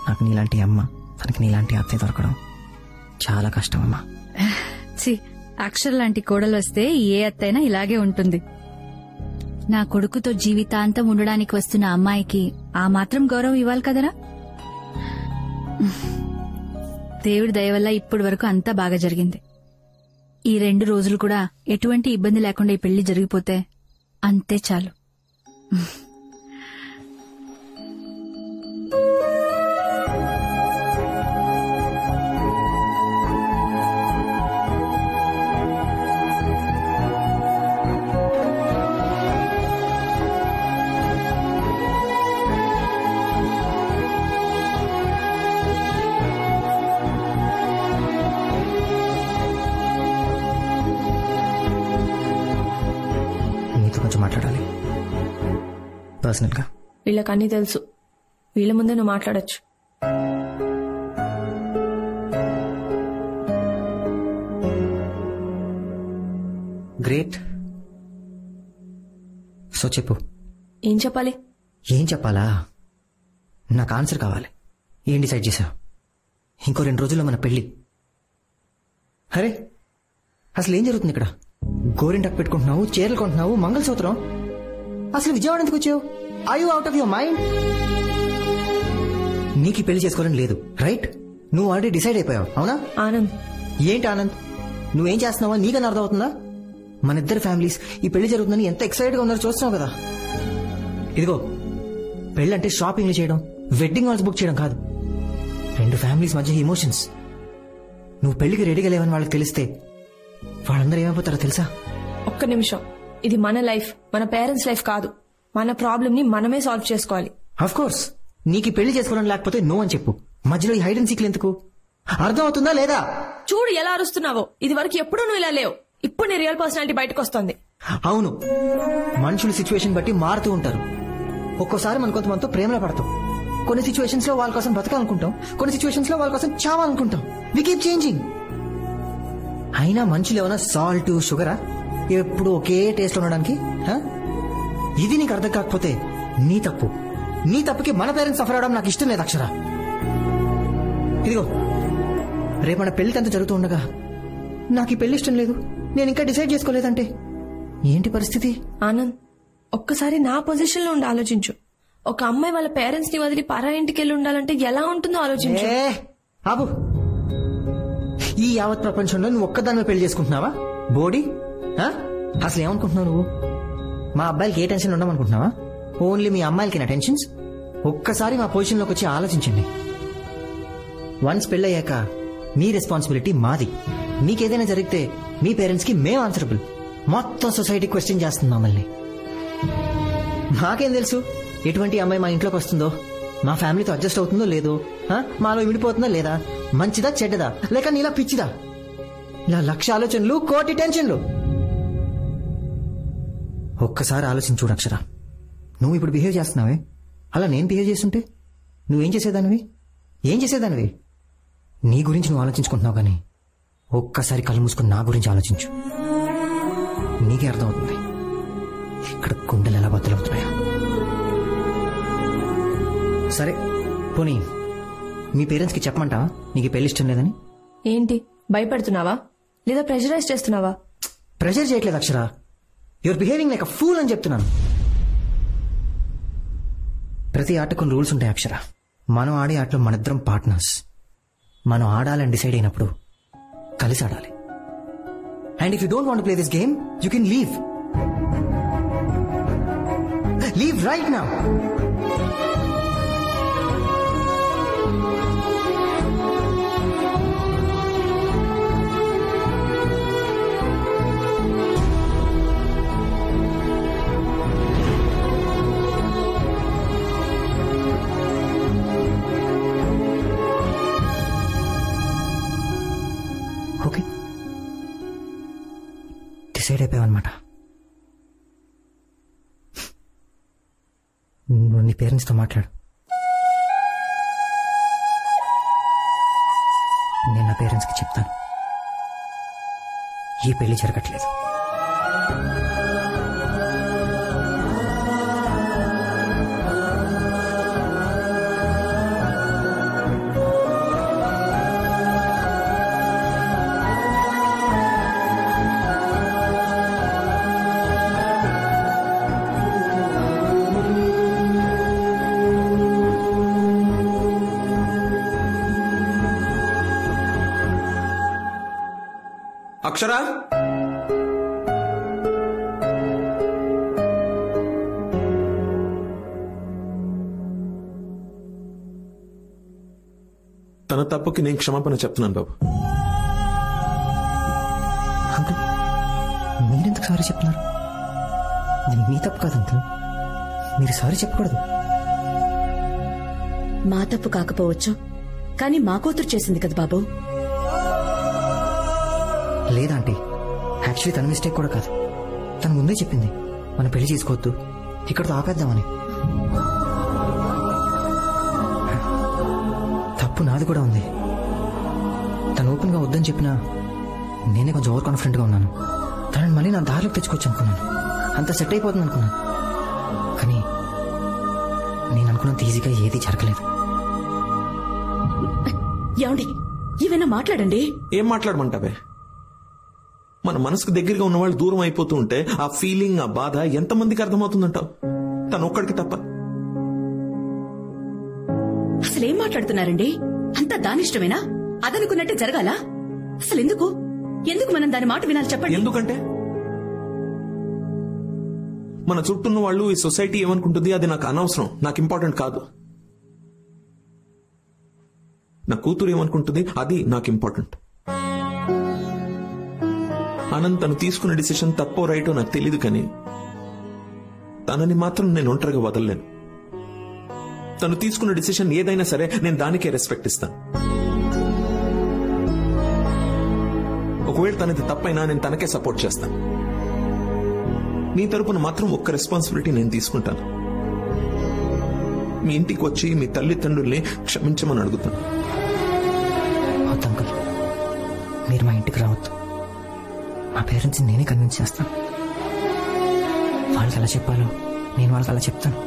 F: నాకు నీలాంటి అమ్మ, తనకి నీలాంటి అత్తయ్య దొరకడం చాలా కష్టమమ్మా.
E: అక్షర లాంటి కోడలు వస్తే ఏ అత్తైనా ఇలాగే ఉంటుంది. నా కొడుకుతో జీవితాంతం ఉండడానికి వస్తున్న అమ్మాయికి ఆ మాత్రం గౌరవం ఇవ్వాలి కదరా. దేవుడి దయ వల్ల ఇప్పటి వరకు అంతా బాగా జరిగింది. ఈ 2 రోజులు కూడా ఎటువంటి ఇబ్బంది లేకుండా ఈ పెళ్లి జరిగిపోతే అంతే చాలు.
F: కొంచెం మాట్లాడాలి పర్సనల్ గా.
H: వీళ్ళకన్నీ తెలుసు, వీళ్ళ ముందే నువ్వు మాట్లాడొచ్చు.
F: గ్రేట్. సో చెప్పు.
H: ఏం చెప్పాలి?
F: ఏం చెప్పాలా? నాకు ఆన్సర్ కావాలి. ఏం డిసైడ్ చేశావు? ఇంకో 2 రోజుల్లో మన పెళ్లి. అరే అసలు ఏం జరుగుతుంది ఇక్కడ? గోరింటాకు పెట్టుకుంటున్నావు, చీరలు కొంటున్నావు, మంగళసూత్రం. అసలు విజయవాడ ఎందుకు వచ్చావు? Are you out of your mind? నీకు పెళ్లి చేసుకోవాలని లేదు, రైట్? నువ్వు ఆల్రెడీ డిసైడ్ అయిపోయావు, అవునా?
H: ఆనంద్.
F: ఏంటి ఆనంద్? నువ్వేం చేస్తున్నావా నీకన్నా అర్థం అవుతుందా? మన ఇద్దరు ఫ్యామిలీస్ ఈ పెళ్లి జరుగుతుందని ఎంత ఎక్సైటెడ్ గా ఉన్నారో చూస్తున్నావు కదా. ఇదిగో, పెళ్ళంటే షాపింగ్లు చేయడం, వెడ్డింగ్ హాల్స్ బుక్ చేయడం కాదు. 2 ఫ్యామిలీస్ మధ్య ఎమోషన్స్. నువ్వు పెళ్లికి రెడీగా లేవని వాళ్ళకి తెలిస్తే వాళ్ళందరూ ఏమైపోతారో తెలుసా?
H: ఒక్క నిమిషం, ఇది మన లైఫ్, మన పేరెంట్స్ లైఫ్ కాదు. మన ప్రాబ్లం ని మనమే సాల్వ్ చేసుకోవాలి.
F: Of course. నీకు పెళ్లి చేసుకోవడం లేకపోతే నో అని చెప్పు. మధ్యలో ఈ హైడ్ అండ్ సీక్లు ఎందుకు? అర్థం అవుతుందా లేదా?
H: చూడు ఎలా అరుస్తున్నావో. ఇది వరకు ఎప్పుడూ నువ్వు ఇలా లేవు. ఇప్పుడు నీ రియల్ పర్సనాలిటీ బయటకు వస్తుంది.
F: అవును, మనుషులు సిచ్యువేషన్ బట్టి మారుతూ ఉంటారు. ఒక్కోసారి మన కొంతమందితో ప్రేమలో పడతాం. కొన్ని సిచ్యువేషన్స్ లో వాళ్ళ కోసం బ్రతకాలనుకుంటాం, కొన్ని సిచ్యువేషన్స్ లో వాళ్ళ కోసం చావాలనుకుంటాం. We keep changing. అయినా మనుషులు ఏమైనా సాల్ట్ షుగరా ఎప్పుడు ఒకే టేస్ట్ ఉండడానికి? ఇది నీకు అర్థం కాకపోతే నీ తప్పు. నీ తప్పుకి మన పేరెంట్స్ సఫర్ అవడం నాకు ఇష్టం లేదు అక్షర. ఇదిగో, రేపు మన పెళ్లి అంతా జరుగుతూ ఉండగా నాకు ఈ పెళ్లి ఇష్టం లేదు, నేను ఇంకా డిసైడ్ చేసుకోలేదంటే ఏంటి పరిస్థితి?
H: ఆనంద్, ఒక్కసారి నా పొజిషన్ లో ఉండి ఆలోచించు. ఒక అమ్మాయి వాళ్ళ పేరెంట్స్ ని వదిలి పరా ఇంటికి వెళ్ళి ఉండాలంటే ఎలా ఉంటుందో ఆలోచించు.
F: ఆబు, ఈ యావత్ ప్రపంచంలో నువ్వు ఒక్కదాన్ని పెళ్లి చేసుకుంటున్నావా బోడీ? అసలు ఏమనుకుంటున్నావు నువ్వు? మా అబ్బాయిలకి ఏ టెన్షన్ ఉండమనుకుంటున్నావా? ఓన్లీ మీ అమ్మాయిలకి టెన్షన్స్. ఒక్కసారి మా పొజిషన్ లోకి వచ్చి ఆలోచించండి. వన్స్ పెళ్ళయ్యాక మీ రెస్పాన్సిబిలిటీ మాది. మీకేదైనా జరిగితే మీ పేరెంట్స్ కి మేము ఆన్సరబుల్. మొత్తం సొసైటీ క్వశ్చన్ చేస్తుంది మమ్మల్ని. మాకేం తెలుసు ఎటువంటి అమ్మాయి మా ఇంట్లోకి వస్తుందో, మా ఫ్యామిలీతో అడ్జస్ట్ అవుతుందో లేదో, మాలో విడిపోతుందా లేదా, మంచిదా చెడ్డదా, లేక నీలా పిచ్చిదా? ఇలా 1,00,000 ఆలోచనలు, 1,00,000 టెన్షన్లు. ఒక్కసారి ఆలోచించి చూడు అక్షర. నువ్వు ఇప్పుడు బిహేవ్ చేస్తున్నావే, అలా నేను బిహేవ్ చేస్తుంటే నువ్వేం చేసేదానివి? ఏం చేసేదానివి? నీ గురించి నువ్వు ఆలోచించుకుంటున్నావు కానీ ఒక్కసారి కళ్ళు మూసుకుని నా గురించి ఆలోచించు. నీకే అర్థమవుతుంది ఇక్కడ గుండెలు ఎలా బద్దలవుతున్నాయో. సరే పోనీ మీ పేరెంట్స్కి చెప్పమంటావా నీకు పెళ్లి ఇష్టం లేదని?
H: ఏంటి భయపెడుతున్నావా లేదా ప్రెషరైజ్ చేస్తున్నావా?
F: ప్రెషర్ చేయట్లేదు Akshara, your behaving like a fool అని చెప్తున్నాను. ప్రతి ఆటకు కొన్ని రూల్స్ ఉంటాయి అక్షర. మనం ఆడే ఆటలో మనిద్దరం పార్ట్నర్స్. మనం ఆడాలని డిసైడ్ అయినప్పుడు కలిసి ఆడాలి. And if you don't want play this game you can leave. Leave right now. Okay, decide అయిపోయావన్నమాట. నువ్వు నీ పేరెంట్స్తో మాట్లాడు. నేను నా పేరెంట్స్కి చెప్తాను ఈ పెళ్లి జరగట్లేదు.
K: అక్షరా, తన తప్పుకి నేను క్షమాపణ చెప్తున్నాను బాబు.
F: అంకుల్ మీరెందుకు సారీ చెప్తున్నారు? మీ తప్పు కాదు అంకుల్, మీరు సారీ చెప్పకూడదు.
J: మా తప్పు కాకపోవచ్చు కానీ మా కూతురు చేసింది కదా బాబు.
F: లేదంటే యాక్చువల్లీ తన మిస్టేక్ కూడా కాదు. తను ముందే చెప్పింది మనం పెళ్లి చేసుకోవద్దు, ఇక్కడతో ఆపేద్దామని. తప్పు నాది కూడా ఉంది. తను ఓపెన్ గా వద్దని చెప్పినా నేనే కొంచెం ఓవర్ కాన్ఫిడెంట్ గా ఉన్నాను. తనని మళ్ళీ నా దారిలోకి తెచ్చుకోవచ్చు అనుకున్నాను, అంత సెట్ అయిపోతుంది అనుకున్నాను. కానీ నేను అనుకున్నంత ఈజీగా ఏది జరగలేదు.
J: ఏమండి ఏమైనా మాట్లాడండి.
K: ఏం మాట్లాడమంటావే? మన మనసుకు దగ్గరగా ఉన్న వాళ్ళు దూరం అయిపోతూ ఉంటే ఆ ఫీలింగ్, ఆ బాధ ఎంతమందికి అర్థమవుతుందంటావు? తను ఒక్కడికి తప్ప.
J: అసలేం మాట్లాడుతున్నారండి? అంతా దానిష్టమేనా? అదనుకున్నట్టే జరగాల? అసలు ఎందుకు ఎందుకు మనం దాని మాట వినాలి చెప్పండి.
K: ఎందుకంటే మన చుట్టూన్న వాళ్ళు, ఈ సొసైటీ ఏమనుకుంటుంది అది నాకు అనవసరం, నాకు ఇంపార్టెంట్ కాదు. నా కూతురు ఏమనుకుంటుంది అది నాకు ఇంపార్టెంట్. ఆనంద్ తను తీసుకున్న డిసిషన్ తప్పో రైటో నాకు తెలియదు, కానీ తనని మాత్రం నేను ఒంటరిగా వదలలేను. తను తీసుకున్న డిసిషన్ ఏదైనా సరే నేను దానికే రెస్పెక్ట్ ఇస్తాను. ఒకవేళ తనది తప్పైనా నేను తనకే సపోర్ట్ చేస్తాను. నీ తరపున మాత్రం ఒక్క రెస్పాన్సిబిలిటీ నేను తీసుకుంటాను. మీ ఇంటికి వచ్చి మీ తల్లిదండ్రుల్ని క్షమించమని అడుగుతాను.
F: అంకుల్ మీరు మా ఇంటికి రావద్దు. మా పేరెంట్స్ నేనే కన్విన్స్ చేస్తాను. వాళ్ళకి ఎలా చెప్పాలో నేను వాళ్ళకి అలా చెప్తాను.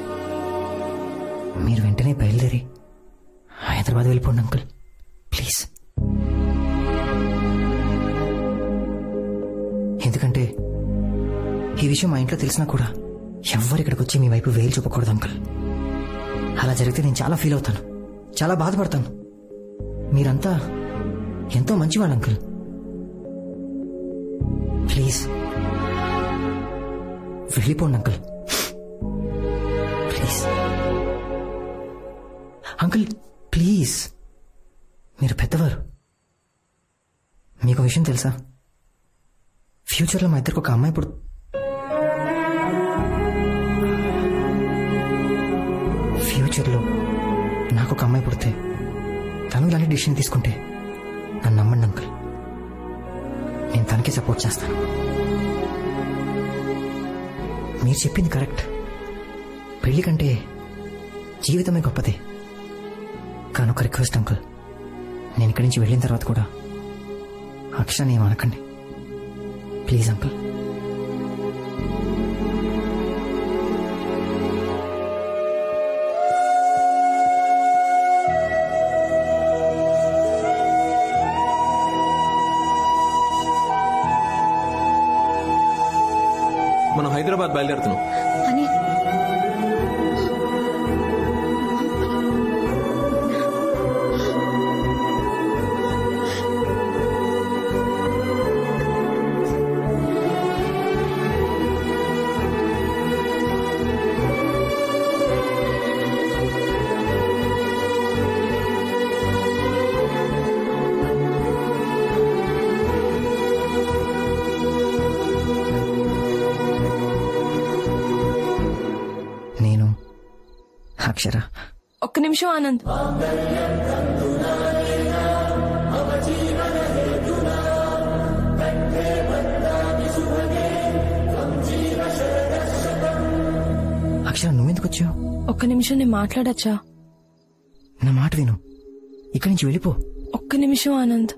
F: మీరు వెంటనే బయలుదేరి హైదరాబాద్ వెళ్ళిపోండి అంకుల్, ప్లీజ్. ఎందుకంటే ఈ విషయం మా ఇంట్లో తెలిసినా కూడా ఎవ్వరు ఇక్కడికి వచ్చి మీ వైపు వేలు చూపకూడదు అంకుల్. అలా జరిగితే నేను చాలా ఫీల్ అవుతాను, చాలా బాధపడతాను. మీరంతా ఎంతో మంచివాళ్ళు అంకుల్, ప్లీజ్ వెళ్ళిపోండి అంకుల్, ప్లీజ్. అంకుల్ ప్లీజ్, మీరు పెద్దవారు. మీకు విషయం తెలుసా? ఫ్యూచర్లో మా ఇద్దరికి ఒక అమ్మాయి ఫ్యూచర్లో నాకు ఒక అమ్మాయి పుడితే తను ఇలాంటి డిసిషన్ తీసుకుంటే నన్ను నమ్మండి అంకుల్, నేను తనకే సపోర్ట్ చేస్తాను. మీరు చెప్పింది కరెక్ట్. పెళ్లి కంటే జీవితమే గొప్పది. కానొక రిక్వెస్ట్ అంకుల్, నేను ఇక్కడి నుంచి వెళ్ళిన తర్వాత కూడా అక్షరాన్ని ఏమనకండి ప్లీజ్ అంకుల్.
K: మనం హైదరాబాద్ బయలుదేరుతున్నాం.
P: అని
F: అక్షర,
H: ఒక్క నిమిషం ఆనంద్.
F: అక్షర నువ్వెందుకు వచ్చావు?
H: ఒక్క నిమిషం నేను మాట్లాడచ్చా?
F: నా మాట విను, ఇక్కడి నుంచి వెళ్ళిపో.
H: ఒక్క నిమిషం ఆనంద్.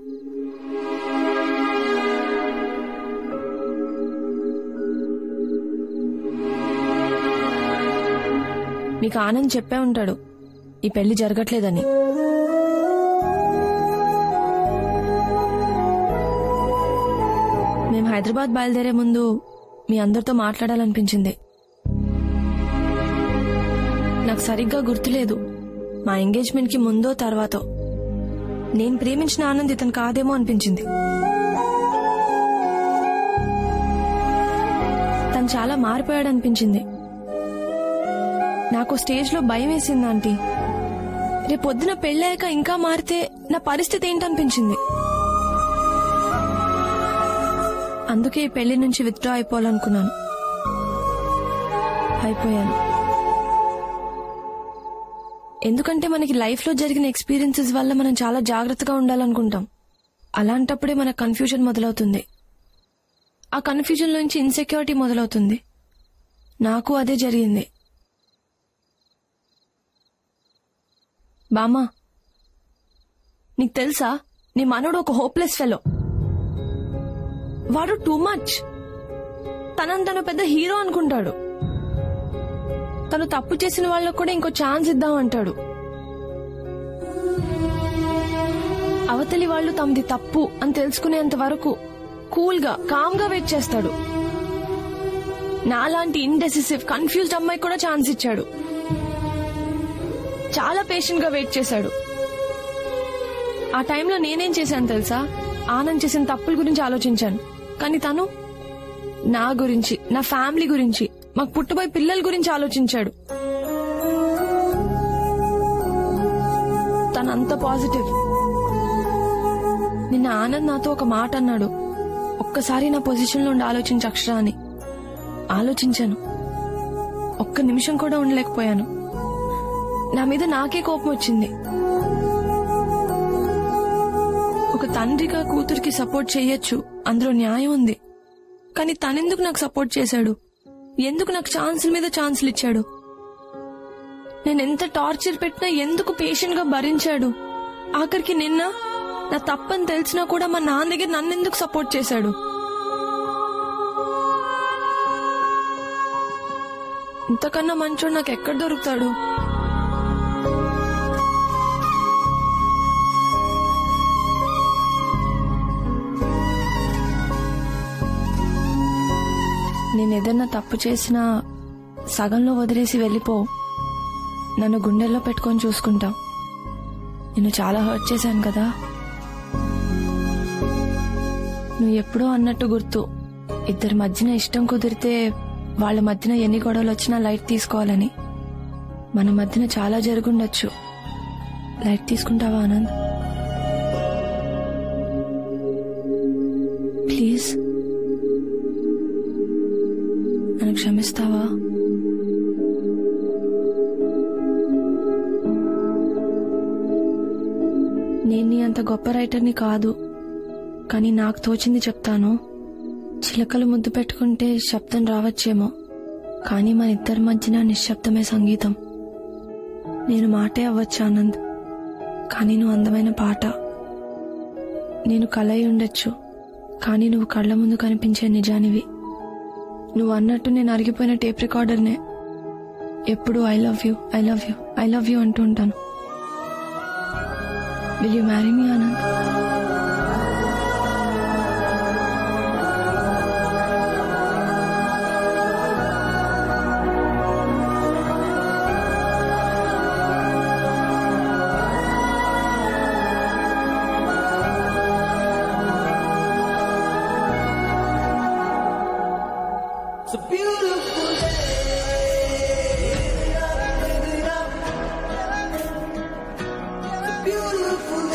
H: మీకు ఆనంద్ చెప్పే ఉంటాడు ఈ పెళ్లి జరగట్లేదని. మేము హైదరాబాద్ బయలుదేరే ముందు మీ అందరితో మాట్లాడాలనిపించింది. నాకు సరిగ్గా గుర్తులేదు మా ఎంగేజ్మెంట్ కి ముందో తర్వాతో. నేను ప్రేమించిన ఆనంద్ ఇతను కాదేమో అనిపించింది. తను చాలా మారిపోయాడు అనిపించింది. నాకు స్టేజ్ లో భయం వేసింది ఆంటీ. రేపొద్దున పెళ్ళాక ఇంకా మారితే నా పరిస్థితి ఏంటనిపించింది. అందుకే ఈ పెళ్లి నుంచి విత్డ్రా అయిపోవాలనుకున్నాను. అయిపోయాను. ఎందుకంటే మనకి లైఫ్ లో జరిగిన ఎక్స్పీరియన్సెస్ వల్ల మనం చాలా జాగ్రత్తగా ఉండాలనుకుంటాం. అలాంటప్పుడే మన కన్ఫ్యూజన్ మొదలవుతుంది. ఆ కన్ఫ్యూజన్ నుంచి ఇన్సెక్యూరిటీ మొదలవుతుంది. నాకు అదే జరిగింది. బామ్మా, నీకు తెలుసా నీ మనోడు ఒక హోప్లెస్ ఫెలో. వాడు టూ మచ్. తను పెద్ద హీరో అనుకుంటాడు. తను తప్పు చేసిన వాళ్ళకు కూడా ఇంకో ఛాన్స్ ఇద్దామంటాడు. అవతలి వాళ్ళు తమది తప్పు అని తెలుసుకునేంత వరకు కూల్ గా కామ్ గా వెయిట్ చేస్తాడు. నాలాంటి ఇండెసిసివ్ కన్ఫ్యూజ్డ్ అమ్మాయి కూడా ఛాన్స్ ఇచ్చాడు. చాలా పేషెంట్ గా వెయిట్ చేశాడు. ఆ టైంలో నేనేం చేశాను తెలుసా? ఆనంద్ చేసిన తప్పుల గురించి ఆలోచించాను. కానీ తను నా గురించి, నా ఫ్యామిలీ గురించి, మాకు పుట్టబోయే పిల్లల గురించి ఆలోచించాడు. తనంత పాజిటివ్. నిన్న ఆనంద్ నాతో ఒక మాట అన్నాడు. ఒక్కసారి నా పొజిషన్ లో ఉండి ఆలోచించు అక్షర అని. ఆలోచించాను. ఒక్క నిమిషం కూడా ఉండలేకపోయాను. నా మీద నాకే కోపం వచ్చింది. ఒక తండ్రిగా కూతురికి సపోర్ట్ చెయ్యొచ్చు, అందులో న్యాయం ఉంది. కానీ తనెందుకు నాకు సపోర్ట్ చేశాడు? ఎందుకు నాకు ఛాన్సుల మీద ఛాన్సులు ఇచ్చాడు? నేనెంత టార్చర్ పెట్టినా ఎందుకు పేషెంట్ గా భరించాడు? ఆఖరికి నిన్న నా తప్పని తెలిసినా కూడా మా నాన్న దగ్గర నన్నెందుకు సపోర్ట్ చేశాడు? ఇంతకన్నా మంచోడు నాకు ఎక్కడ దొరుకుతాడు? నేనేదన్నా తప్పు చేసినా సగంలో వదిలేసి వెళ్ళిపో. నన్ను గుండెల్లో పెట్టుకొని చూసుకుంటావు. నిన్ను చాలా హర్ట్ చేశాను కదా. నువ్వు ఎప్పుడో అన్నట్టు గుర్తు, ఇద్దరి మధ్యన ఇష్టం కుదిరితే వాళ్ళ మధ్యన ఎన్ని గొడవలు వచ్చినా లైట్ తీసుకోవాలని. మన మధ్యన చాలా జరుగుండొచ్చు. లైట్ తీసుకుంటావా ఆనంద్? ప్లీజ్ నన్ను క్షమిస్తావా? నేను నీ అంత గొప్ప రైటర్ని కాదు, కానీ నాకు తోచింది చెప్తాను. చిలకలు ముద్దు పెట్టుకుంటే శబ్దం రావచ్చేమో, కానీ మన ఇద్దరి మధ్యన నిశ్శబ్దమే సంగీతం. నేను మాటే అవ్వచ్చు ఆనంద్, కానీ నువ్వు అందమైన పాట. నేను కలై ఉండొచ్చు, కానీ నువ్వు కళ్ళ ముందు కనిపించే నిజానివి. నువ్వు అన్నట్టు నేను అరిగిపోయిన టేప్ రికార్డర్నే. ఎప్పుడు I love you, I love you, I love you అంటూ ఉంటాను. Will you marry me Anand?
N: Beautiful